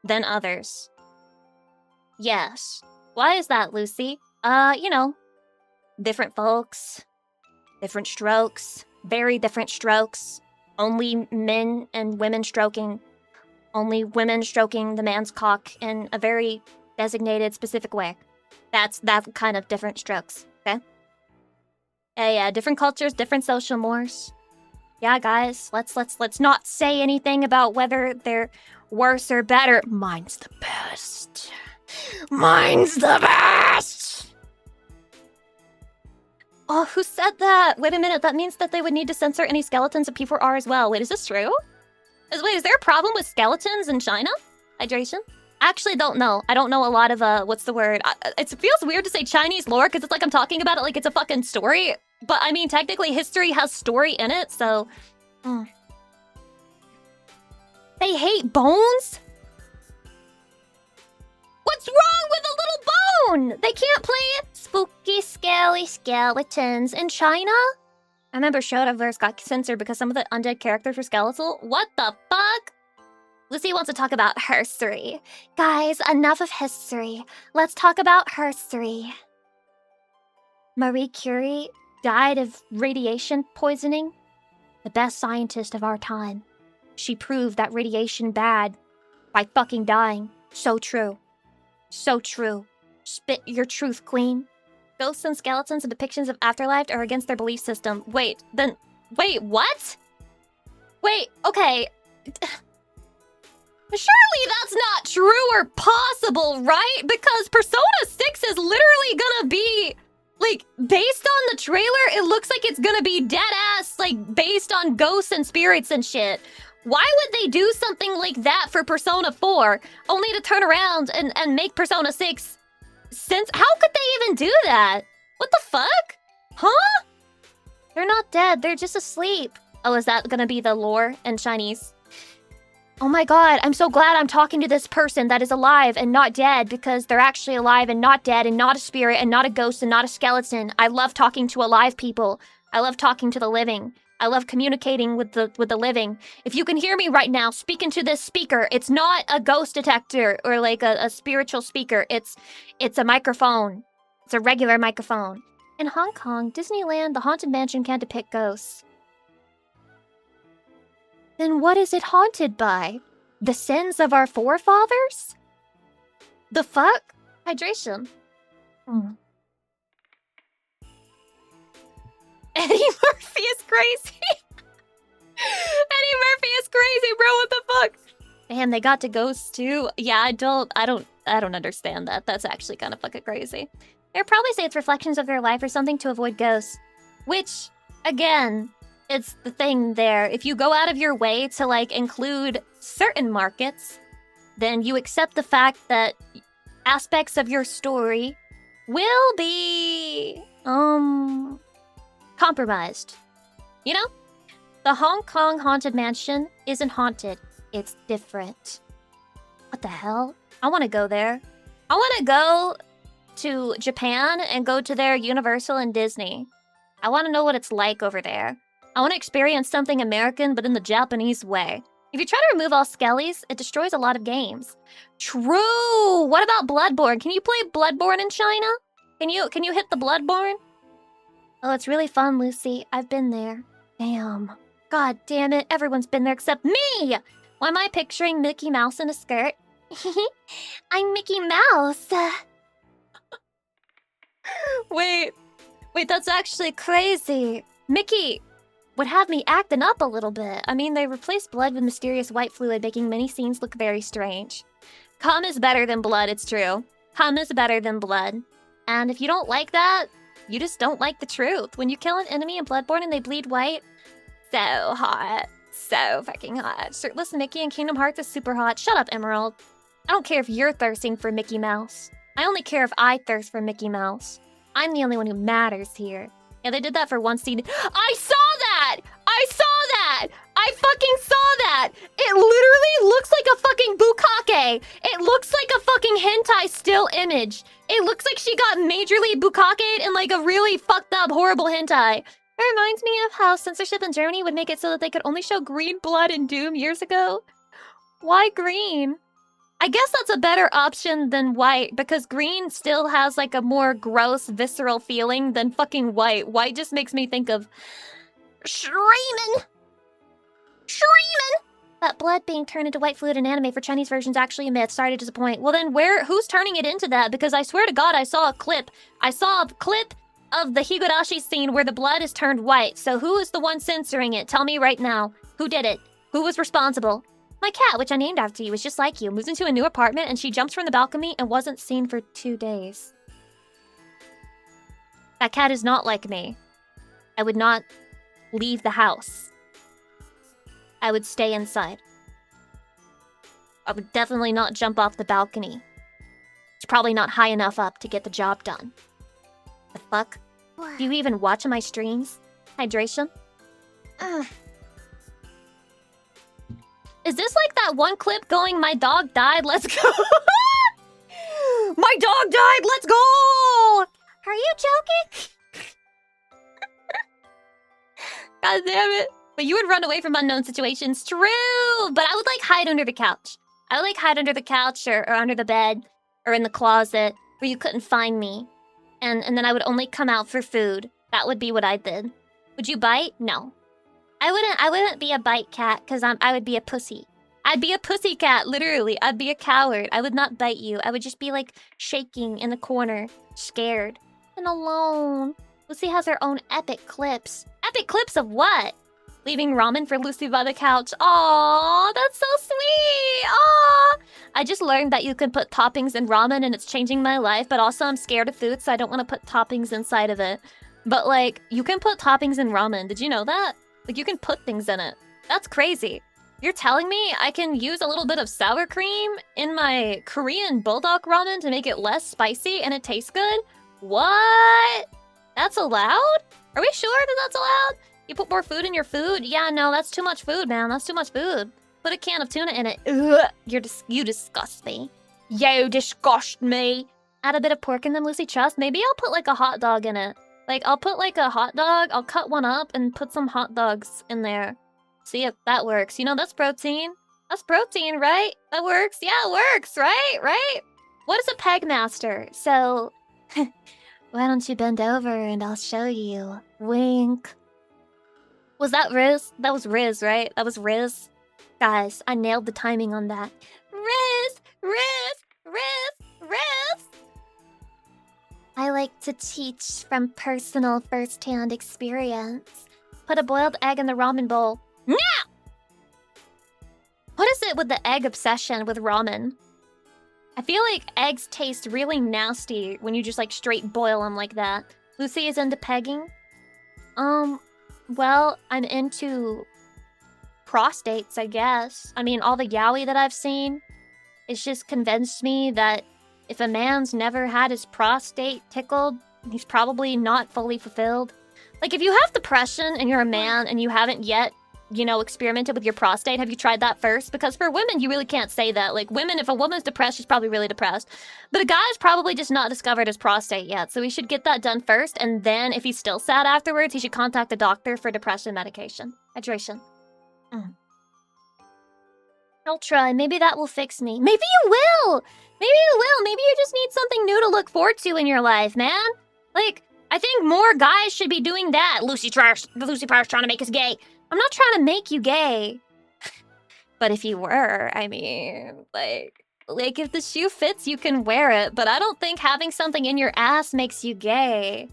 than others. Yes. Why is that, Lucy? You know, different folks, different strokes, very different strokes. Only men and women stroking. Only women stroking the man's cock in a very designated, specific way. That's that kind of different strokes, okay? Yeah, different cultures, different social mores. Yeah, guys, let's not say anything about whether they're worse or better. Mine's the best. Mine's the best! Oh, who said that? Wait a minute, that means that they would need to censor any skeletons of P4R as well. Wait, is this true? Wait, is there a problem with skeletons in China? Hydration? I actually don't know. I don't know a lot of, what's the word? It feels weird to say Chinese lore, because it's like I'm talking about it like it's a fucking story. But, I mean, technically, history has story in it, so... They hate bones? What's wrong with a little bone? They can't play spooky, scaly skeletons in China? I remember Shadowverse got censored because some of the undead characters were skeletal. What the fuck? Lucy wants to talk about herstory. Guys, enough of history. Let's talk about herstory. Marie Curie died of radiation poisoning. The best scientist of our time. She proved that radiation bad by fucking dying. So true. So true. Spit your truth, queen. Ghosts and skeletons and depictions of afterlife are against their belief system. Wait, what? Wait, okay. Surely that's not true or possible, right? Because Persona 6 is literally gonna be, like, based on the trailer, it looks like it's gonna be dead-ass, like, based on ghosts and spirits and shit. Why would they do something like that for Persona 4, only to turn around and make Persona 6 sense? How could they even do that? What the fuck? Huh? They're not dead, they're just asleep. Oh, is that gonna be the lore in Chinese? Oh my god, I'm so glad I'm talking to this person that is alive and not dead, because they're actually alive and not dead and not a spirit and not a ghost and not a skeleton. I love talking to alive people. I love talking to the living. I love communicating with the living. If you can hear me right now, speak into this speaker. It's not a ghost detector or like a spiritual speaker. It's a microphone. It's a regular microphone. In Hong Kong, Disneyland, the Haunted Mansion can't depict ghosts. Then what is it haunted by? The sins of our forefathers? The fuck? Hydration. Eddie Murphy is crazy. Eddie Murphy is crazy, bro. What the fuck? Damn, they got to ghosts too. Yeah, I don't understand that. That's actually kind of fucking crazy. They'll probably say it's reflections of their life or something to avoid ghosts. Which, again, it's the thing there. If you go out of your way to, like, include certain markets, then you accept the fact that aspects of your story will be, compromised. You know? The Hong Kong Haunted Mansion isn't haunted. It's different. What the hell? I want to go there. I want to go to Japan and go to their Universal and Disney. I want to know what it's like over there. I want to experience something American, but in the Japanese way. If you try to remove all skellies, it destroys a lot of games. True! What about Bloodborne? Can you play Bloodborne in China? Can you hit the Bloodborne? Oh, it's really fun, Lucy. I've been there. Damn. God damn it, everyone's been there except me! Why am I picturing Mickey Mouse in a skirt? I'm Mickey Mouse. Wait, that's actually crazy. Mickey would have me acting up a little bit. I mean, they replaced blood with mysterious white fluid, making many scenes look very strange. Cum is better than blood, it's true. Cum is better than blood. And if you don't like that, you just don't like the truth. When you kill an enemy in Bloodborne and they bleed white, so hot. So fucking hot. Shirtless Mickey in Kingdom Hearts is super hot. Shut up, Emerald. I don't care if you're thirsting for Mickey Mouse. I only care if I thirst for Mickey Mouse. I'm the only one who matters here. Yeah, they did that for one scene. I saw that! I saw that! I fucking saw that! It literally looks like a fucking bukkake! It looks like a fucking hentai still image. It looks like she got majorly bukkake in like a really fucked up, horrible hentai. It reminds me of how censorship in Germany would make it so that they could only show green blood in Doom years ago. Why green? I guess that's a better option than white, because green still has like a more gross, visceral feeling than fucking white. White just makes me think of Shreeman! That blood being turned into white fluid in anime for Chinese versions actually a myth. Sorry to disappoint. Well then who's turning it into that? Because I swear to God, I saw a clip. I saw a clip of the Higurashi scene where the blood is turned white. So who is the one censoring it? Tell me right now. Who did it? Who was responsible? My cat, which I named after you, was just like you. Moves into a new apartment and she jumps from the balcony and wasn't seen for 2 days. That cat is not like me. I would not leave the house. I would stay inside. I would definitely not jump off the balcony. It's probably not high enough up to get the job done. The fuck? What? Do you even watch my streams? Hydration? Is this like that one clip going, my dog died, let's go? My dog died, let's go! Are you joking? God damn it. But you would run away from unknown situations. True! But I would like hide under the couch. I would like hide under the couch or under the bed or in the closet where you couldn't find me. And then I would only come out for food. That would be what I did. Would you bite? No. I wouldn't be a bite cat because I would be a pussy. I'd be a pussy cat, literally. I'd be a coward. I would not bite you. I would just be like shaking in the corner, scared and alone. Lucy has her own epic clips. Epic clips of what? Leaving ramen for Lucy by the couch. Aww, that's so sweet. Aww. I just learned that you can put toppings in ramen and it's changing my life, but also I'm scared of food, so I don't want to put toppings inside of it. But like, you can put toppings in ramen. Did you know that? Like, you can put things in it. That's crazy. You're telling me I can use a little bit of sour cream in my Korean bulldog ramen to make it less spicy and it tastes good? What? That's allowed? Are we sure that that's allowed? You put more food in your food? Yeah, no, that's too much food, man. That's too much food. Put a can of tuna in it. Ugh, you disgust me. You disgust me. Add a bit of pork in them, Lucy. Trust. Maybe I'll put like a hot dog in it. Like, I'll put like a hot dog. I'll cut one up and put some hot dogs in there. See if that works. You know, that's protein. That's protein, right? That works. Yeah, it works, right? Right? What is a peg master? So, why don't you bend over and I'll show you. Wink. Was that Riz? That was Riz, right? That was Riz. Guys, I nailed the timing on that. Riz! Riz! Riz! Riz! I like to teach from personal first-hand experience. Put a boiled egg in the ramen bowl. No! What is it with the egg obsession with ramen? I feel like eggs taste really nasty when you just like straight boil them like that. Lucy is into pegging. Well, I'm into prostates, I guess. I mean, all the yaoi that I've seen, it's just convinced me that if a man's never had his prostate tickled, he's probably not fully fulfilled. Like, if you have depression and you're a man and you haven't yet, you know, experimented with your prostate, have you tried that first? Because for women, you really can't say that. Like, women, if a woman's depressed, she's probably really depressed. But a guy's probably just not discovered his prostate yet. So he should get that done first. And then if he's still sad afterwards, he should contact a doctor for depression medication. Hydration. I'll try. Maybe that will fix me. Maybe you will! Maybe you will! Maybe you just need something new to look forward to in your life, man. Like, I think more guys should be doing that. Lucy Pyre's trying to make us gay. I'm not trying to make you gay. But if you were, I mean, like if the shoe fits, you can wear it. But I don't think having something in your ass makes you gay.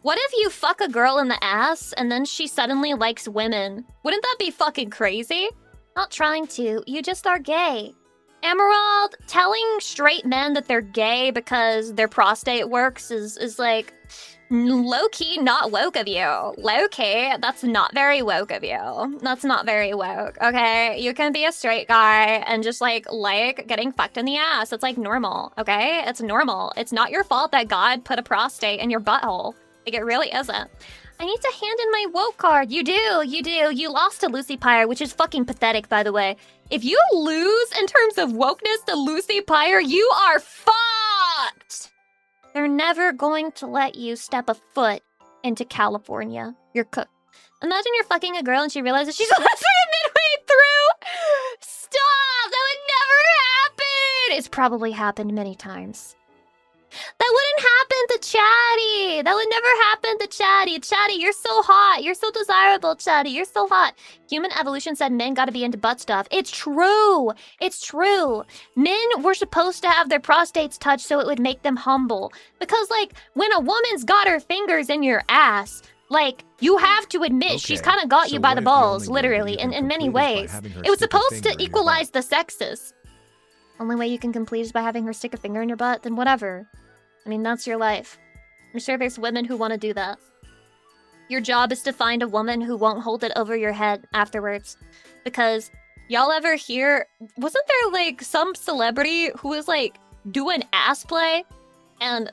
What if you fuck a girl in the ass and then she suddenly likes women? Wouldn't that be fucking crazy? Not trying to, you just are gay. Emerald, telling straight men that they're gay because their prostate works is like low-key not woke of you. Low-key, that's not very woke of you. That's not very woke, okay? You can be a straight guy and just like getting fucked in the ass. It's like normal, okay? It's normal. It's not your fault that God put a prostate in your butthole. Like, it really isn't. I need to hand in my woke card. You do. You lost to Lucy Pyre, which is fucking pathetic, by the way. If you lose in terms of wokeness to Lucy Pyre, you are fucked! They're never going to let you step a foot into California. You're cooked. Imagine you're fucking a girl and she realizes she's lesbian midway through! Stop! That would never happen! It's probably happened many times. That wouldn't happen to Chatty. That would never happen to Chatty. Chatty, you're so hot. You're so desirable, Chatty. You're so hot. Human evolution said men gotta be into butt stuff. It's true. It's true. Men were supposed to have their prostates touched so it would make them humble. Because, like, when a woman's got her fingers in your ass, like, you have to admit she's kind of got you by the balls, literally, in many ways. It was supposed to equalize the sexes. Only way you can complete is by having her stick a finger in your butt, then whatever. I mean, that's your life. I'm sure there's women who want to do that. Your job is to find a woman who won't hold it over your head afterwards. Because, y'all ever hear... Wasn't there, like, some celebrity who was, like, doing ass play? And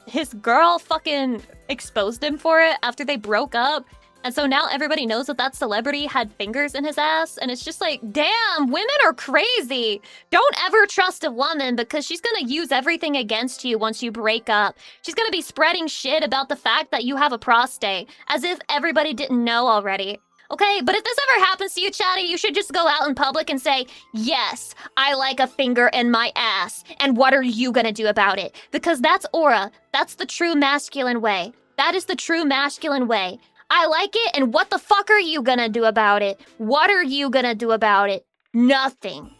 his girl fucking exposed him for it after they broke up? And so now everybody knows that that celebrity had fingers in his ass. And it's just like, damn, women are crazy. Don't ever trust a woman because she's going to use everything against you once you break up. She's going to be spreading shit about the fact that you have a prostate, as if everybody didn't know already. Okay, but if this ever happens to you, Chatty, you should just go out in public and say, yes, I like a finger in my ass. And what are you going to do about it? Because that's aura. That's the true masculine way. That is the true masculine way. I like it, and what the fuck are you gonna do about it? What are you gonna do about it? Nothing.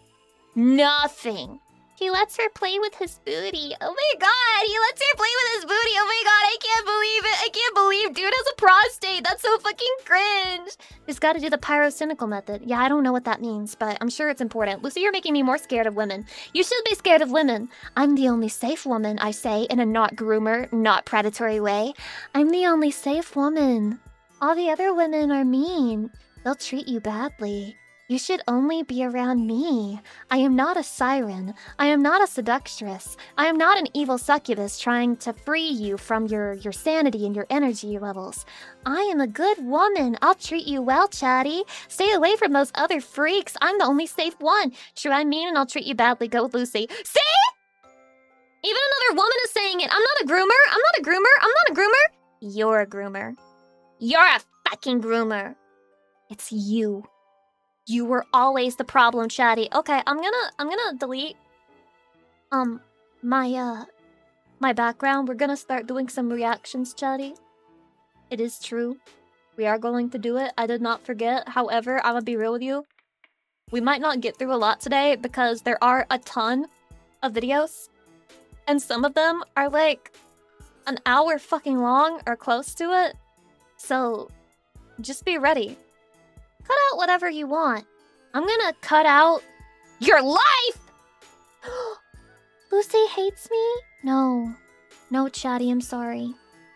Nothing. He lets her play with his booty. Oh my god, he lets her play with his booty. Oh my god, I can't believe it. I can't believe dude has a prostate. That's so fucking cringe. He's got to do the pyrocynical method. Yeah, I don't know what that means, but I'm sure it's important. Lucy, you're making me more scared of women. You should be scared of women. I'm the only safe woman, I say, in a not groomer, not predatory way. I'm the only safe woman. All the other women are mean. They'll treat you badly. You should only be around me. I am not a siren. I am not a seductress. I am not an evil succubus trying to free you from your sanity and your energy levels. I am a good woman. I'll treat you well, Chatty. Stay away from those other freaks. I'm the only safe one. True, I'm mean and I'll treat you badly. Go with Lucy. See? Even another woman is saying it. I'm not a groomer. I'm not a groomer. I'm not a groomer. You're a groomer. You're a fucking groomer. It's you. You were always the problem, Chatty. Okay, I'm gonna delete my background. We're gonna start doing some reactions, Chatty. It is true. We are going to do it. I did not forget. However, I'm gonna be real with you. We might not get through a lot today because there are a ton of videos. And some of them are like an hour fucking long or close to it. So just be ready. Cut out whatever you want. I'm gonna cut out your life! Lucy hates me? No. No, Chatty, I'm sorry.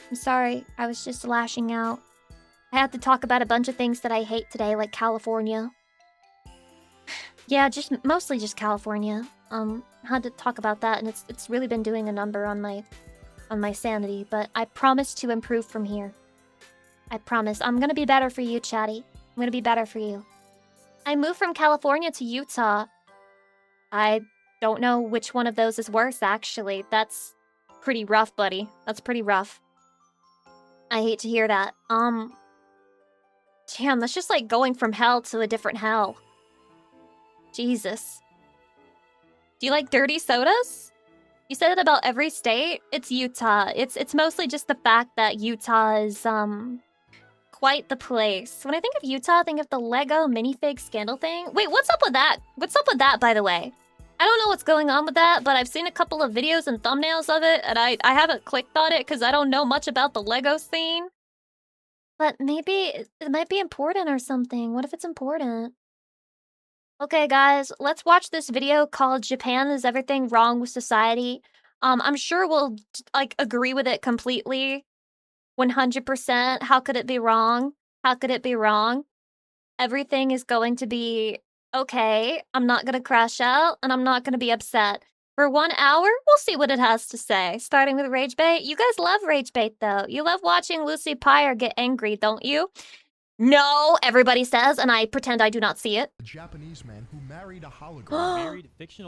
I'm sorry. I was just lashing out. I had to talk about a bunch of things that I hate today, like California. Yeah, mostly just California. Had to talk about that, and it's really been doing a number on my sanity, but I promise to improve from here. I promise. I'm gonna be better for you, Chatty. I'm gonna be better for you. I moved from California to Utah. I don't know which one of those is worse, actually. That's pretty rough, buddy. That's pretty rough. I hate to hear that. Damn, that's just like going from hell to a different hell. Jesus. Do you like dirty sodas? You said it about every state? It's Utah. It's mostly just the fact that Utah is, quite the place. When I think of Utah, I think of the Lego minifig scandal thing. Wait, what's up with that? What's up with that, by the way? I don't know what's going on with that, but I've seen a couple of videos and thumbnails of it, and I haven't clicked on it because I don't know much about the Lego scene. But maybe it might be important or something. What if it's important? Okay, guys, let's watch this video called Japan Is Everything Wrong with Society. I'm sure we'll, like, agree with it completely. 100%. How could it be wrong? How could it be wrong? Everything is going to be okay. I'm not gonna crash out, and I'm not gonna be upset. For 1 hour, we'll see what it has to say. Starting with rage bait. You guys love rage bait, though. You love watching Lucy Pyre get angry, don't you? No, everybody says, and I pretend I do not see it. A Japanese man who married a hologram.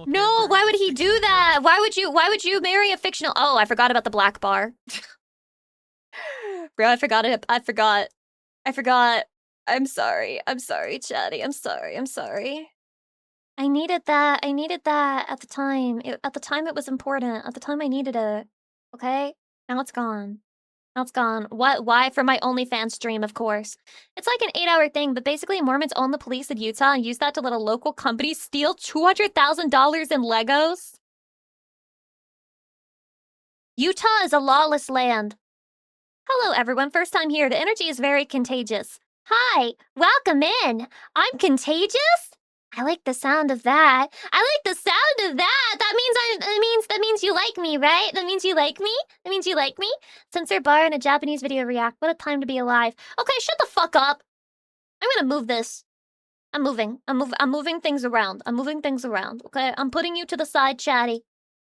No, why would he do that? Why would you marry a fictional? Oh, I forgot about the black bar. Bro, I forgot it. I forgot. I'm sorry. I'm sorry, Chatty. I'm sorry. I needed that. At the time. At the time it was important. At the time I needed it. Okay? Now it's gone. What? Why? For my OnlyFans stream, of course. It's like an 8-hour thing, but basically Mormons own the police in Utah and use that to let a local company steal $200,000 in Legos. Utah is a lawless land. Hello, everyone. First time here. The energy is very contagious. Hi, welcome in. I'm contagious? I like the sound of that. That means you like me, right? That means you like me? Censor bar in a Japanese video react. What a time to be alive. Okay, shut the fuck up. I'm gonna move this. I'm moving things around. Okay? I'm putting you to the side, Chatty.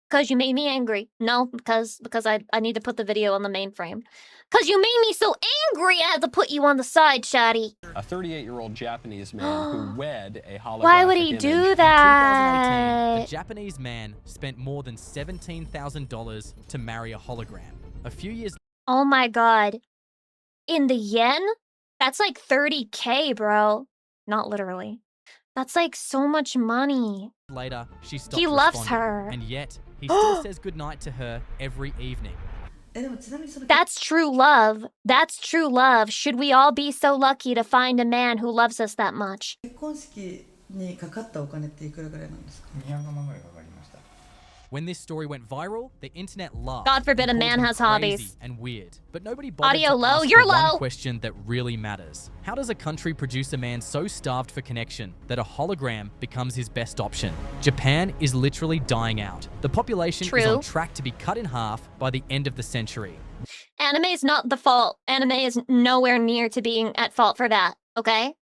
Because you made me angry. No, because I need to put the video on the mainframe. Because you made me so angry I had to put you on the side, Chatty. A 38-year-old Japanese man who wed a holographic Why would he do that? In 2018, a Japanese man spent more than $17,000 to marry a hologram. A few years Oh my god. In the yen? That's like 30K, bro. Not literally. That's like so much money. later, she stopped He loves responding, her. and yet he still says goodnight to her every evening. That's true love. That's true love. Should we all be so lucky to find a man who loves us that much? 結婚式にかかったお金っていくらぐらいなんですか？ 200万ぐらいかかりました。 When this story went viral, the internet laughed. God forbid a and man called has him hobbies. crazy and weird, but nobody bothered Audio to low, ask you're the one low. question that really matters. How does a country produce a man so starved for connection that a hologram becomes his best option? Japan is literally dying out. The population is on track to be cut in half by the end of the century. Anime is not the fault. Anime is nowhere near to being at fault for that, okay?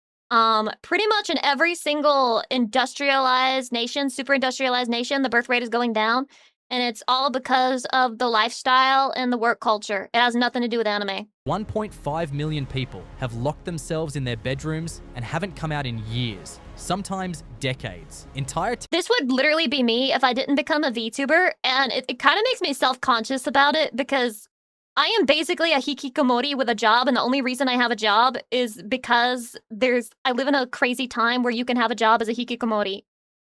Pretty much in every single industrialized nation, super industrialized nation, the birth rate is going down. And it's all because of the lifestyle and the work culture. It has nothing to do with anime. 1.5 million people have locked themselves in their bedrooms and haven't come out in years, sometimes decades. This would literally be me if I didn't become a VTuber, and it kind of makes me self-conscious about it because I am basically a hikikomori with a job, and the only reason I have a job is because I live in a crazy time where you can have a job as a hikikomori.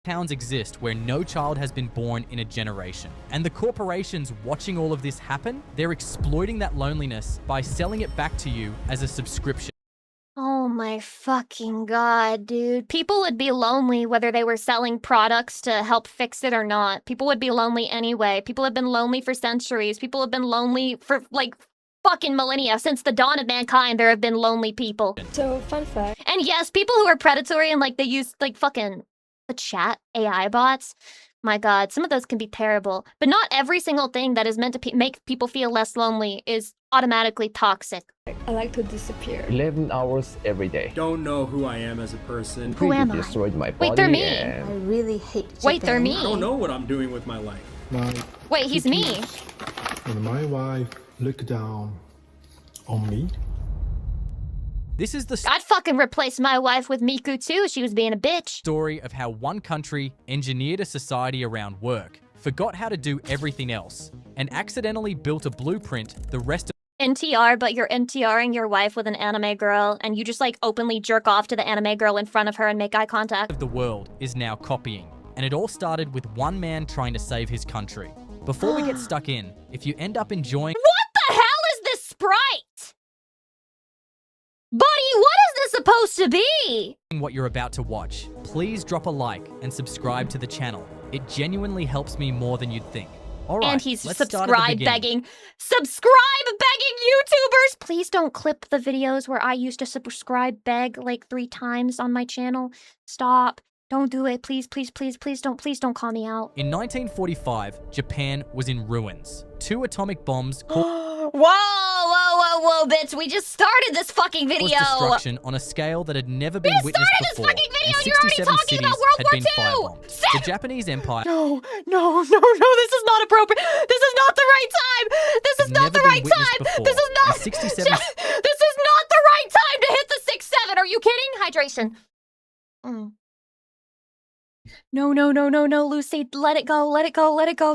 Towns exist where no child has been born in a generation. And the corporations watching all of this happen, they're exploiting that loneliness by selling it back to you as a subscription. Oh my fucking god, dude. People would be lonely whether they were selling products to help fix it or not. People would be lonely anyway. People have been lonely for centuries. People have been lonely for, like, fucking millennia. Since the dawn of mankind, there have been lonely people. So, fun fact. And yes, people who are predatory and, like, they use, like, fucking the chat AI bots. My god, some of those can be terrible. But not every single thing that is meant to make people feel less lonely is automatically toxic. I like to disappear. 11 hours every day. Don't know who I am as a person. Who am I? Destroyed my body. Wait, they're me. I really hate Japan. Wait, they're me. I don't know what I'm doing with my life. Wait, he's me. And my wife looked down on me. This is the I'd fucking replace my wife with Miku too. She was being a bitch. story of how one country engineered a society around work, forgot how to do everything else, and accidentally built a blueprint the rest of NTR, but you're NTRing your wife with an anime girl, and you just like openly jerk off to the anime girl in front of her and make eye contact. the world is now copying. And it all started with one man trying to save his country. Before we get stuck in, if you end up enjoying What the hell is this sprite? Buddy, what is this supposed to be? what you're about to watch, please drop a like and subscribe to the channel. It genuinely helps me more than you'd think. Alright, And he's let's start at the subscribe beginning. begging. Subscribe begging YouTubers! Please don't clip the videos where I used to subscribe beg like 3 times on my channel. Stop. Don't do it. Please, please, please, please don't call me out. In 1945, Japan was in ruins. 2 atomic bombs caused Whoa, bitch. We just started this fucking video. destruction on a scale that had never been witnessed before. Fucking video. And You're already 67 talking cities about World had War been II. firebombed. The Japanese Empire No, this is not appropriate. This is not the right time. This is not never the been right witnessed time. before. This is not. And 67 This is not the right time to hit the 6-7. Are you kidding? Hydration. No, Lucy. Let it go.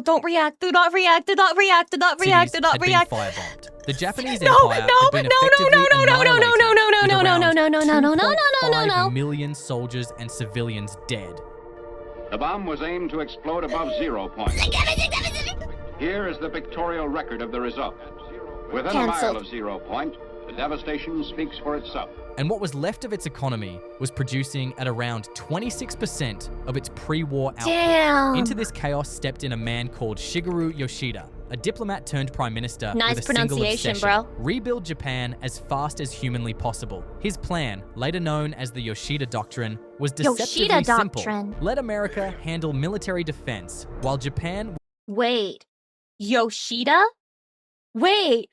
Don't react. Do not react. cities Do not had been react. firebombed. The Japanese No, Empire had been effectively annihilated, with around 2.5 million soldiers and civilians dead. The bomb was aimed to explode above 0 point. Here is the pictorial record of the result. Within a mile of 0 point, the devastation speaks for itself. And what was left of its economy was producing at around 26% of its pre-war output. Damn. Into this chaos stepped in a man called Shigeru Yoshida, a diplomat turned prime minister Nice with a single pronunciation, obsession: bro. rebuild Japan as fast as humanly possible. His plan, later known as the Yoshida Doctrine, was deceptively Yoshida simple. Doctrine. Let America handle military defense, while Japan Wait. Yoshida? Wait.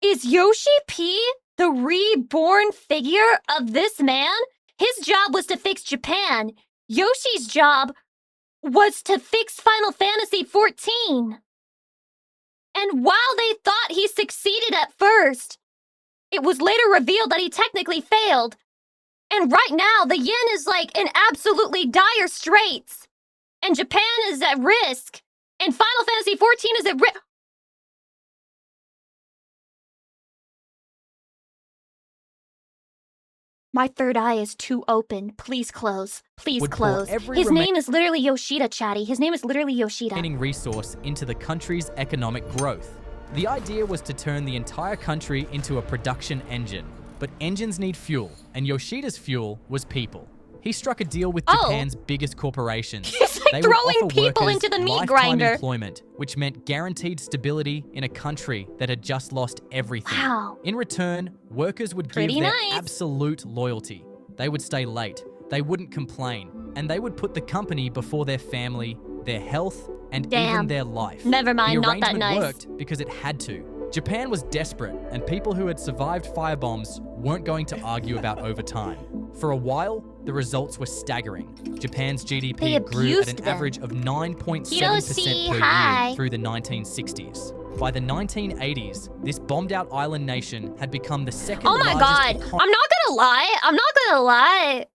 Is Yoshi P the reborn figure of this man? His job was to fix Japan. Yoshi's job was to fix Final Fantasy XIV. And while they thought he succeeded at first, it was later revealed that he technically failed. And right now, the yen is like in absolutely dire straits. And Japan is at risk. And Final Fantasy XIV is at risk. My third eye is too open. Please close. Please Would pour close. every His name is literally Yoshida, Chatty. His name is literally Yoshida. remaining resource into the country's economic growth. The idea was to turn the entire country into a production engine. But engines need fuel, and Yoshida's fuel was people. He struck a deal with Japan's biggest corporations. He's like They would throwing offer people workers into the meat lifetime grinder. employment, which meant guaranteed stability in a country that had just lost everything. Wow. In return, workers would Pretty give their nice. absolute loyalty. They would stay late, they wouldn't complain, and they would put the company before their family, their health, and even Damn. their life. Never mind, The not that arrangement nice. worked because it had to. Japan was desperate, and people who had survived firebombs weren't going to argue about overtime. For a while, the results were staggering. Japan's They GDP grew at abused an them. average of 9.7% Hiroshi, per hi. year through the 1960s. By the 1980s, this bombed-out island nation had become the second Oh my god. largest I'm not gonna lie.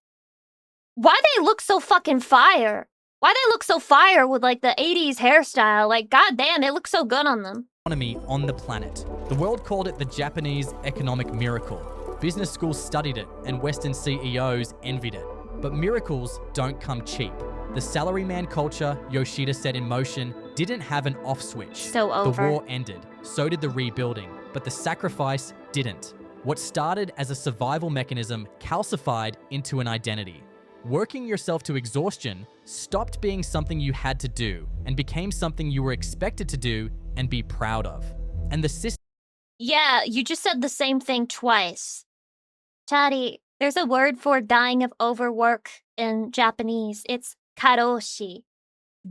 Why they look so fucking fire? Why they look so fire with like the 80s hairstyle? Like, goddamn, it looks so good on them. economy on the planet. The world called it the Japanese economic miracle. Business schools studied it, and Western CEOs envied it. But miracles don't come cheap. The salaryman culture Yoshida set in motion didn't have an off switch. So over. The war ended, so did the rebuilding, but the sacrifice didn't. What started as a survival mechanism calcified into an identity. Working yourself to exhaustion stopped being something you had to do and became something you were expected to do and be proud of. And the system Yeah, you just said the same thing twice. Chatty, there's a word for dying of overwork in Japanese. It's karoshi.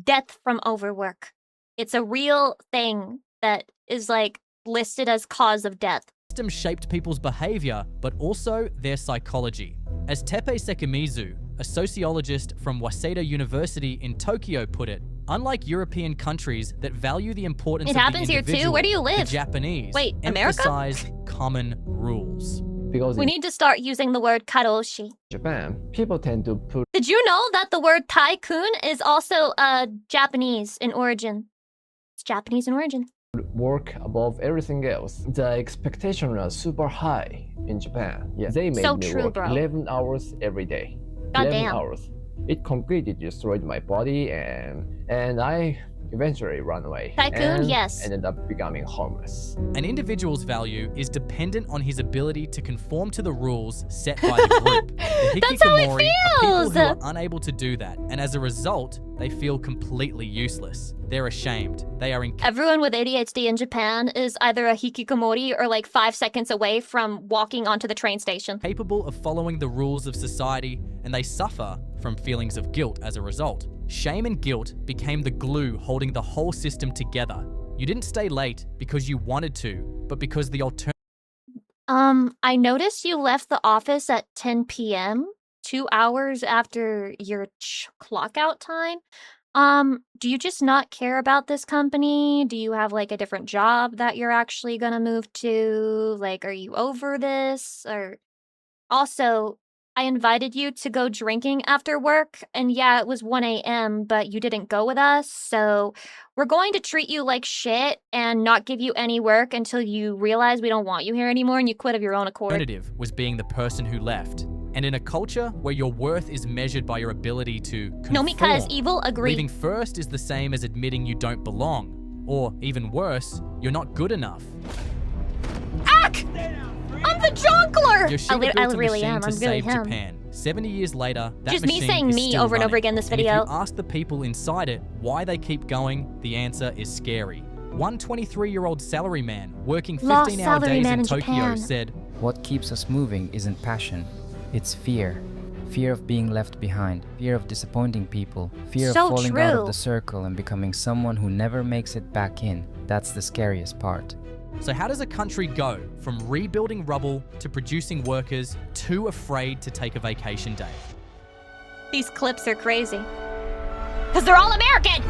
Death from overwork. It's a real thing that is like listed as cause of death. shaped people's behavior, but also their psychology. As Teppei Sekimizu, a sociologist from Waseda University in Tokyo put it, unlike European countries that value the importance It of happens the here too? individual, Where do you live? the Japanese Wait, America? emphasize common rules. Because We in need to start using the word karoshi. Japan, people tend to put Did you know that the word tycoon is also Japanese in origin? It's Japanese in origin. work above everything else. The expectations are super high in Japan. Yeah, they made So me true, work bro. 11 hours every day. 11 Goddamn. hours. It completely destroyed my body, and I eventually ran away. Tycoon, and yes. ended up becoming homeless. An individual's value is dependent on his ability to conform to the rules set by the group. The That's how it hikikomori are people feels. who are unable to do that, and as a result, they feel completely useless. They're ashamed. They are Everyone with ADHD in Japan is either a hikikomori or like 5 seconds away from walking onto the train station. capable of following the rules of society, and they suffer from feelings of guilt as a result. Shame and guilt became the glue holding the whole system together. You didn't stay late because you wanted to, but because the alternative I noticed you left the office at 10 p.m., 2 hours after your clock out time. Do you just not care about this company? Do you have like a different job that you're actually gonna move to? Like, are you over this? Or also, I invited you to go drinking after work, and yeah, it was 1 a.m., but you didn't go with us, so we're going to treat you like shit and not give you any work until you realize we don't want you here anymore and you quit of your own accord. was being the person who left. And in a culture where your worth is measured by your ability to conform, Nomika is evil, agree. leaving first is the same as admitting you don't belong. Or, even worse, you're not good enough. Ack! I'm the jonkler! Yoshida built I a really machine am, to I'm really save him. Japan. 70 years later, that Just me machine saying is me still over and over running. again this And if video. you ask the people inside it why they keep going, the answer is scary. One 23-year-old salaryman working Lost 15-hour days salaryman in in Tokyo Japan. said, What keeps us moving isn't passion, it's fear. Fear of being left behind, fear of disappointing people, fear So of falling out true. of the circle and becoming someone who never makes it back in. That's the scariest part. so how does a country go from rebuilding rubble to producing workers too afraid to take a vacation day? These clips are crazy. Because they're all American!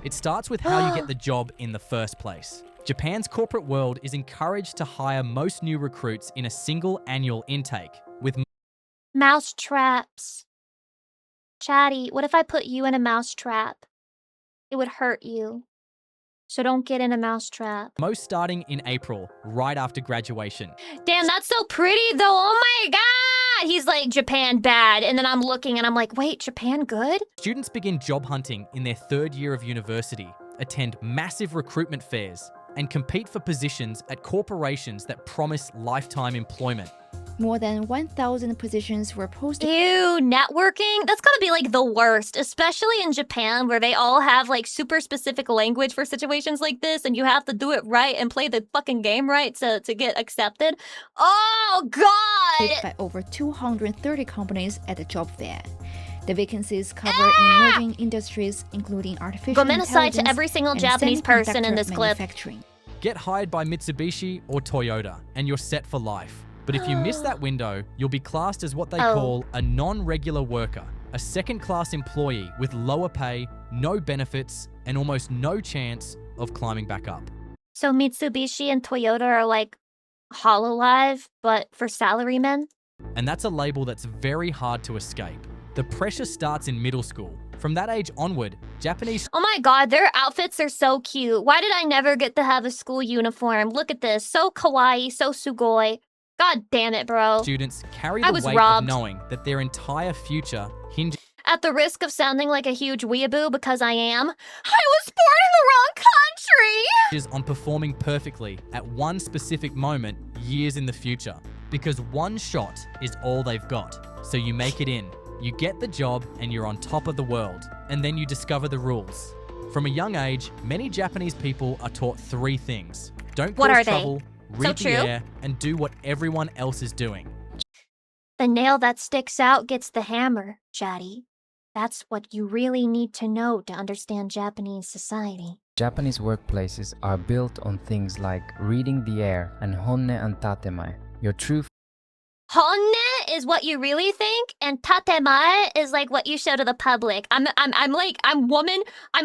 It starts with how you get the job in the first place. Japan's corporate world is encouraged to hire most new recruits in a single annual intake, with Mouse traps. Chatty, what if I put you in a mouse trap? It would hurt you. So don't get in a mousetrap. Most starting in April, right after graduation. Damn, that's so pretty though. Oh my god! He's like, Japan bad. And then I'm looking and I'm like, wait, Japan good? Students begin job hunting in their third year of university, attend massive recruitment fairs, and compete for positions at corporations that promise lifetime employment. More than 1,000 positions were posted. Ew, networking? That's gotta be like the worst, especially in Japan where they all have like super specific language for situations like this and you have to do it right and play the fucking game right to get accepted. Oh, God! By over 230 companies at the job fair. The vacancies cover emerging industries, including artificial intelligence to every single and Japanese person in semiconductor this clip. manufacturing. Get hired by Mitsubishi or Toyota, and you're set for life. But if you miss that window, you'll be classed as what they call a non-regular worker, a second-class employee with lower pay, no benefits, and almost no chance of climbing back up. So Mitsubishi and Toyota are like Hololive, but for salarymen? And that's a label that's very hard to escape. The pressure starts in middle school. From that age onward, Japanese... Oh my god, their outfits are so cute. Why did I never get to have a school uniform? Look at this. So kawaii, so sugoi. God damn it, bro. Students carry the weight of knowing that their entire future hinges... At the risk of sounding like a huge weeaboo, because I am, I was born in the wrong country! ...on performing perfectly at one specific moment years in the future. Because one shot is all they've got. So you make it in. You get the job and you're on top of the world. And then you discover the rules. From a young age, many Japanese people are taught 3 things. Don't cause trouble, read the air, and do what everyone else is doing. The nail that sticks out gets the hammer, chatty. That's what you really need to know to understand Japanese society. Japanese workplaces are built on things like reading the air and honne and tatemae. Your true Honne is what you really think, and tatemae is like what you show to the public. I'm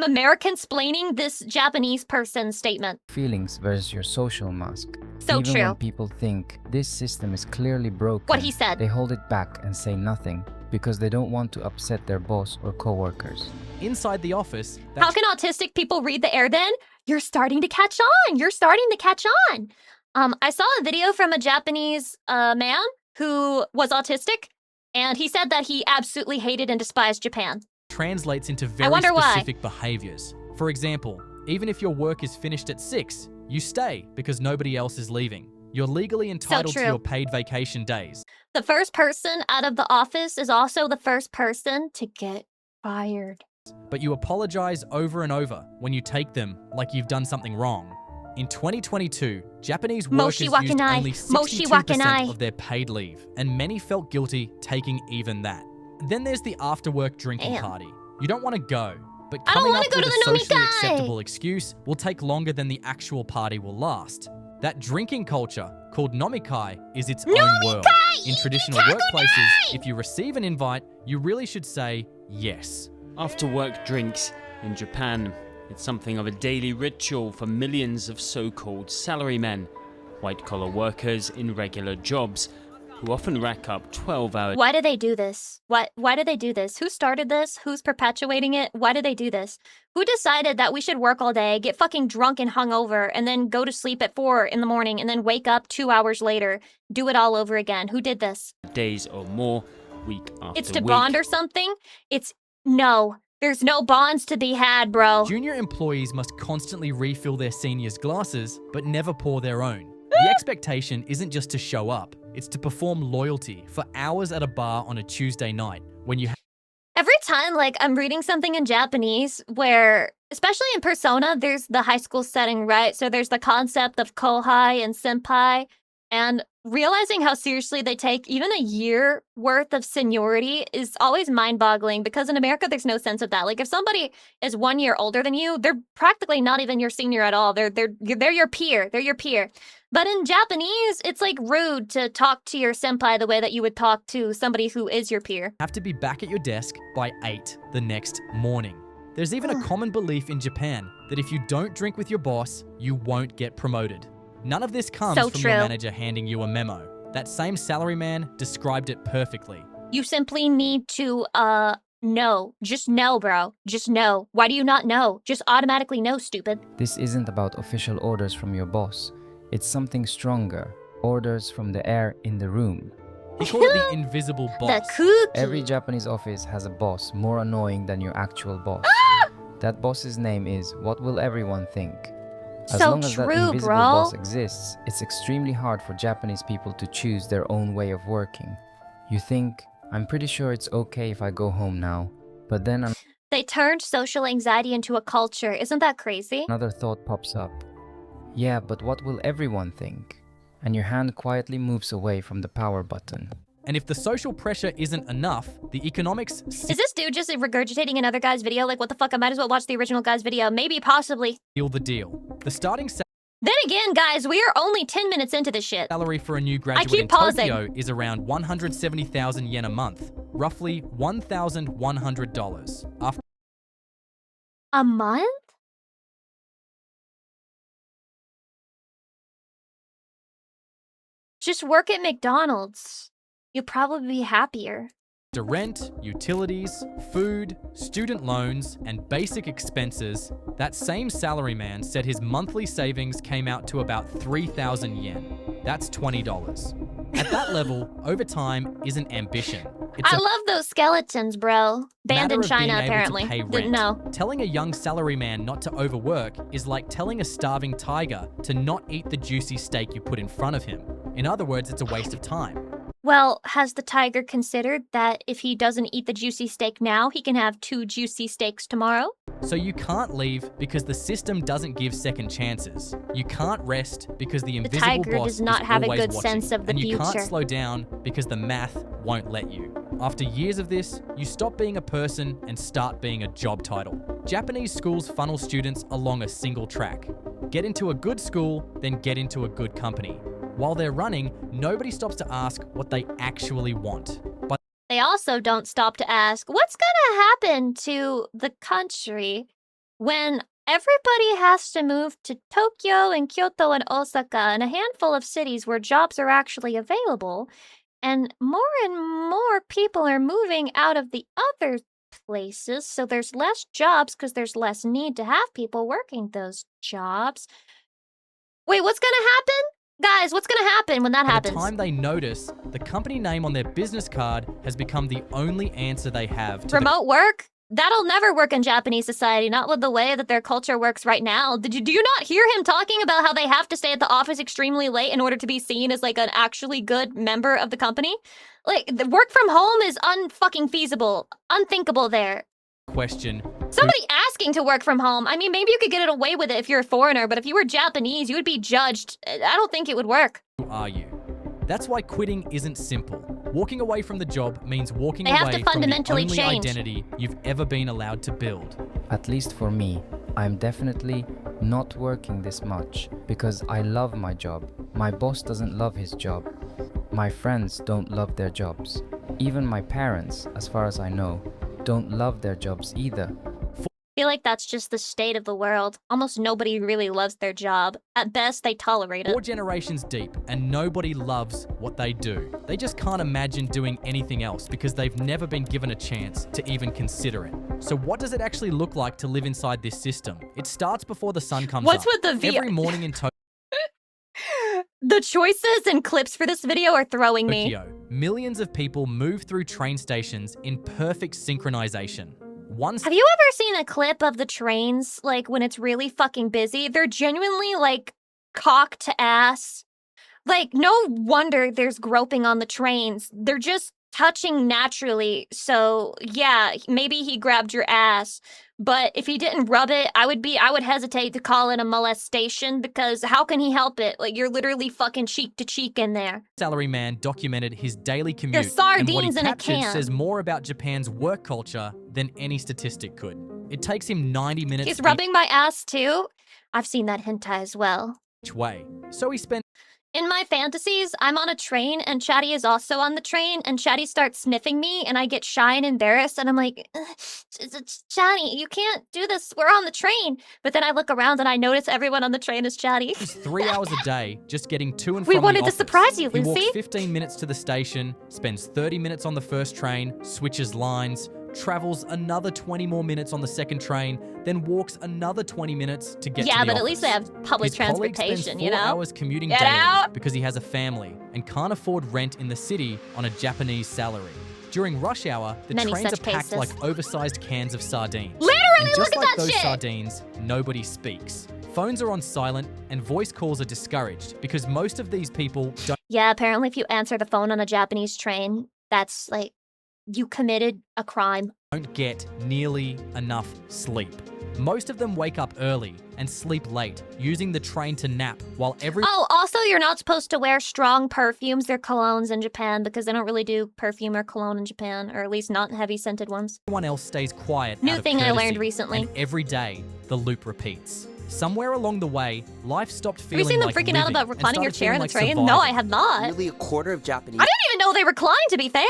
American-splaining this Japanese person's statement. feelings versus your social mask. So Even true. when people think this system is clearly broken, What he said. they hold it back and say nothing because they don't want to upset their boss or coworkers. Inside the office... How can autistic people read the air then? You're starting to catch on. You're starting to catch on. I saw a video from a Japanese man who was autistic, and he said that he absolutely hated and despised Japan. Translates into very specific behaviors. For example, even if your work is finished at 6, you stay because nobody else is leaving. You're legally entitled to your paid vacation days. The first person out of the office is also the first person to get fired. But you apologize over and over when you take them like you've done something wrong. In 2022, Japanese workers used only 62% of their paid leave, and many felt guilty taking even that. Then there's the after-work drinking party. You don't want to go, but coming up with a socially acceptable excuse will take longer than the actual party will last. That drinking culture, called nomikai, is its own world. In traditional workplaces, if you receive an invite, you really should say yes. After-work drinks in Japan. It's something of a daily ritual for millions of so-called salarymen, white-collar workers in regular jobs, who often rack up 12 hours. Why do they do this? Why do they do this? Who started this? Who's perpetuating it? Why do they do this? Who decided that we should work all day, get fucking drunk and hungover, and then go to sleep at 4 in the morning, and then wake up 2 hours later, do it all over again? Who did this? Days or more, week after It's to week. bond or something? No. There's no bonds to be had, bro. Junior employees must constantly refill their seniors' glasses, but never pour their own. The expectation isn't just to show up, it's to perform loyalty for hours at a bar on a Tuesday night when you Every time, like, I'm reading something in Japanese where, especially in Persona, there's the high school setting, right? So there's the concept of kohai and senpai, and realizing how seriously they take even a year worth of seniority is always mind-boggling, because in America, there's no sense of that. Like, if somebody is 1 year older than you, they're practically not even your senior at all. They're your peer. They're your peer. But in Japanese, it's like rude to talk to your senpai the way that you would talk to somebody who is your peer. have to be back at your desk by 8 the next morning. There's even a common belief in Japan that if you don't drink with your boss, you won't get promoted. None of this comes from your manager handing you a memo. That same salaryman described it perfectly. You simply need to No. Just no, bro. Just no. Why do you not know? Just automatically no, stupid. This isn't about official orders from your boss. It's something stronger. Orders from the air in the room. He called it the invisible boss. The cookie. Every Japanese office has a boss more annoying than your actual boss. That boss's name is what will everyone think. As So long as that true, invisible bro. boss exists, it's extremely hard for Japanese people to choose their own way of working. You think, I'm pretty sure it's okay if I go home now, but then They turned social anxiety into a culture. Isn't that crazy? another thought pops up. Yeah, but what will everyone think? And your hand quietly moves away from the power button. And if the social pressure isn't enough, the economics Is this dude just regurgitating another guy's video? Like, what the fuck? I might as well watch the original guy's video. Maybe, possibly. seal the deal. The starting Then again, guys, we are only 10 minutes into this shit. salary for a new graduate keep in pausing. Tokyo is around 170,000 yen a month, roughly $1,100. After A month? Just work at McDonald's. You'll probably be happier. rent, utilities, food, student loans, and basic expenses, that same salaryman said his monthly savings came out to about 3,000 yen. That's $20. At that level, overtime isn't ambition. It's I a love those skeletons, bro. Banned matter in of China, being able to apparently. pay Didn't rent. know. Telling a young salaryman not to overwork is like telling a starving tiger to not eat the juicy steak you put in front of him. In other words, it's a waste of time. Well, has the tiger considered that if he doesn't eat the juicy steak now, he can have 2 juicy steaks tomorrow? So you can't leave because the system doesn't give second chances. You can't rest because the invisible tiger boss does not is have a always good watching. sense of the and you can't future. slow down because the math won't let you. After years of this, you stop being a person and start being a job title. Japanese schools funnel students along a single track. Get into a good school, then get into a good company. While they're running, nobody stops to ask what they actually want. But They also don't stop to ask, what's gonna happen to the country when everybody has to move to Tokyo and Kyoto and Osaka and a handful of cities where jobs are actually available, and more people are moving out of the other places, so there's less jobs because there's less need to have people working those jobs. Wait, what's gonna happen? Guys, what's gonna happen when that by happens? the time they notice, the company name on their business card has become the only answer they have to the Remote work? That'll never work in Japanese society, not with the way that their culture works right now. Do you not hear him talking about how they have to stay at the office extremely late in order to be seen as like an actually good member of the company? Like, the work from home is unfucking feasible, unthinkable there. question, Somebody asking to work from home. I mean, maybe you could get it away with it if you're a foreigner, but if you were Japanese, you would be judged. I don't think it would work. who are you? That's why quitting isn't simple. Walking away from the job means walking They have away to from the fundamentally only change. identity you've ever been allowed to build. At least for me, I'm definitely not working this much because I love my job. My boss doesn't love his job. My friends don't love their jobs. Even my parents, as far as I know, don't love their jobs either. I feel like that's just the state of the world. Almost nobody really loves their job. At best, they tolerate it. 4 generations deep, and nobody loves what they do. They just can't imagine doing anything else because they've never been given a chance to even consider it. So what does it actually look like to live inside this system? It starts before the sun comes What's up. with the VR? Every morning in The choices and clips for this video are throwing me. Tokyo, millions of people move through train stations in perfect synchronization. Have you ever seen a clip of the trains, like, when it's really fucking busy? They're genuinely, like, cocked to ass. Like, no wonder there's groping on the trains. They're just touching naturally. So, yeah, maybe he grabbed your ass. But if he didn't rub it, I would hesitate to call it a molestation because how can he help it? Like, you're literally fucking cheek to cheek in there. Salaryman documented his daily commute, They're sardines and what he in a captured can. says more about Japan's work culture than any statistic could. It takes him 90 minutes He's rubbing my ass too? I've seen that hentai as well. each way. So he spent In my fantasies, I'm on a train and Chatty is also on the train and Chatty starts sniffing me and I get shy and embarrassed and I'm like, Chatty, you can't do this. We're on the train. But then I look around and I notice everyone on the train is Chatty. 3 hours a day just getting to and We from wanted the to office. surprise you, He walks Lucy. 15 minutes to the station, spends 30 minutes on the first train, switches lines, travels another 20 more minutes on the second train, then walks another 20 minutes to get to the but office. at least they have public transportation, you know? 4 hours commuting daily because he has a family and can't afford rent in the city on a Japanese salary. During rush hour, the trains are packed like oversized cans of sardines. Literally, and just look at like that those shit! sardines, nobody speaks. Phones are on silent and voice calls are discouraged because most of these people don't Yeah, apparently if you answer the phone on a Japanese train, that's like, you committed a crime. get nearly enough sleep. Most of them wake up early and sleep late, using the train to nap while Oh, also, you're not supposed to wear strong perfumes or colognes in Japan because they don't really do perfume or cologne in Japan, or at least not heavy scented ones. everyone else stays quiet. New out of thing I learned courtesy, recently. And every day, the loop repeats. Somewhere along the way, life stopped Have feeling you seen them like freaking out living about and reclining your started chair in the feeling train? like No, I surviving. have not. Nearly a quarter of Japanese I didn't even know they recline, to be fair.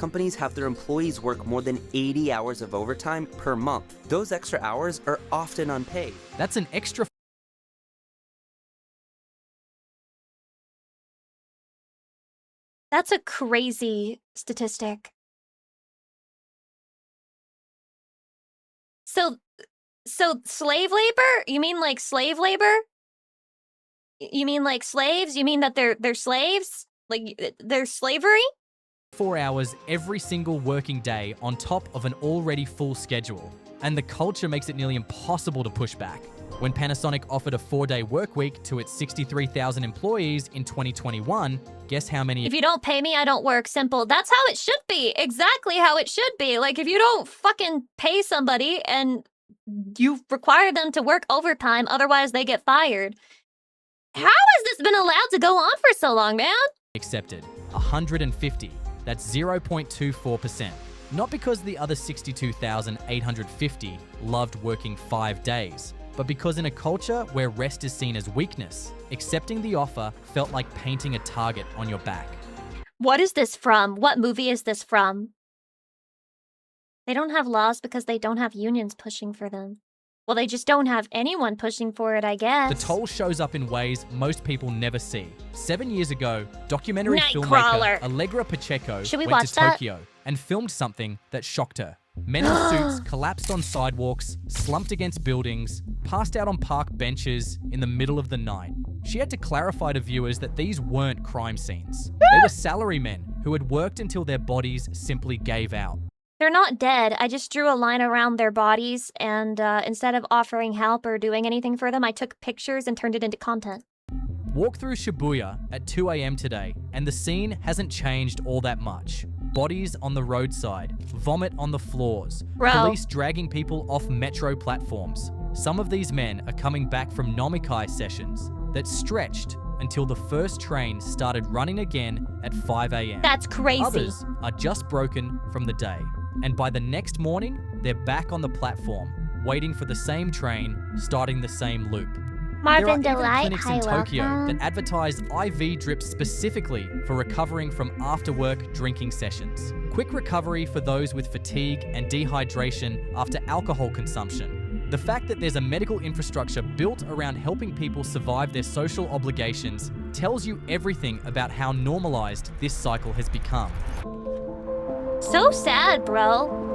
companies have their employees work more than 80 hours of overtime per month. Those extra hours are often unpaid. That's an extra That's a crazy statistic. So slave labor? You mean like slave labor? You mean like slaves? You mean that they're slaves? Like they're slavery? 4 hours every single working day on top of an already full schedule. And the culture makes it nearly impossible to push back. When Panasonic offered a 4-day work week to its 63,000 employees in 2021, guess how many? If you don't pay me, I don't work. Simple. That's how it should be. Exactly how it should be. Like, if you don't fucking pay somebody and you require them to work overtime, otherwise they get fired. How has this been allowed to go on for so long, man? Accepted. 150. That's 0.24%. Not because the other 62,850 loved working 5 days, but because in a culture where rest is seen as weakness, accepting the offer felt like painting a target on your back. What is this from? What movie is this from? They don't have laws because they don't have unions pushing for them. Well, they just don't have anyone pushing for it, I guess. The toll shows up in ways most people never see. 7 years ago, documentary Nightcrawler. filmmaker Allegra Pacheco Should we went watch to that? Tokyo and filmed something that shocked her. Men in suits collapsed on sidewalks, slumped against buildings, passed out on park benches in the middle of the night. She had to clarify to viewers that these weren't crime scenes. They were salarymen who had worked until their bodies simply gave out. They're not dead. I just drew a line around their bodies, and instead of offering help or doing anything for them, I took pictures and turned it into content. Walk through Shibuya at 2 a.m. today, and the scene hasn't changed all that much. Bodies on the roadside, vomit on the floors, police dragging people off metro platforms. Some of these men are coming back from nomikai sessions that stretched until the first train started running again at 5 a.m. That's crazy. Others are just broken from the day, and by the next morning, they're back on the platform, waiting for the same train, starting the same loop. Marvin There are Delight, even clinics in Tokyo that advertise IV drips specifically for recovering from after-work drinking sessions. Quick recovery for those with fatigue and dehydration after alcohol consumption. The fact that there's a medical infrastructure built around helping people survive their social obligations tells you everything about how normalized this cycle has become. So sad, bro.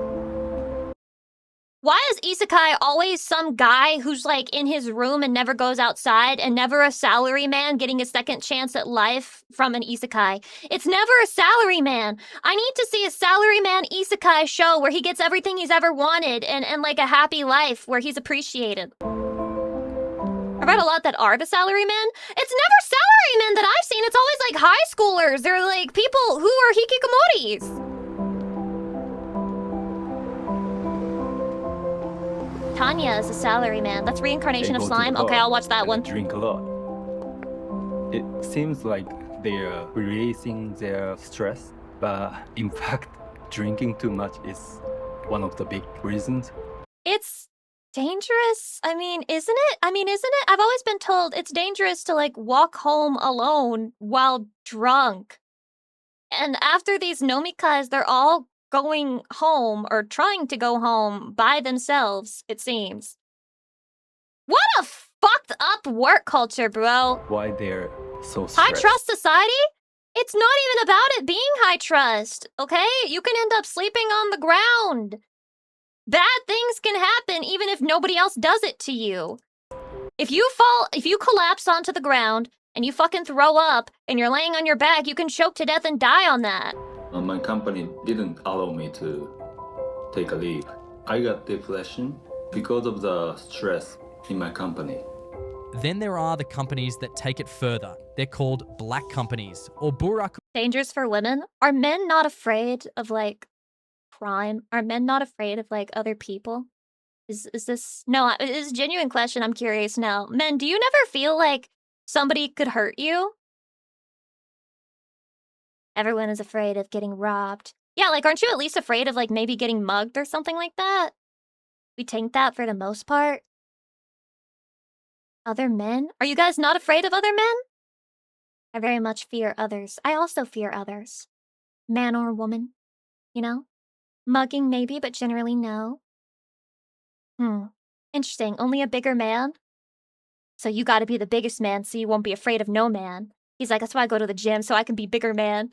Why is isekai always some guy who's like in his room and never goes outside, and never a salary man getting a second chance at life from an isekai? It's never a salary man. I need to see a salary man isekai show where he gets everything he's ever wanted and like a happy life where he's appreciated. I read a lot that are the salary men. It's never salary men that I've seen. It's always like high schoolers. They're like people who are hikikomoris. Tanya is a salary man. That's reincarnation of slime. Okay, I'll watch that one. Drink a lot. It seems like they're releasing their stress, but in fact, drinking too much is one of the big reasons. It's dangerous. I mean, isn't it? I've always been told it's dangerous to like walk home alone while drunk. And after these nomikas, they're all going home or trying to go home by themselves, it seems. What a fucked up work culture, bro. Why they're so stressed. High trust society? It's not even about it being high trust, okay? You can end up sleeping on the ground. Bad things can happen even if nobody else does it to you. If you collapse onto the ground and you fucking throw up and you're laying on your back, you can choke to death and die on that. My company didn't allow me to take a leave. I got depression because of the stress in my company. Then there are the companies that take it further. They're called black companies, or buraku. Dangerous for women? Are men not afraid of, like, crime? Are men not afraid of, like, other people? Is this... No, it's a genuine question. I'm curious now. Men, do you never feel like somebody could hurt you? Everyone is afraid of getting robbed. Yeah, like, aren't you at least afraid of, like, maybe getting mugged or something like that? We think that for the most part. Other men? Are you guys not afraid of other men? I very much fear others. I also fear others. Man or woman, you know? Mugging maybe, but generally no. Interesting. Only a bigger man? So you gotta be the biggest man so you won't be afraid of no man. He's like, that's why I go to the gym, so I can be bigger man.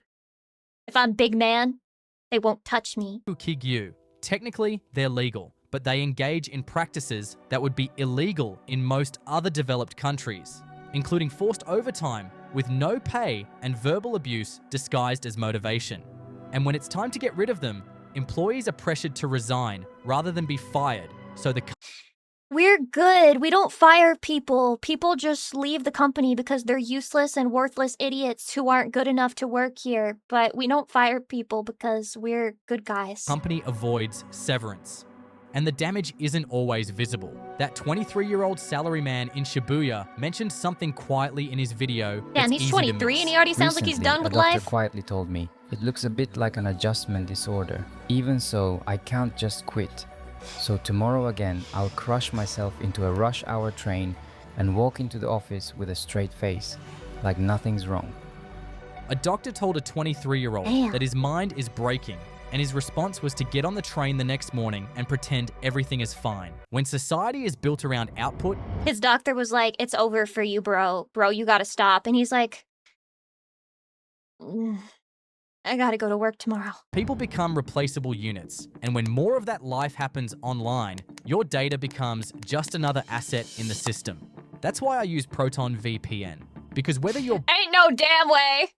If I'm big man, they won't touch me. Kigyu. Technically, they're legal, but they engage in practices that would be illegal in most other developed countries, including forced overtime with no pay and verbal abuse disguised as motivation. And when it's time to get rid of them, employees are pressured to resign rather than be fired, so the We're good. We don't fire people. People just leave the company because they're useless and worthless idiots who aren't good enough to work here. But we don't fire people because we're good guys. company avoids severance. And the damage isn't always visible. That 23-year-old salaryman in Shibuya mentioned something quietly in his video. Damn, he's 23 and he already sounds like he's done with a doctor life. quietly told me, it looks a bit like an adjustment disorder. Even so, I can't just quit. So tomorrow again, I'll crush myself into a rush hour train and walk into the office with a straight face, like nothing's wrong. A doctor told a 23-year-old Damn. that his mind is breaking, and his response was to get on the train the next morning and pretend everything is fine. When society is built around output, His doctor was like, it's over for you, bro. Bro, you gotta stop. And he's like, I gotta go to work tomorrow. people become replaceable units. And when more of that life happens online, your data becomes just another asset in the system. That's why I use Proton VPN. Because whether you're Ain't no damn way.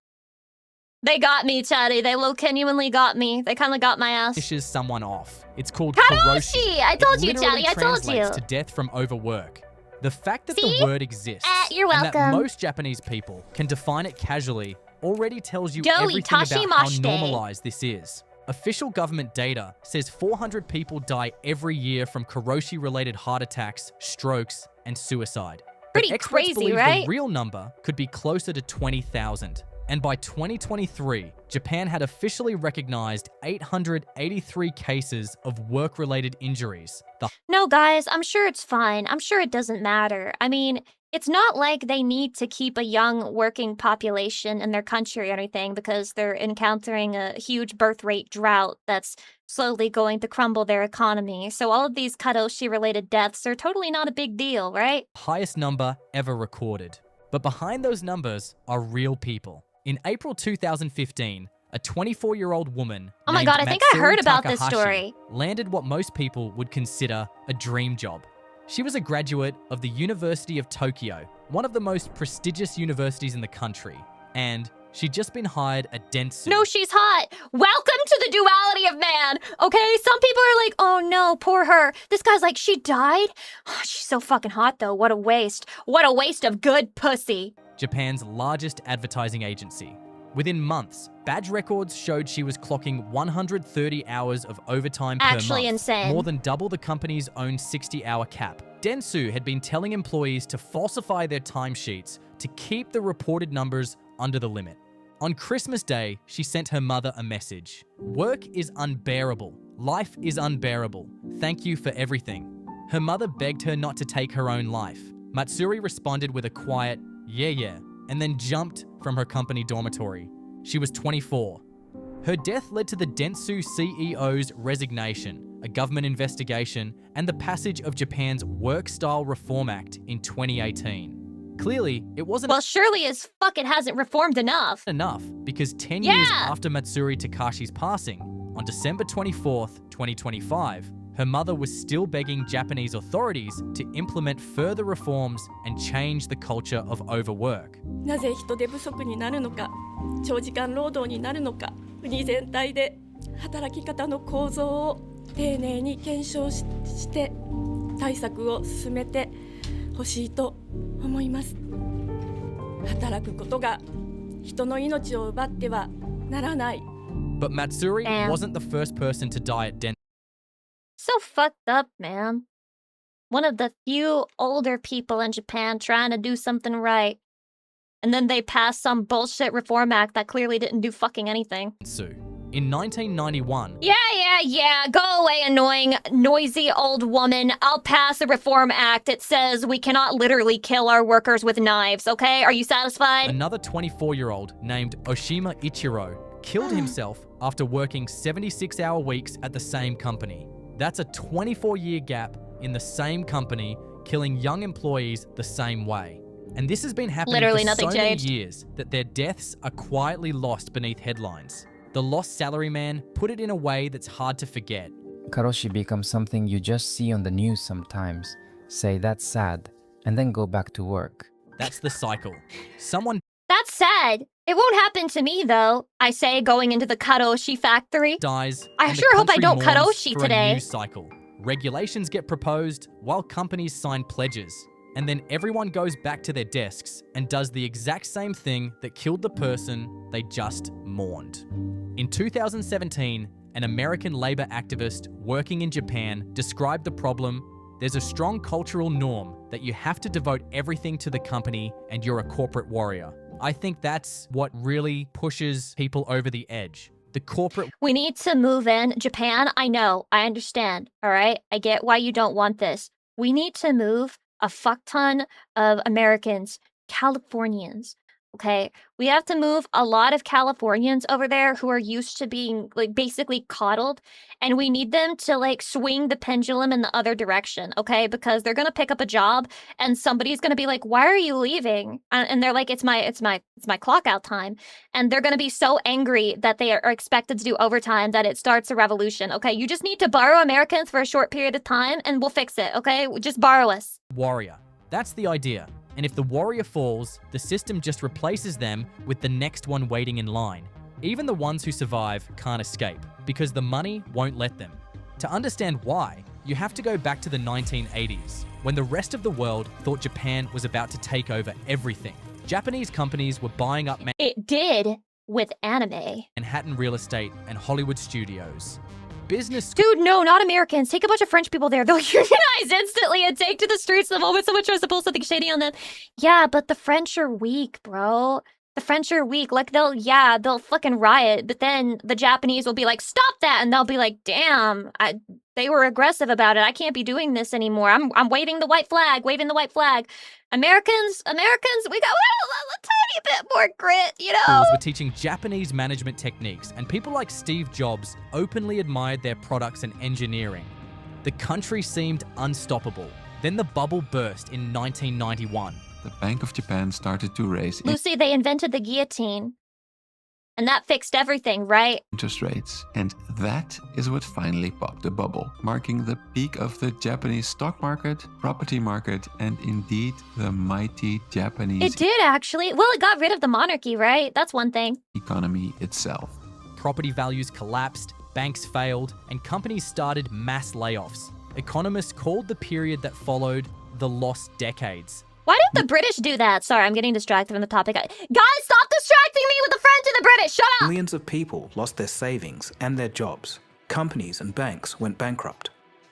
They got me, Chatty. They genuinely got me. They kind of got my ass. fishes someone off. It's called Karoshi! karoshi. I told It you, literally Chatty. I told translates you. to death from overwork. The fact that See? the word exists You're and that welcome. most Japanese people can define it casually already tells you Doei everything about how Tashimashite. normalized this is. Official government data says 400 people die every year from karoshi-related heart attacks, strokes, and suicide. But Pretty experts crazy, believe right? the real number could be closer to 20,000. And by 2023, Japan had officially recognized 883 cases of work-related injuries. The No, guys, I'm sure it's fine. I'm sure it doesn't matter. I mean, it's not like they need to keep a young working population in their country or anything because they're encountering a huge birth rate drought that's slowly going to crumble their economy. So all of these karoshi-related deaths are totally not a big deal, right? highest number ever recorded. But behind those numbers are real people. In April 2015, a 24-year-old woman Oh my named god, I think I Matsuri heard about this Takahashi story. landed what most people would consider a dream job. She was a graduate of the University of Tokyo, one of the most prestigious universities in the country, and she'd just been hired at Dentsu. No, she's hot. Welcome to the duality of man. Okay, some people are like, oh no, poor her. This guy's like, she died? Oh, she's so fucking hot though. What a waste. What a waste of good pussy. Japan's largest advertising agency. Within months, badge records showed she was clocking 130 hours of overtime per month. Actually insane. More than double the company's own 60-hour cap. Dentsu had been telling employees to falsify their timesheets to keep the reported numbers under the limit. On Christmas Day, she sent her mother a message. Work is unbearable. Life is unbearable. Thank you for everything. Her mother begged her not to take her own life. Matsuri responded with a quiet, yeah, and then jumped from her company dormitory. She was 24. Her death led to the Dentsu CEO's resignation, a government investigation, and the passage of Japan's Work Style Reform Act in 2018. Clearly, it wasn't Well, surely as fuck it hasn't reformed enough. because 10 years Yeah. after Matsuri Takashi's passing, on December 24th, 2025, her mother was still begging Japanese authorities to implement further reforms and change the culture of overwork. なぜ人手不足になるのか、長時間労働になるのか、国全体で働き方の構造を丁寧に検証して対策を進めてほしいと思います。働くことが人の命を奪ってはならない。But Matsuri wasn't the first person to die at Dentsu. So fucked up, man. One of the few older people in Japan trying to do something right. And then they passed some bullshit reform act that clearly didn't do fucking anything. In 1991... Yeah. Go away, annoying, noisy old woman. I'll pass a reform act. It says we cannot literally kill our workers with knives, okay? Are you satisfied? Another 24-year-old named Oshima Ichiro killed himself after working 76-hour weeks at the same company. That's a 24-year gap in the same company, killing young employees the same way. And this has been happening for so many years that their deaths are quietly lost beneath headlines. The lost salaryman put it in a way that's hard to forget. Karoshi becomes something you just see on the news sometimes, say that's sad, and then go back to work. That's the cycle. Someone... That's sad. It won't happen to me, though. I say going into the karoshi factory. Dies. I sure hope I don't karoshi today. A new cycle. Regulations get proposed while companies sign pledges. And then everyone goes back to their desks and does the exact same thing that killed the person they just mourned. In 2017, an American labor activist working in Japan described the problem. There's a strong cultural norm that you have to devote everything to the company and you're a corporate warrior. I think that's what really pushes people over the edge. The corporate... We need to move in. Japan, I know. I understand. All right? I get why you don't want this. We need to move a fuck ton of Americans, Californians, okay? We have to move a lot of Californians over there who are used to being, like, basically coddled, and we need them to, like, swing the pendulum in the other direction, okay? Because they're gonna pick up a job, and somebody's gonna be like, "Why are you leaving?" And they're like, it's my clock out time. And they're gonna be so angry that they are expected to do overtime that it starts a revolution, okay? You just need to borrow Americans for a short period of time, and we'll fix it, okay? Just borrow us. Warrior. That's the idea. And if the warrior falls, the system just replaces them with the next one waiting in line. Even the ones who survive can't escape, because the money won't let them. To understand why, you have to go back to the 1980s, when the rest of the world thought Japan was about to take over everything. Japanese companies were buying up It did with anime. Manhattan real estate and Hollywood studios. Business... Dude, no, not Americans. Take a bunch of French people there. They'll unionize instantly and take to the streets the moment someone tries to pull something shady on them. Yeah, but the French are weak, bro. The French are weak. Like, they'll fucking riot. But then the Japanese will be like, stop that. And they'll be like, damn, they were aggressive about it. I can't be doing this anymore. I'm waving the white flag, Americans, we got a tiny bit more grit, you know? Were teaching Japanese management techniques, and people like Steve Jobs openly admired their products and engineering. The country seemed unstoppable. Then the bubble burst in 1991. The Bank of Japan started to raise Lucy, they invented the guillotine. And that fixed everything, right? interest rates, and that is what finally popped the bubble, marking the peak of the Japanese stock market, property market, and indeed the mighty Japanese It did, actually. Well, it got rid of the monarchy, right? That's one thing. economy itself. Property values collapsed, banks failed, and companies started mass layoffs. Economists called the period that followed the lost decades. Why didn't the British do that? Sorry, I'm getting distracted from the topic. Guys, stop distracting me with the French and the British! Shut up! Millions of people lost their savings and their jobs. Companies and banks went bankrupt.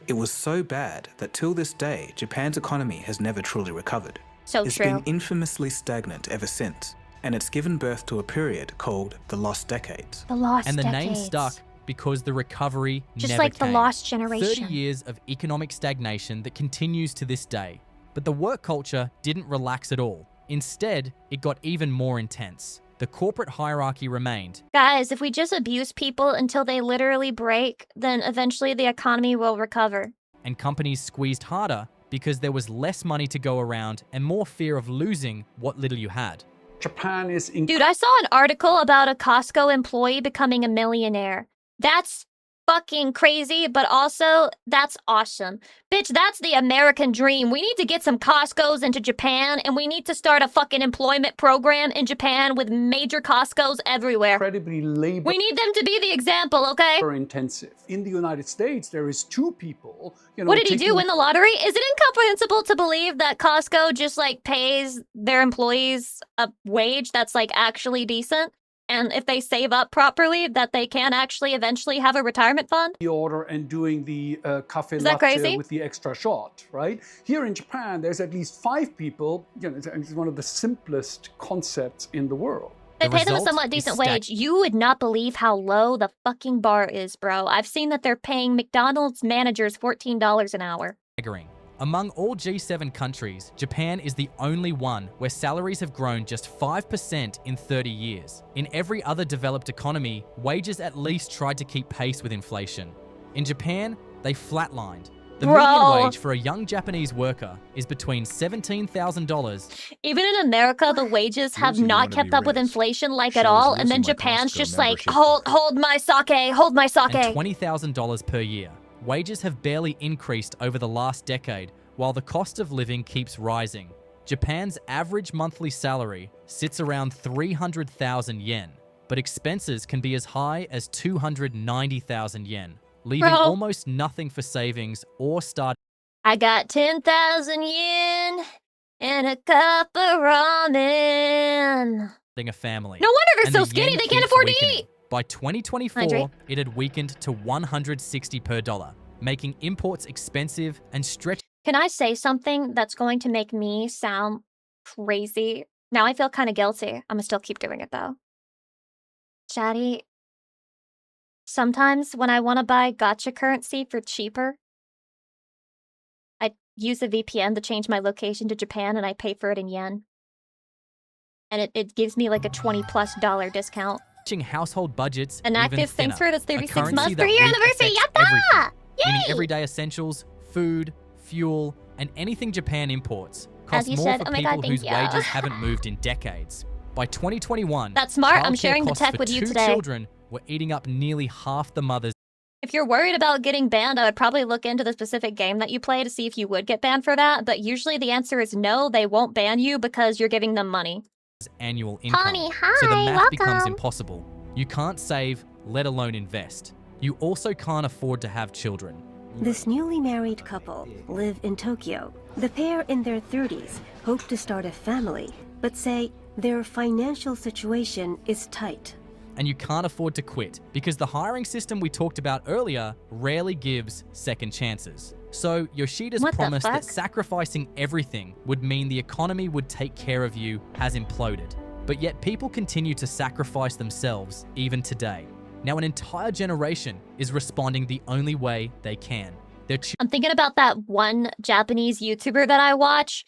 It was so bad that till this day, Japan's economy has never truly recovered. It's been infamously stagnant ever since, and it's given birth to a period called the Lost Decades. The Lost Decades. And the name stuck because the recovery Just never like came. the Lost Generation. 30 years of economic stagnation that continues to this day. But the work culture didn't relax at all. Instead, it got even more intense. The corporate hierarchy remained. Guys, if we just abuse people until they literally break, then eventually the economy will recover. And companies squeezed harder because there was less money to go around and more fear of losing what little you had. Japan is... Dude, I saw an article about a Costco employee becoming a millionaire. That's fucking crazy, but also that's awesome. Bitch, that's the American dream. We need to get some Costco's into Japan, and we need to start a fucking employment program in Japan with major Costco's everywhere. Incredibly labor. We need them to be the example, okay? Intensive. In the United States, there is 2 people. What did he do? Win the lottery? Is it incomprehensible to believe that Costco just like pays their employees a wage that's like actually decent? And if they save up properly, that they can actually eventually have a retirement fund? The order and doing the cafe Is that latte crazy? with the extra shot, right? Here in Japan, there's at least 5 people. You know, it's one of the simplest concepts in the world. They pay them a somewhat decent wage. You would not believe how low the fucking bar is, bro. I've seen that they're paying McDonald's managers $14 an hour. Among all G7 countries, Japan is the only one where salaries have grown just 5% in 30 years. In every other developed economy, wages at least tried to keep pace with inflation. In Japan, they flatlined. The median wage for a young Japanese worker is between $17,000. Even in America, the wages have not kept up with inflation like at all, and then Japan's just like, hold my sake, hold my sake. And $20,000 per year. Wages have barely increased over the last decade, while the cost of living keeps rising. Japan's average monthly salary sits around 300,000 yen, but expenses can be as high as 290,000 yen, leaving almost nothing for savings or starting. I got 10,000 yen and a cup of ramen. A family. No wonder they're And so the skinny yen they can't keeps afford weakening. to eat. By 2024, it had weakened to 160 per dollar, making imports expensive and stretching. Can I say something that's going to make me sound crazy? Now I feel kind of guilty. I'm gonna still keep doing it though. Chatty, sometimes when I want to buy gacha currency for cheaper, I use a VPN to change my location to Japan and I pay for it in yen. And it gives me like a $20+ discount. Household budgets An even active thinner. thanks for the 36 months months 3-year anniversary. Yatta! Meaning Yay! everyday essentials, food, fuel, and anything Japan imports cost you more said. for Oh my people God, thank whose you. wages haven't moved in decades. By 2021, That's smart. I'm childcare sharing the costs tech for with you 2 today. children were eating up nearly half the mother's. If you're worried about getting banned, I would probably look into the specific game that you play to see if you would get banned for that. But usually the answer is no, they won't ban you because you're giving them money. Annual income. Honey, so the hi, math becomes welcome. impossible. You can't save, let alone invest. You also can't afford to have children. This newly married couple live in Tokyo. The pair in their 30s hope to start a family, but say their financial situation is tight. And you can't afford to quit because the hiring system we talked about earlier rarely gives second chances. So Yoshida's promise that sacrificing everything would mean the economy would take care of you has imploded. But yet people continue to sacrifice themselves even today. Now an entire generation is responding the only way they can. I'm thinking about that one Japanese YouTuber that I watch.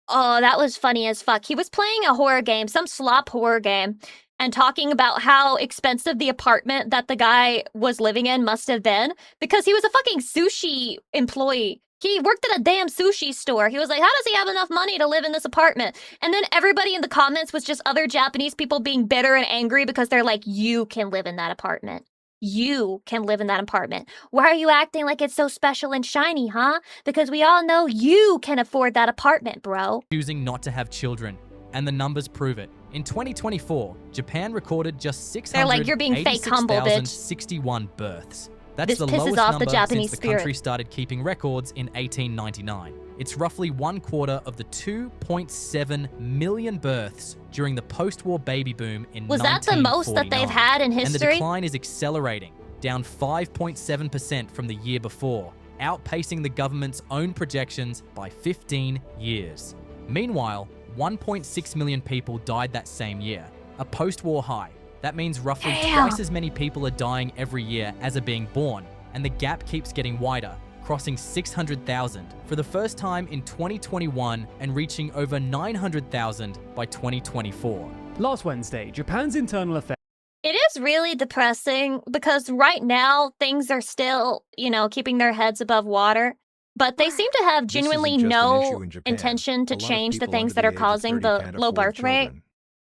Oh, that was funny as fuck. He was playing a horror game, some slop horror game, and talking about how expensive the apartment that the guy was living in must have been because he was a fucking sushi employee. He worked at a damn sushi store. He was like, how does he have enough money to live in this apartment? And then everybody in the comments was just other Japanese people being bitter and angry because they're like, you can live in that apartment. You can live in that apartment. Why are you acting like it's so special and shiny, huh? Because we all know you can afford that apartment, bro. Choosing not to have children, and the numbers prove it. In 2024, Japan recorded just 686,061 They're like, you're being fake humble, bitch. births. That's This the pisses lowest off number the Japanese since the country started keeping records in 1899. It's roughly 1/4 of the 2.7 million births during the post-war baby boom in 1949. Was that the most that they've had in And the history? decline is accelerating, down 5.7% from the year before, outpacing the government's own projections by 15 years. Meanwhile, 1.6 million people died that same year, a post-war high. That means roughly twice as many people are dying every year as are being born, and the gap keeps getting wider, crossing 600,000 for the first time in 2021 and reaching over 900,000 by 2024. Last Wednesday, Japan's internal affairs. It is really depressing because right now things are still, keeping their heads above water. But they seem to have genuinely no intention to change the things that are causing the low birth rate.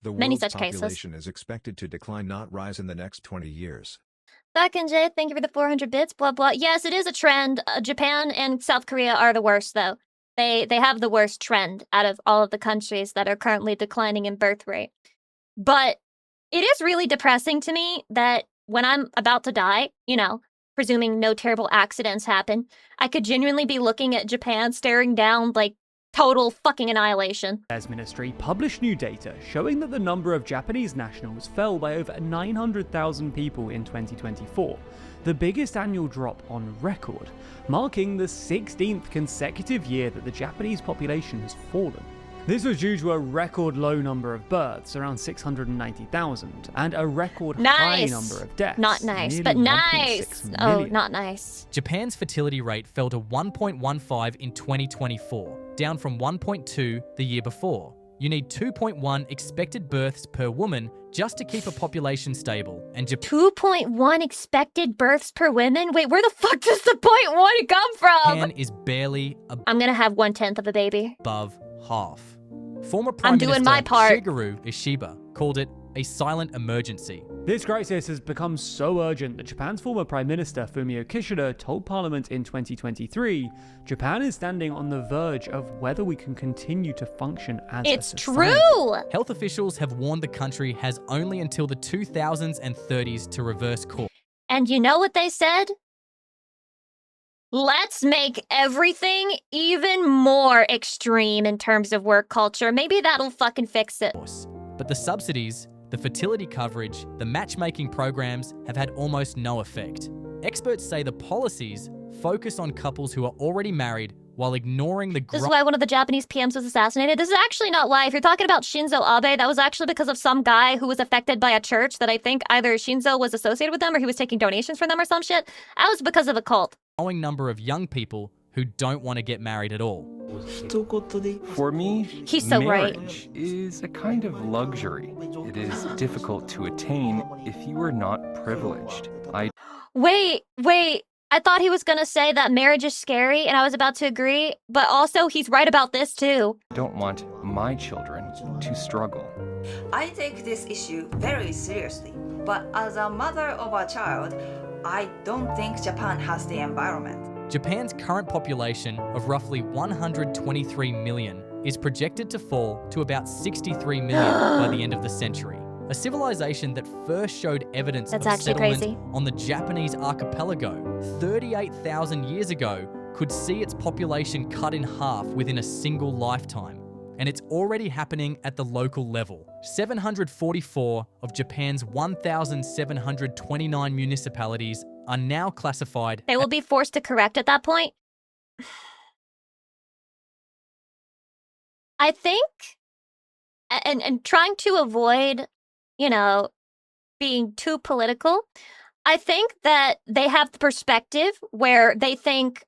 The Many world's such cases. population is expected to decline, not rise, in the next 20 years. Second J, thank you for the 400 bits, blah, blah. Yes, it is a trend. Japan and South Korea are the worst, though. They have the worst trend out of all of the countries that are currently declining in birth rate. But it is really depressing to me that when I'm about to die, you know, presuming no terrible accidents happen, I could genuinely be looking at Japan staring down, like, total fucking annihilation. Affairs Ministry published new data showing that the number of Japanese nationals fell by over 900,000 people in 2024, the biggest annual drop on record, marking the 16th consecutive year that the Japanese population has fallen. This was due to a record low number of births, around 690,000, and a record high number of deaths. Not nice, but nice. Oh, not nice. Japan's fertility rate fell to 1.15 in 2024, down from 1.2 the year before. You need 2.1 expected births per woman just to keep a population stable. And 2.1 expected births per woman? Wait, where the fuck does the 0.1 come from? Japan is barely I'm gonna have 1/10 of a baby. Above half. Former Prime Minister Shigeru Ishiba called it a silent emergency. This crisis has become so urgent that Japan's former Prime Minister Fumio Kishida told Parliament in 2023, Japan is standing on the verge of whether we can continue to function as a society. It's true! Health officials have warned the country has only until the 2000s and 30s to reverse course. And you know what they said? Let's make everything even more extreme in terms of work culture. Maybe that'll fucking fix it. But the subsidies, the fertility coverage, the matchmaking programs have had almost no effect. Experts say the policies focus on couples who are already married while ignoring the This is why one of the Japanese PMs was assassinated. This is actually not why. If you're talking about Shinzo Abe, that was actually because of some guy who was affected by a church that I think either Shinzo was associated with them or he was taking donations from them or some shit. That was because of a cult. Growing number of young people who don't want to get married at all. For me, he's so marriage is a kind of luxury. It is difficult to attain if you are not privileged. Wait. I thought he was gonna say that marriage is scary, and I was about to agree, but also he's right about this too. I don't want my children to struggle. I take this issue very seriously, but as a mother of a child, I don't think Japan has the environment. Japan's current population of roughly 123 million is projected to fall to about 63 million by the end of the century. A civilization that first showed evidence of settlement on the Japanese archipelago 38,000 years ago could see its population cut in half within a single lifetime. And it's already happening at the local level. 744 of Japan's 1,729 municipalities are now classified. They will be forced to correct at that point. I think, and trying to avoid, you know, being too political, I think that they have the perspective where they think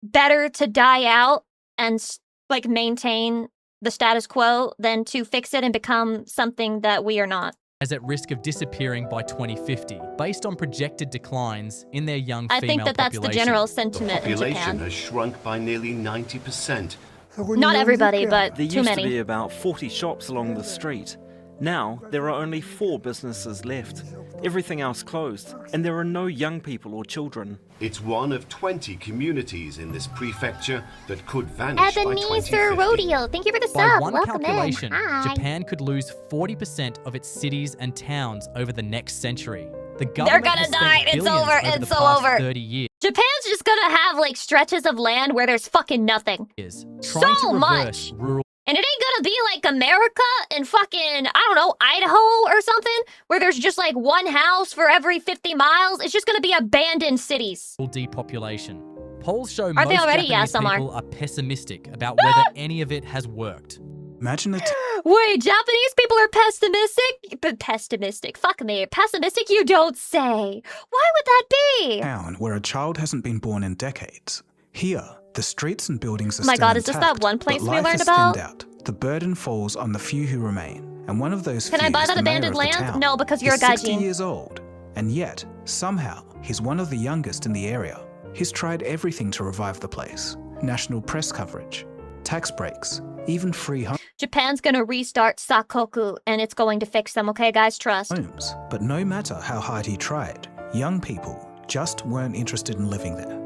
better to die out and like maintain the status quo than to fix it and become something that we are not. As at risk of disappearing by 2050, based on projected declines in their young female population. I think that that's the general sentiment in Japan. The population has shrunk by nearly 90%. Not everybody, but there too many. There used to be about 40 shops along the street. Now, there are only 4 businesses left. Everything else closed, and there are no young people or children. It's one of 20 communities in this prefecture that could vanish by 2050. Ebenezer Rodeo, thank you for the By sub. one Welcome calculation, in. Japan could lose 40% of its cities and towns over the next century. The They're government gonna has spent die. It's billions over. over It's the so past over. 30 years. Japan's just gonna have like stretches of land where there's fucking nothing. Trying to So reverse much. rural. And it ain't gonna be like America and fucking, I don't know, Idaho or something, where there's just like one house for every 50 miles. It's just gonna be abandoned cities. Depopulation. Polls show Aren't most they already? Japanese Yeah, some people are pessimistic about whether any of it has worked. Imagine it. Wait, Japanese people are pessimistic? But pessimistic. Fuck me. Pessimistic, you don't say. Why would that be? Town where a child hasn't been born in decades. Here, the streets and buildings are Oh my still God, is this intact, that one place but we life learned is about? thinned out. The burden falls on the few who remain, and one of those Can few I buy is that the mayor abandoned of the land? town. No, because you're a He's 60 gaijin. years old, and yet, somehow, he's one of the youngest in the area. He's tried everything to revive the place. National press coverage, tax breaks, even free Japan's gonna restart Sakoku, and it's going to fix them, okay, guys? Trust. homes. But no matter how hard he tried, Young people just weren't interested in living there.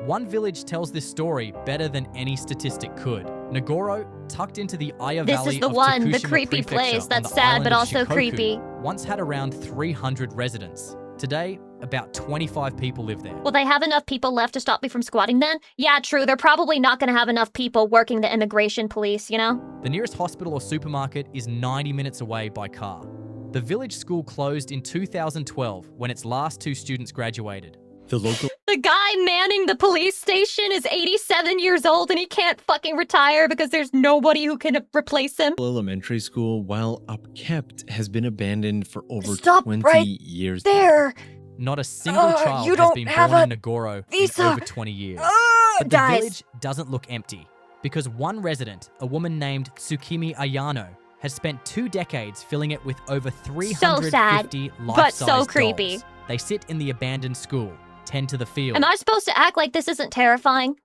One village tells this story better than any statistic could. Nagoro, tucked into the Aya This Valley is the of one, the Tokushima creepy Prefecture place on that's the sad island but of also Shikoku, creepy. once had around 300 residents. Today, about 25 people live there. Will they have enough people left to stop me from squatting then? Yeah, true. They're probably not going to have enough people working the immigration police, you know? The nearest hospital or supermarket is 90 minutes away by car. The village school closed in 2012 when its last 2 students graduated. The guy manning the police station is 87 years old and he can't fucking retire because there's nobody who can replace him. Elementary school, while upkept, has been abandoned for over Stop 20 right years. there. Not a single child you has don't been have born in a Nagoro visa. in over 20 years. But the Guys. village doesn't look empty because one resident, a woman named Tsukimi Ayano, has spent 2 decades filling it with over 350 sad, but so life-size creepy. dolls. They sit in the abandoned school, tend to the field, Am I supposed to act like this isn't terrifying?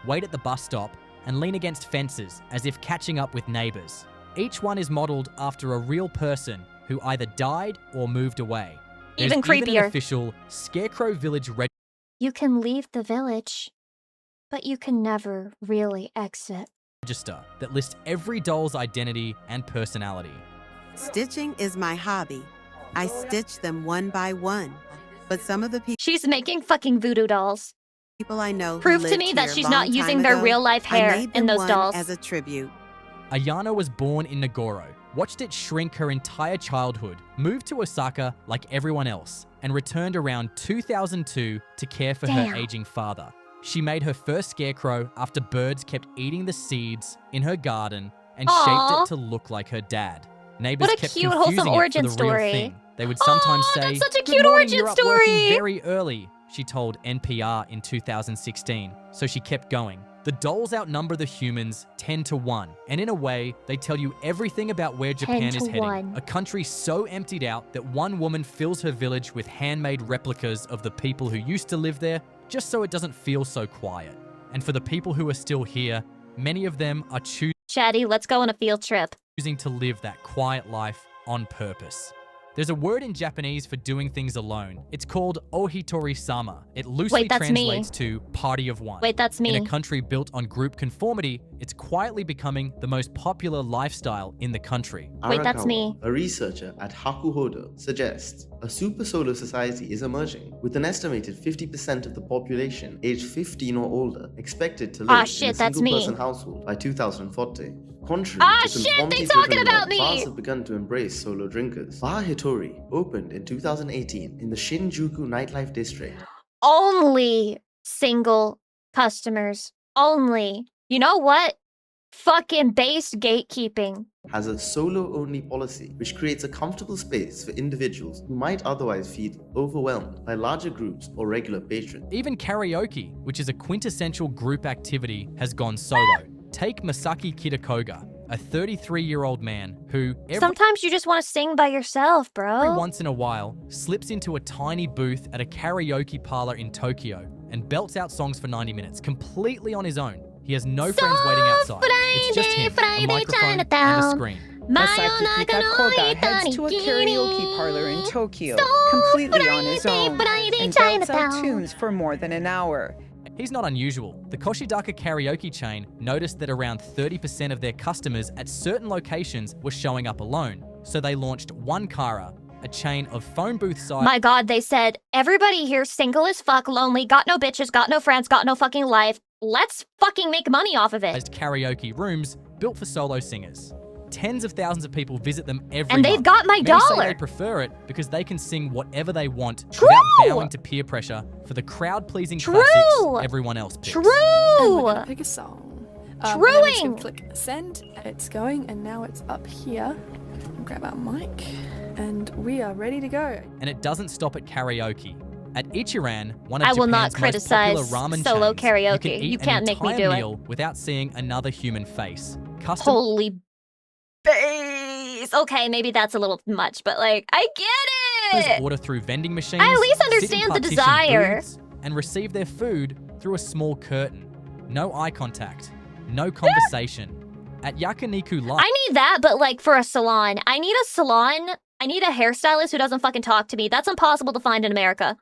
wait at the bus stop, and lean against fences as if catching up with neighbors. Each one is modeled after a real person who either died or moved away. There's Even even creepier. an official Scarecrow Village You can leave the village, but you can never really exit. register that lists every doll's identity and personality. Stitching is my hobby. I stitch them one by one. But some of the She's making fucking voodoo dolls. people I know who Prove to lived me that here she's long not using time their ago, real life I hair made in them those one dolls. as a tribute. Ayano was born in Nagoro, watched it shrink her entire childhood, moved to Osaka like everyone else, and returned around 2002 to care for her Damn. aging father. She made her first scarecrow after birds kept eating the seeds in her garden and Aw. shaped it to look like her dad. Neighbors What a kept cute, confusing wholesome it origin for the real story. thing. They would sometimes Aw, say, that's such a "Good cute morning, origin you're up working story." very early," she told NPR in 2016. So she kept going. The dolls outnumber the humans 10 to 1, and in a way, they tell you everything about where 10 Japan to is heading. 1. A country so emptied out that one woman fills her village with handmade replicas of the people who used to live there, just so it doesn't feel so quiet. And for the people who are still here, many of them are Chatty, let's go on a field trip. choosing to live that quiet life on purpose. There's a word in Japanese for doing things alone. It's called ohitori-sama. It loosely Wait, that's me. translates to party of one. Wait, that's me. In a country built on group conformity, it's quietly becoming the most popular lifestyle in the country. Wait, that's me. A researcher at Hakuhodo suggests a super solar society is emerging, with an estimated 50% of the population aged 15 or older expected to live shit, in a that's me. single-person household by 2040. Contrary to Shit, they conformity-driven talking about norms, me! bars have begun to embrace solo drinkers. Bar Hitori opened in 2018 in the Shinjuku nightlife district. Only single customers. Only. You know what? Fucking base gatekeeping. Has a solo-only policy which creates a comfortable space for individuals who might otherwise feel overwhelmed by larger groups or regular patrons. Even karaoke, which is a quintessential group activity, has gone solo. Take Masaki Kitakoga, a 33-year-old man who Sometimes you just want to sing by yourself, every bro. once in a while slips into a tiny booth at a karaoke parlor in Tokyo and belts out songs for 90 minutes completely on his own. He has no friends waiting outside. It's just him, a microphone and a screen. Masaki Kitakoga heads to a karaoke parlor in Tokyo, completely on his own, and belts out tunes for more than an hour. He's not unusual. The Koshidaka karaoke chain noticed that around 30% of their customers at certain locations were showing up alone, so they launched One Kara, a chain of phone booth sites. My god, they said, everybody here single as fuck, lonely, got no bitches, got no friends, got no fucking life. Let's fucking make money off of it. Karaoke rooms built for solo singers. Tens of thousands of people visit them every And they've month. got my Many say dollar. they prefer it because they can sing whatever they want True. without bowing to peer pressure for the crowd-pleasing classics everyone else picks. And we're True. gonna pick a song. And then we're just gonna click send. It's going, and now it's up here. Grab our mic, and we are ready to go. And it doesn't stop at karaoke. At Ichiran, one of I will not Japan's most criticize popular ramen solo chains, karaoke. You You can can't eat make an me entire do it. meal without seeing another human face. Holy base. Okay, maybe that's a little much, but like, I get Customers it. order through vending machines, I at least sit in understand the partitioned desire. booths, and receive their food through a small curtain. No eye contact, no conversation. At Yakiniku Life, I need that, but like for a salon. I need a salon. I need a hairstylist who doesn't fucking talk to me. That's impossible to find in America.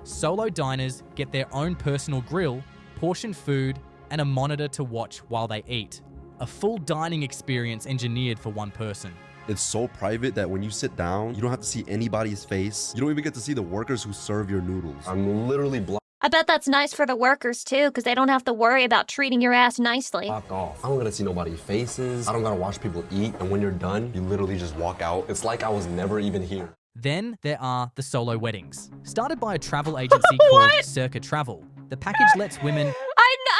Solo diners get their own personal grill, portioned food, and a monitor to watch while they eat. A full dining experience engineered for one person. It's so private that when you sit down, you don't have to see anybody's face. You don't even get to see the workers who serve your noodles. I'm literally blocked I bet that's nice for the workers too, because they don't have to worry about treating your ass nicely. off. I don't gotta see nobody's faces. I don't gotta watch people eat. And when you're done, you literally just walk out. It's like I was never even here. Then there are the solo weddings. Started by a travel agency called Circa Travel. The package lets women...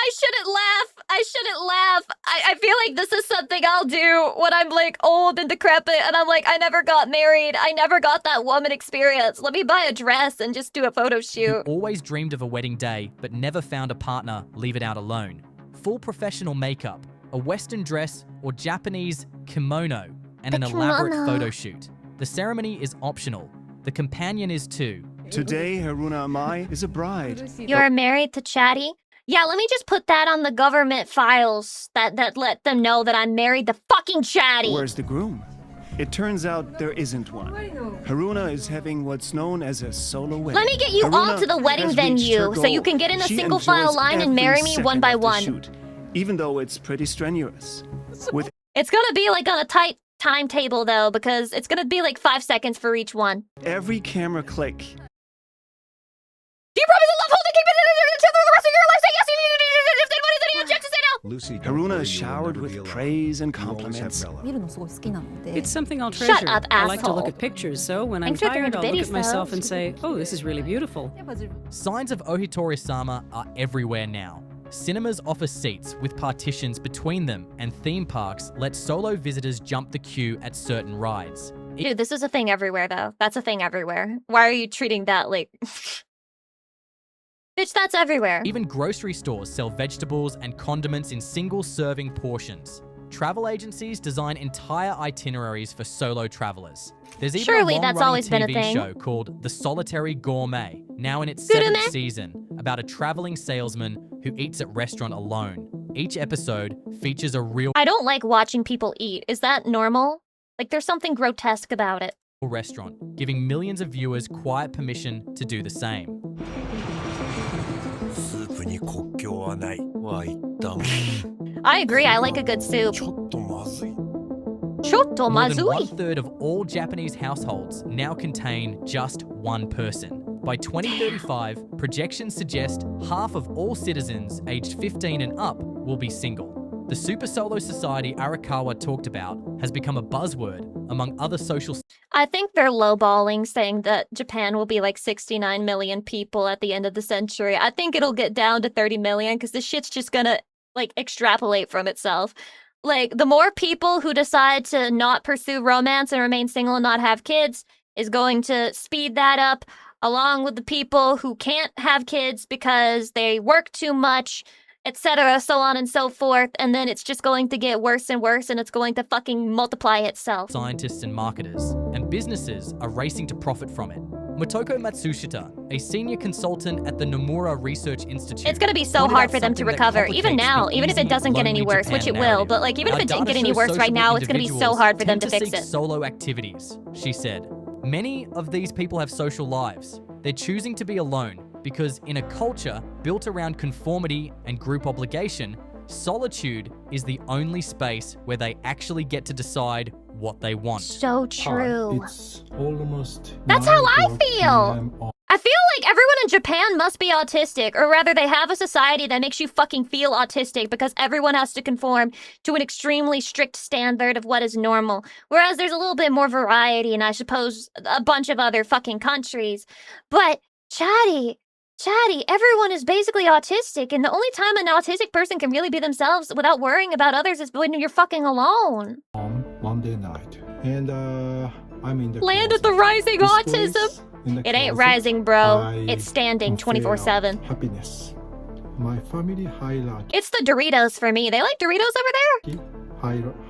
I shouldn't laugh. I shouldn't laugh. I feel like this is something I'll do when I'm like old and decrepit and I'm like, I never got married. I never got that woman experience. Let me buy a dress and just do a photo shoot. Who always dreamed of a wedding day, but never found a partner, leave it out alone. Full professional makeup, a Western dress or Japanese kimono, and an elaborate photo shoot. The ceremony is optional. The companion is too. Today, Haruna Amai is a bride. You're married to Chatty? Yeah, let me just put that on the government files that let them know that I'm married to fucking Chatty. Where's the groom? It turns out there isn't one. Haruna is having what's known as a solo wedding. Let me get you all to the wedding venue so you can get in a single file line and marry me one by one. Shoot, even though it's pretty strenuous. It's gonna be like on a tight timetable though, because it's gonna be like 5 seconds for each one. Every camera click. Do you promise to love holding keep it until the rest of your life? Say yes. If anyone has any objection, say no. Lucy, Haruna is showered with praise and compliments. It's something I'll treasure. Shut up, I like to asshole. look at pictures, so when I'm I'm sure they're tired, I'll look videos, at myself though. and say, oh, this is really beautiful. Signs of Ohitori-sama are everywhere now. Cinemas offer seats with partitions between them, and theme parks let solo visitors jump the queue at certain rides. Dude, this is a thing everywhere though. That's a thing everywhere. Why are you treating that like... Bitch, that's everywhere. Even grocery stores sell vegetables and condiments in single-serving portions. Travel agencies design entire itineraries for solo travelers. There's even Surely a that's long-running always been a TV thing. show called The Solitary Gourmet, now in its 7th season, about a traveling salesman who eats at restaurant alone. Each episode features a real I don't like watching people eat. Is that normal? Like there's something grotesque about it. restaurant, giving millions of viewers quiet permission to do the same. I agree, I like a good soup. Chotto More than mazui. 1/3 of all Japanese households now contain just one person. By 2035, projections suggest half of all citizens aged 15 and up will be single. The Super Solo Society Arakawa talked about has become a buzzword among other social... I think they're lowballing, saying that Japan will be like 69 million people at the end of the century. I think it'll get down to 30 million because this shit's just gonna like extrapolate from itself. Like the more people who decide to not pursue romance and remain single and not have kids is going to speed that up, along with the people who can't have kids because they work too much, etc., so on and so forth, and then it's just going to get worse and worse, and it's going to fucking multiply itself. Scientists and marketers, and businesses are racing to profit from it. Motoko Matsushita, a senior consultant at the Nomura Research Institute, It's gonna be so hard for them to recover, even now, even if it doesn't get any worse, which it will, but like even if it didn't get any worse right now, it's gonna be so hard for them to fix it. Solo activities, she said. Many of these people have social lives. They're choosing to be alone because in a culture built around conformity and group obligation, solitude is the only space where they actually get to decide what they want. So true. It's almost That's how I 9 feel. p.m. I feel like everyone in Japan must be autistic, or rather they have a society that makes you fucking feel autistic because everyone has to conform to an extremely strict standard of what is normal. Whereas there's a little bit more variety in, I suppose, a bunch of other fucking countries. But Chatty, everyone is basically autistic, and the only time an autistic person can really be themselves without worrying about others is when you're fucking alone. on Monday night, and I'm in the Land of the rising autism. It ain't rising, bro. It's standing 24/7. Happiness. My family hierarchy. It's the Doritos for me. They like Doritos over there?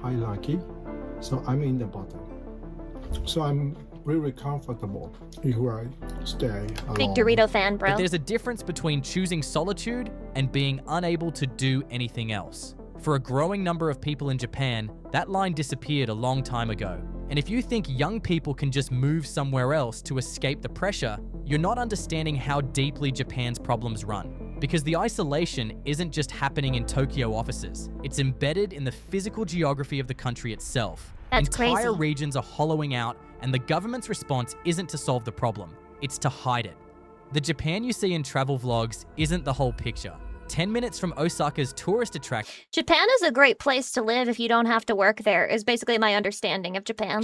Hierarchy. So I'm in the bottom. So I'm really comfortable if I stay alone. Big Dorito fan, bro. But there's a difference between choosing solitude and being unable to do anything else. For a growing number of people in Japan, that line disappeared a long time ago. And if you think young people can just move somewhere else to escape the pressure, you're not understanding how deeply Japan's problems run. Because the isolation isn't just happening in Tokyo offices. It's embedded in the physical geography of the country itself. That's Entire crazy. regions are hollowing out, and the government's response isn't to solve the problem, it's to hide it. The Japan you see in travel vlogs isn't the whole picture. 10 minutes from Osaka's tourist attraction. Japan is a great place to live if you don't have to work there, is basically my understanding of Japan.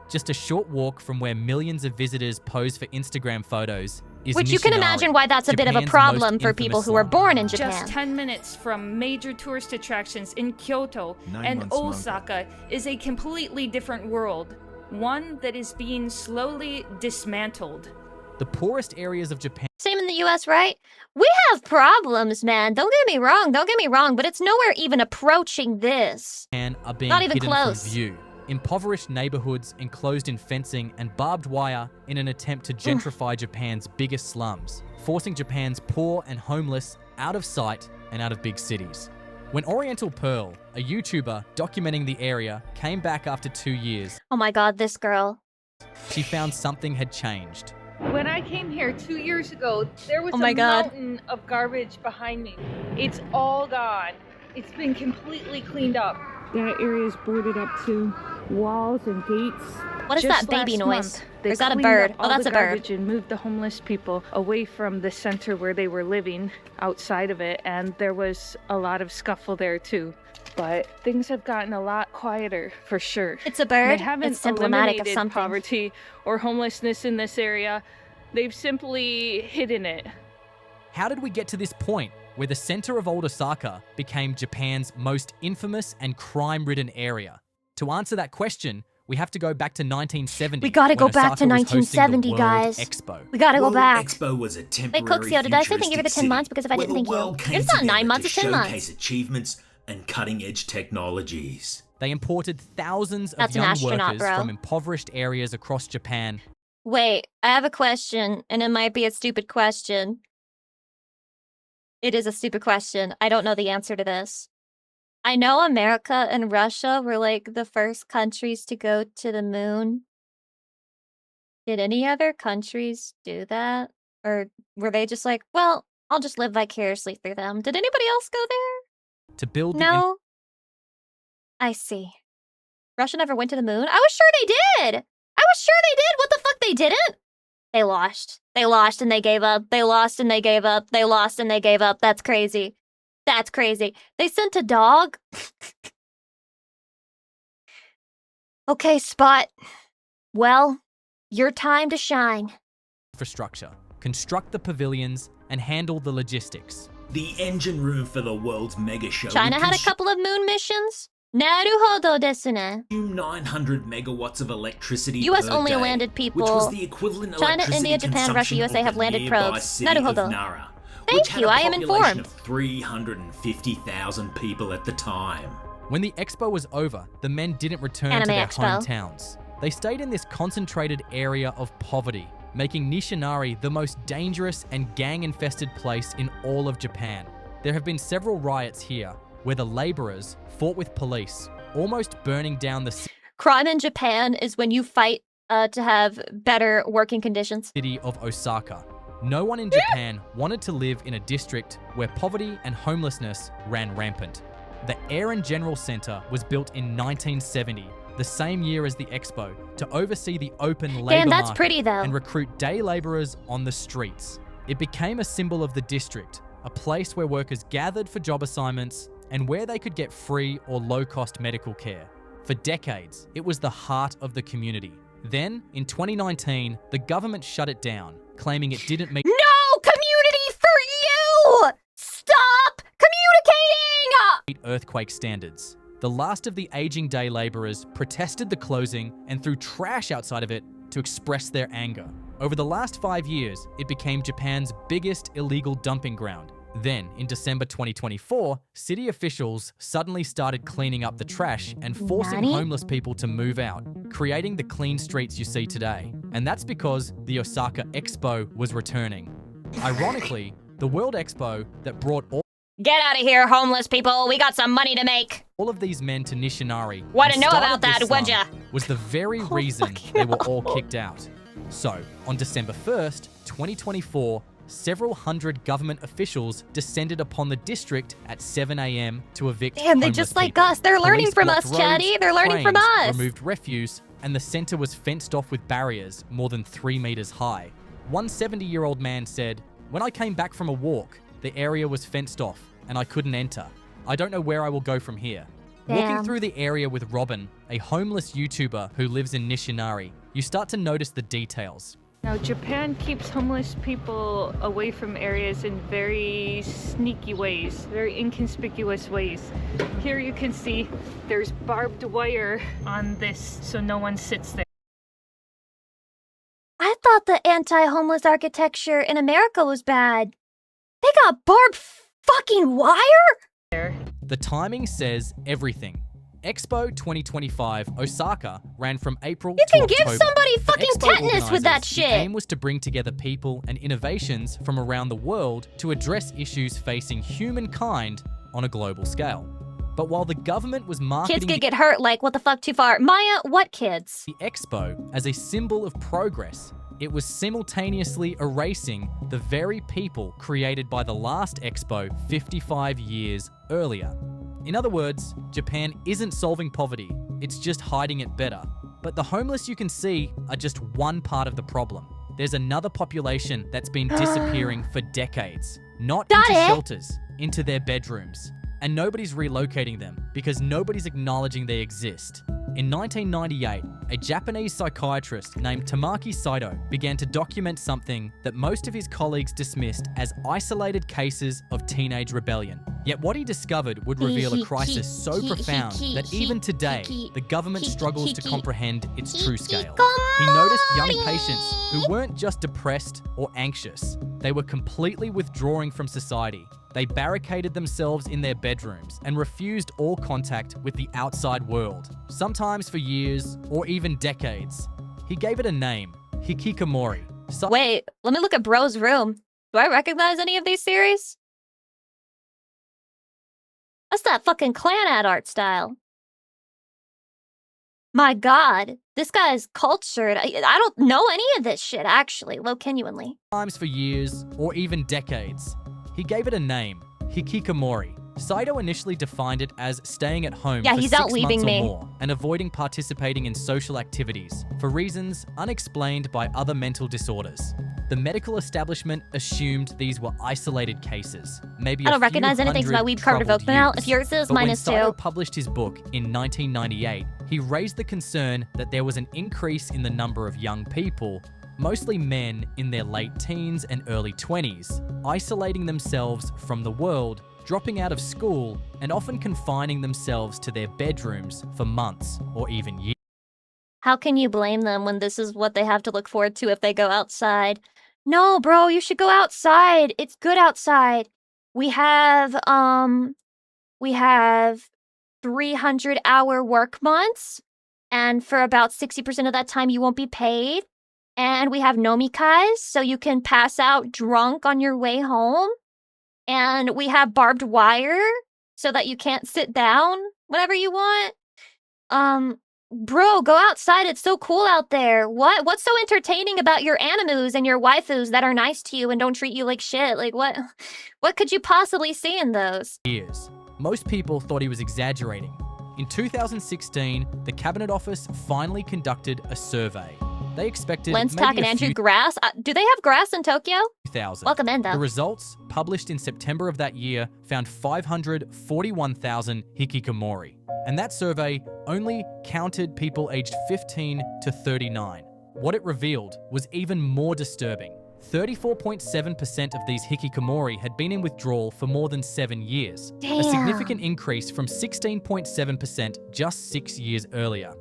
Just a short walk from where millions of visitors pose for Instagram photos is Which you can Nishinari, imagine why that's a bit of a Japan's problem most for people infamous who are slum. born in Japan. Just 10 minutes from major tourist attractions in Kyoto 9 and months longer. Osaka is a completely different world. One that is being slowly dismantled. The poorest areas of Japan Same in the US, right? We have problems, man. Don't get me wrong, but it's nowhere even approaching this. are being Not even hidden close. from view. Impoverished neighborhoods enclosed in fencing and barbed wire in an attempt to gentrify Japan's biggest slums, forcing Japan's poor and homeless out of sight and out of big cities. When Oriental Pearl, a YouTuber documenting the area, came back after 2 years, Oh my god, this girl. she found something had changed. When I came here 2 years ago, there was Oh my a God. mountain of garbage behind me. It's all gone. It's been completely cleaned up. That area is boarded up too. Walls and gates. What is Just that baby last noise? month, Or they is that a cleaned bird? up Oh, all that's the a bird. garbage and moved the homeless people away from the center where they were living outside of it, and there was a lot of scuffle there too. But things have gotten a lot quieter for sure. It's a bird. They haven't It's emblematic of eliminated something. poverty or homelessness in this area. They've simply hidden it. How did we get to this point where the center of old Osaka became Japan's most infamous and crime-ridden area? To answer that question, we have to go back to 1970. We gotta go when back to Osaka was hosting the 1970, World guys. Expo. We gotta go World back. Expo was a Wait, temporary Cooksio, did I say thank you for the futuristic 10 months? Because if I city didn't, thank where the you. world came It's not 9 together months, to it's 10 months. showcase achievements and cutting-edge technologies. They imported thousands of That's an young astronaut, workers bro. from impoverished areas across Japan. Wait, I have a question, and it might be a stupid question. It is a stupid question. I don't know the answer to this. I know America and Russia were like the first countries to go to the moon. Did any other countries do that? Or were they just like, well, I'll just live vicariously through them? Did anybody else go there? To build the No? I see. Russia never went to the moon? I was sure they did! I was sure they did! What the fuck, they didn't? They lost. They lost and they gave up. They lost and they gave up. They lost and they gave up. That's crazy. That's crazy. They sent a dog? Okay, Spot. Well, your time to shine. infrastructure, construct the pavilions, and handle the logistics. The engine room for the world's mega show China would had a couple of moon missions? Naruhodo desu ne. consume 900 megawatts of electricity US per only day, landed people. which was the equivalent China, electricity India, Japan, Russia, consumption USA of have the landed nearby probes. city of Naruhodo. Nara, Thank which had you, a I am population informed. of 350,000 people at the time. When the expo was over, the men didn't return Anime to their Expo. hometowns. They stayed in this concentrated area of poverty, making Nishinari the most dangerous and gang-infested place in all of Japan. There have been several riots here, where the laborers fought with police, almost burning down the Crime in Japan is when you fight to have better working conditions. city of Osaka. No one in Japan wanted to live in a district where poverty and homelessness ran rampant. The Air and General Center was built in 1970, the same year as the expo, to oversee the open labor Damn, that's market pretty, though. and recruit day laborers on the streets. It became a symbol of the district, a place where workers gathered for job assignments and where they could get free or low-cost medical care. For decades, it was the heart of the community. Then, in 2019, the government shut it down, claiming it didn't meet No community for you! Stop communicating! earthquake standards. The last of the aging day laborers protested the closing and threw trash outside of it to express their anger. Over the last 5 years, it became Japan's biggest illegal dumping ground. Then, in December 2024, city officials suddenly started cleaning up the trash and forcing Nani? homeless people to move out, creating the clean streets you see today. And that's because the Osaka Expo was returning. Ironically, the World Expo that brought Get out of here, homeless people. We got some money to make. all of these men to Nishinari Want to and know started about this that, would slum ya? was the very reason they were all kicked out. So, on December 1st, 2024, several hundred government officials descended upon the district at 7 a.m. to evict Damn, they just like us. They're learning from us, Chatty. They're learning from us. Removed refuse, and the center was fenced off with barriers more than 3 meters high. One 70-year-old man said, "When I came back from a walk, the area was fenced off, and I couldn't enter. I don't know where I will go from here." Walking through the area with Robin, a homeless YouTuber who lives in Nishinari, you start to notice the details. Now, Japan keeps homeless people away from areas in very sneaky ways, very inconspicuous ways. Here you can see there's barbed wire on this so no one sits there. I thought the anti-homeless architecture in America was bad. They got barbed fucking wire? The timing says everything. Expo 2025 Osaka ran from April to October. You can give somebody fucking tetanus with that shit! The aim was to bring together people and innovations from around the world to address issues facing humankind on a global scale. But while the government was marketing— Kids could get hurt, like, what the fuck, too far? Maya, what kids? The expo as a symbol of progress, it was simultaneously erasing the very people created by the last expo 55 years earlier. In other words, Japan isn't solving poverty, it's just hiding it better. But the homeless you can see are just one part of the problem. There's another population that's been disappearing for decades. Not into shelters, into their bedrooms. And nobody's relocating them because nobody's acknowledging they exist. In 1998, a Japanese psychiatrist named Tamaki Saito began to document something that most of his colleagues dismissed as isolated cases of teenage rebellion. Yet what he discovered would reveal a crisis so profound that even today, the government struggles to comprehend its true scale. He noticed young patients who weren't just depressed or anxious, they were completely withdrawing from society. They barricaded themselves in their bedrooms and refused all contact with the outside world, sometimes for years or even decades. He gave it a name, hikikomori. Wait, let me look at Bro's room. Do I recognize any of these series? That's that fucking clan ad art style. My god, this guy's cultured. I don't know any of this shit, actually, genuinely. Sometimes for years or even decades. He gave it a name, hikikomori. Saito initially defined it as staying at home for 6 months or more and avoiding participating in social activities for reasons unexplained by other mental disorders. The medical establishment assumed these were isolated cases. Maybe I don't recognize anything from my weeb card revoked now. If yours is, mine is too. When Saito published his book in 1998, he raised the concern that there was an increase in the number of young people, mostly men in their late teens and early 20s, isolating themselves from the world, dropping out of school, and often confining themselves to their bedrooms for months or even years. How can you blame them when this is what they have to look forward to if they go outside? No, bro, you should go outside. It's good outside. We have 300-hour work months, and for about 60% of that time you won't be paid. And we have nomikai, so you can pass out drunk on your way home. And we have barbed wire, so that you can't sit down whenever you want. Bro, go outside. It's so cool out there. What's so entertaining about your animus and your waifus that are nice to you and don't treat you like shit? Like, what could you possibly see in those? Years. Most people thought he was exaggerating. In 2016, the Cabinet Office finally conducted a survey. They expected Lenstock and Andrew grass. Do they have grass in Tokyo? 2000. Welcome in, though. The results, published in September of that year, found 541,000 hikikomori. And that survey only counted people aged 15 to 39. What it revealed was even more disturbing. 34.7% of these hikikomori had been in withdrawal for more than 7 years. Damn. A significant increase from 16.7% just 6 years earlier.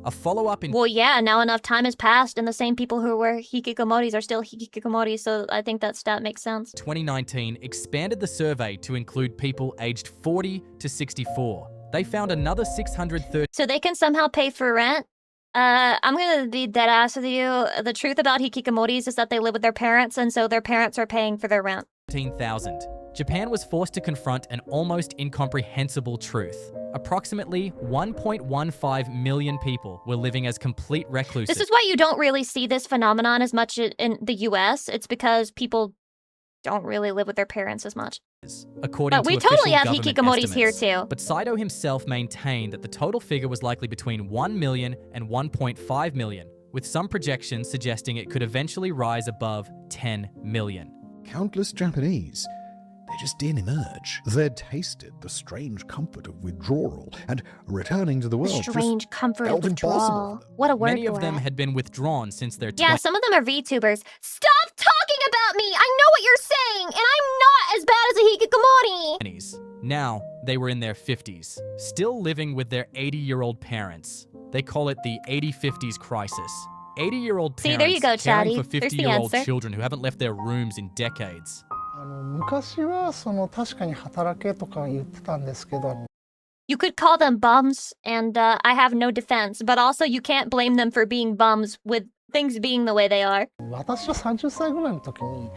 A follow-up in— Well, yeah, now enough time has passed and the same people who were hikikomoris are still hikikomoris, so I think that stat makes sense. 2019 expanded the survey to include people aged 40 to 64. They found another 630— So they can somehow pay for rent? I'm gonna be dead ass with you. The truth about hikikomoris is that they live with their parents, and so their parents are paying for their rent. 13,000. Japan was forced to confront an almost incomprehensible truth. Approximately 1.15 million people were living as complete recluses. This is why you don't really see this phenomenon as much in the US. It's because people don't really live with their parents as much. According but we to totally have government hikikomoris here estimates. too. But Saito himself maintained that the total figure was likely between 1 million and 1.5 million, with some projections suggesting it could eventually rise above 10 million. Countless Japanese, they just didn't emerge. They'd tasted the strange comfort of withdrawal, and returning to the world strange comfort of withdrawal. What a word. Many of them had been withdrawn since their Yeah, some of them are VTubers. Stop talking about me! I know what you're saying, and I'm not as bad as a hikikomori! Now, they were in their 50s, still living with their 80-year-old parents. They call it the 80-50s crisis. 80-year-old parents there you go, caring Chatty. for 50-year-old children who haven't left their rooms in decades. 昔は確かに働けとか言ってたんですけど。You could call them bums, and I have no defense, but also you can't blame them for being bums with things being the way they are. 私は30歳ぐらいの時に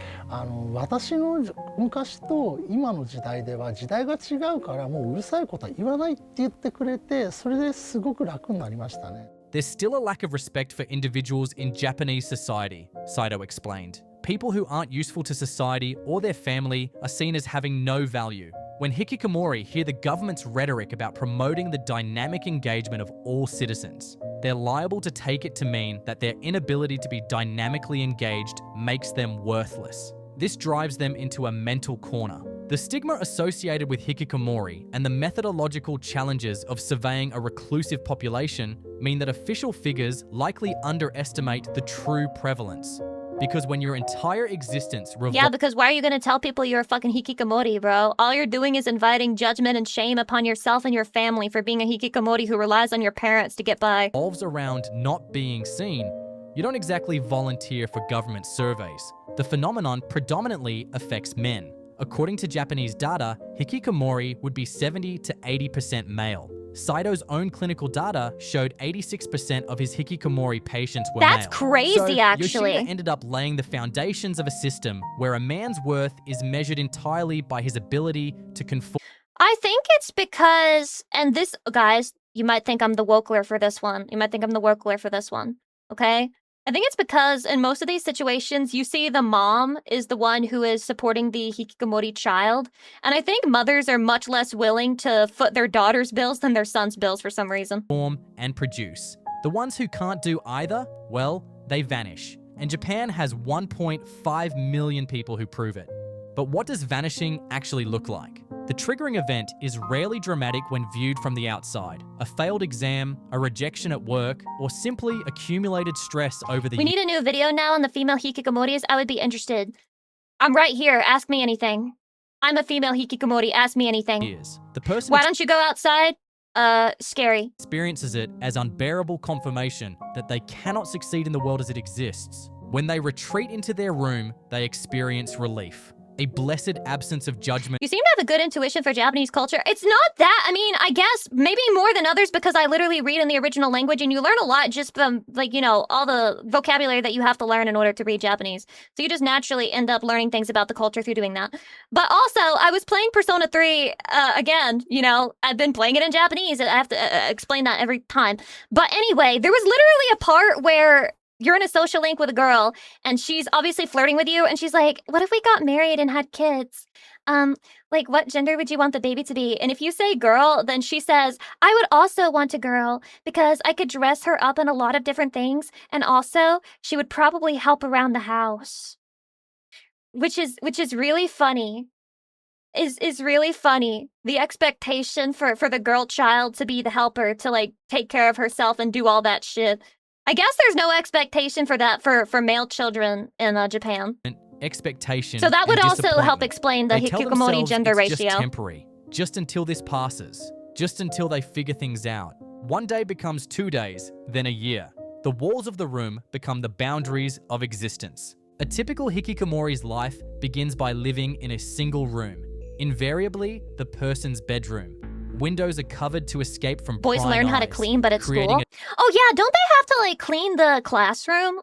私の昔と今の時代では時代が違うからもううるさいことは言わないって言ってくれてそれですごく楽になりましたね。There's still a lack of respect for individuals in Japanese society, Saito explained. People who aren't useful to society or their family are seen as having no value. When hikikomori hear the government's rhetoric about promoting the dynamic engagement of all citizens, they're liable to take it to mean that their inability to be dynamically engaged makes them worthless. This drives them into a mental corner. The stigma associated with hikikomori and the methodological challenges of surveying a reclusive population mean that official figures likely underestimate the true prevalence. Because when your entire existence Yeah, because why are you gonna tell people you're a fucking hikikomori, bro? All you're doing is inviting judgment and shame upon yourself and your family for being a hikikomori who relies on your parents to get by. Revolves around not being seen. You don't exactly volunteer for government surveys. The phenomenon predominantly affects men. According to Japanese data, hikikomori would be 70 to 80% male. Saito's own clinical data showed 86% of his hikikomori patients were male. That's crazy, actually. Yoshida ended up laying the foundations of a system where a man's worth is measured entirely by his ability to conform. I think it's because, and this, guys, you might think I'm the wokeler for this one. You might think I'm the wokeler for this one, okay? I think it's because in most of these situations, you see the mom is the one who is supporting the hikikomori child. And I think mothers are much less willing to foot their daughter's bills than their son's bills for some reason. Form and produce. The ones who can't do either, well, they vanish. And Japan has 1.5 million people who prove it. But what does vanishing actually look like? The triggering event is rarely dramatic when viewed from the outside. A failed exam, a rejection at work, or simply accumulated stress over the years. We need a new video now on the female hikikomoris. I would be interested. I'm right here. Ask me anything. I'm a female hikikomori. Ask me anything. The person Why don't you go outside? Scary. Experiences it as unbearable confirmation that they cannot succeed in the world as it exists. When they retreat into their room, they experience relief. A blessed absence of judgment. You seem to have a good intuition for Japanese culture. It's not that. I mean, I guess maybe more than others because I literally read in the original language and you learn a lot just from, like, you know, all the vocabulary that you have to learn in order to read Japanese. So you just naturally end up learning things about the culture through doing that. But also, I was playing Persona 3 again. You know, I've been playing it in Japanese. I have to explain that every time. But anyway, there was literally a part where you're in a social link with a girl and she's obviously flirting with you and she's like, what if we got married and had kids? Like, what gender would you want the baby to be? And if you say girl, then she says, I would also want a girl because I could dress her up in a lot of different things. And also she would probably help around the house, which is really funny. Is really funny. The expectation for the girl child to be the helper, to like take care of herself and do all that shit. I guess there's no expectation for that for male children in Japan. Expectation. So that would also help explain the hikikomori gender ratio. Just temporary, just until this passes, just until they figure things out. One day becomes 2 days, then a year. The walls of the room become the boundaries of existence. A typical hikikomori's life begins by living in a single room, invariably the person's bedroom. Windows are covered to escape from boys learn how to clean, but at school. Oh yeah, don't they have to like clean the classroom?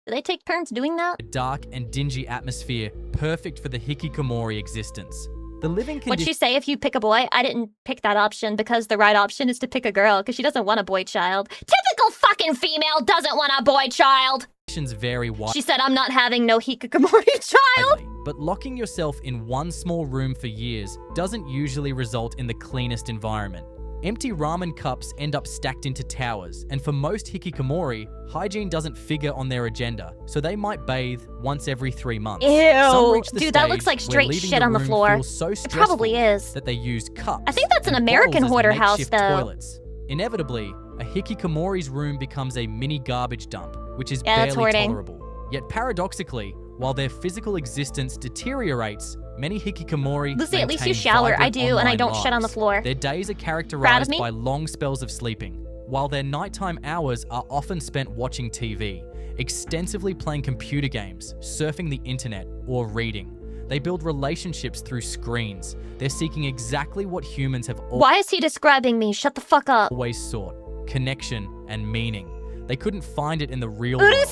Do they take turns doing that? A dark and dingy atmosphere, perfect for the hikikomori existence. The living What'd she say if you pick a boy? I didn't pick that option because the right option is to pick a girl because she doesn't want a boy child. Typical fucking female doesn't want a boy child. Vary widely. She said, I'm not having no hikikomori child. But locking yourself in one small room for years doesn't usually result in the cleanest environment. Empty ramen cups end up stacked into towers, and for most hikikomori, hygiene doesn't figure on their agenda, so they might bathe once every 3 months. Ew, dude, that looks like straight shit on the floor. So it probably is. That they use cups. I think that's an American hoarder house, though. Toilets. Inevitably, a hikikomori's room becomes a mini garbage dump, which is barely tolerable. Yet paradoxically, while their physical existence deteriorates, many hikikomori Lucy, at least you shower. I do, and I don't shit on the floor. Their days are characterized by long spells of sleeping, while their nighttime hours are often spent watching TV, extensively playing computer games, surfing the internet, or reading. They build relationships through screens. They're seeking exactly what humans have Why is he describing me? Shut the fuck up. Always sought: connection and meaning. They couldn't find it in the real world,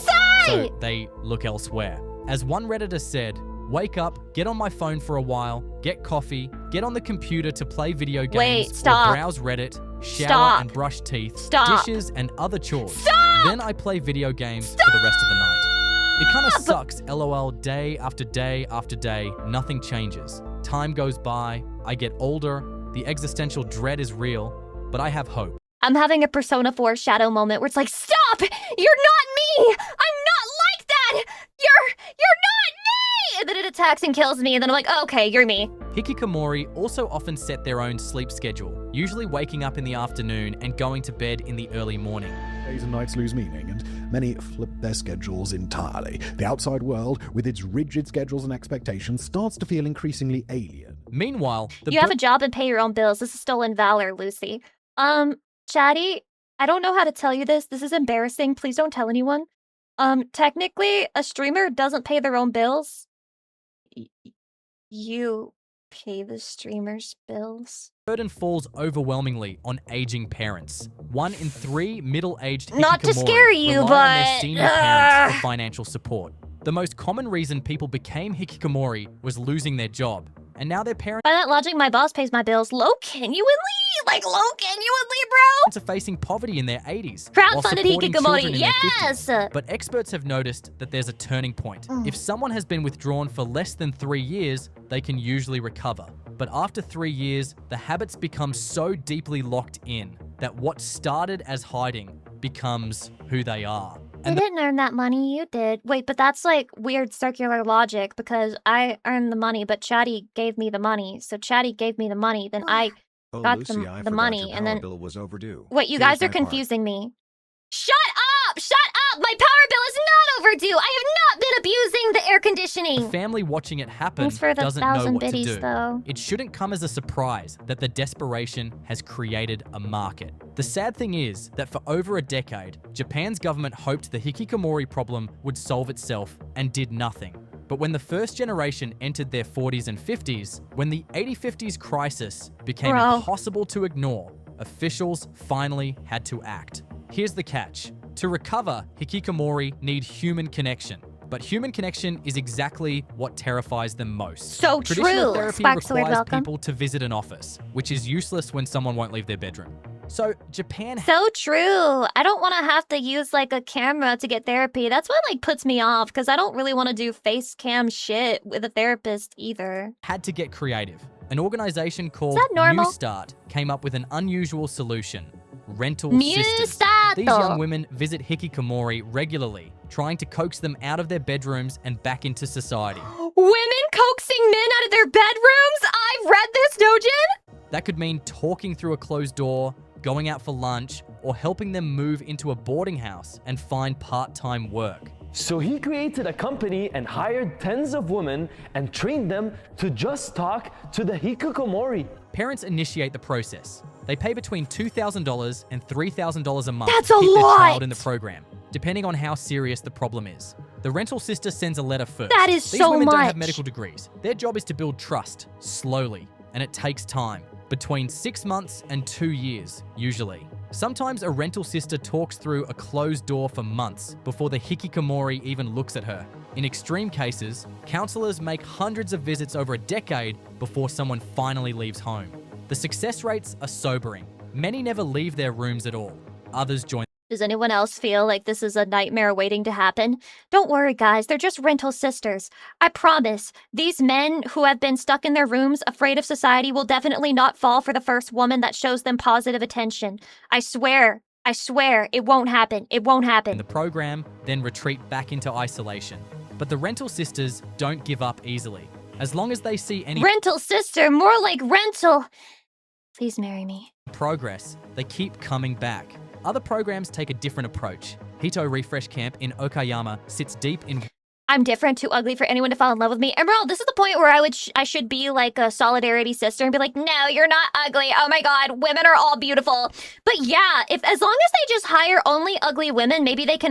so they look elsewhere. As one Redditor said, wake up, get on my phone for a while, get coffee, get on the computer to play video games, or browse Reddit, shower and brush teeth, dishes and other chores. Then I play video games for the rest of the night. It kind of sucks, lol, day after day after day, nothing changes. Time goes by, I get older, the existential dread is real, but I have hope. I'm having a Persona 4 shadow moment where it's like, stop! You're not me! I'm not like that! You're not me! And then it attacks and kills me, and then I'm like, oh, okay, you're me. Hikikomori also often set their own sleep schedule, usually waking up in the afternoon and going to bed in the early morning. Days and nights lose meaning, and many flip their schedules entirely. The outside world, with its rigid schedules and expectations, starts to feel increasingly alien. Meanwhile, you have a job and pay your own bills. This is stolen valor, Lucy. Chatty, I don't know how to tell you this. This is embarrassing. Please don't tell anyone. Technically, a streamer doesn't pay their own bills. You pay the streamer's bills. Burden falls overwhelmingly on aging parents. 1 in 3 middle-aged hikikomori Not to scare you, rely but on their senior parents for financial support. The most common reason people became hikikomori was losing their job, and now their parents— By that logic, my boss pays my bills low-genuinely? Like, low-genuinely, bro? are facing poverty in their 80s. Crowdfunded hikikomori, yes! But experts have noticed that there's a turning point. If someone has been withdrawn for less than 3 years, they can usually recover. But after 3 years, the habits become so deeply locked in that what started as hiding becomes who they are. I didn't earn that money, you did. Wait, but that's like weird circular logic because I earned the money, but Chatty gave me the money. So Chatty gave me the money, then I got Lucy, the money, and then bill was overdue. Wait, you guys are confusing me. Shut up! Shut up! My power bill is not overdue. I have not been abusing the air conditioning. The family watching it happen Thanks for the doesn't know 1,000 what to biddies, do. though. It shouldn't come as a surprise that the desperation has created a market. The sad thing is that for over a decade, Japan's government hoped the hikikomori problem would solve itself and did nothing. But when the first generation entered their 40s and 50s, when the 80-50s crisis became impossible to ignore, officials finally had to act. Here's the catch. To recover, hikikomori need human connection. But human connection is exactly what terrifies them most. So Traditional true. therapy Sparksword, requires welcome. people to visit an office, which is useless when someone won't leave their bedroom. So Japan— So true. I don't want to have to use like a camera to get therapy. That's what like puts me off because I don't really want to do face cam shit with a therapist either. had to get creative. An organization called normal? New Start came up with an unusual solution: rental New sisters. Start. These young women visit hikikomori regularly, trying to coax them out of their bedrooms and back into society. Women coaxing men out of their bedrooms? I've read this, Dojin! That could mean talking through a closed door, going out for lunch, or helping them move into a boarding house and find part-time work. So he created a company and hired tens of women and trained them to just talk to the hikikomori. Parents initiate the process. They pay between $2,000 and $3,000 a month That's to a keep their lot! child in the program, depending on how serious the problem is. The rental sister sends a letter first. That is These so women don't have much. medical degrees. Their job is to build trust, slowly, and it takes time. Between 6 months and 2 years, usually. Sometimes a rental sister talks through a closed door for months before the hikikomori even looks at her. In extreme cases, counselors make hundreds of visits over a decade before someone finally leaves home. The success rates are sobering. Many never leave their rooms at all. Others join. Does anyone else feel like this is a nightmare waiting to happen? Don't worry, guys. They're just rental sisters. I promise, these men who have been stuck in their rooms afraid of society will definitely not fall for the first woman that shows them positive attention. I swear, it won't happen. It won't happen. In the program, then retreat back into isolation. But the rental sisters don't give up easily. As long as they see any rental sister, more like rental. Please marry me. Progress, they keep coming back. Other programs take a different approach. Hito Refresh Camp in Okayama sits deep in... I'm different, too ugly for anyone to fall in love with me. Emerald, this is the point where I should be like a solidarity sister and be like, no, you're not ugly. Oh my god, women are all beautiful. But yeah, as long as they just hire only ugly women, maybe they can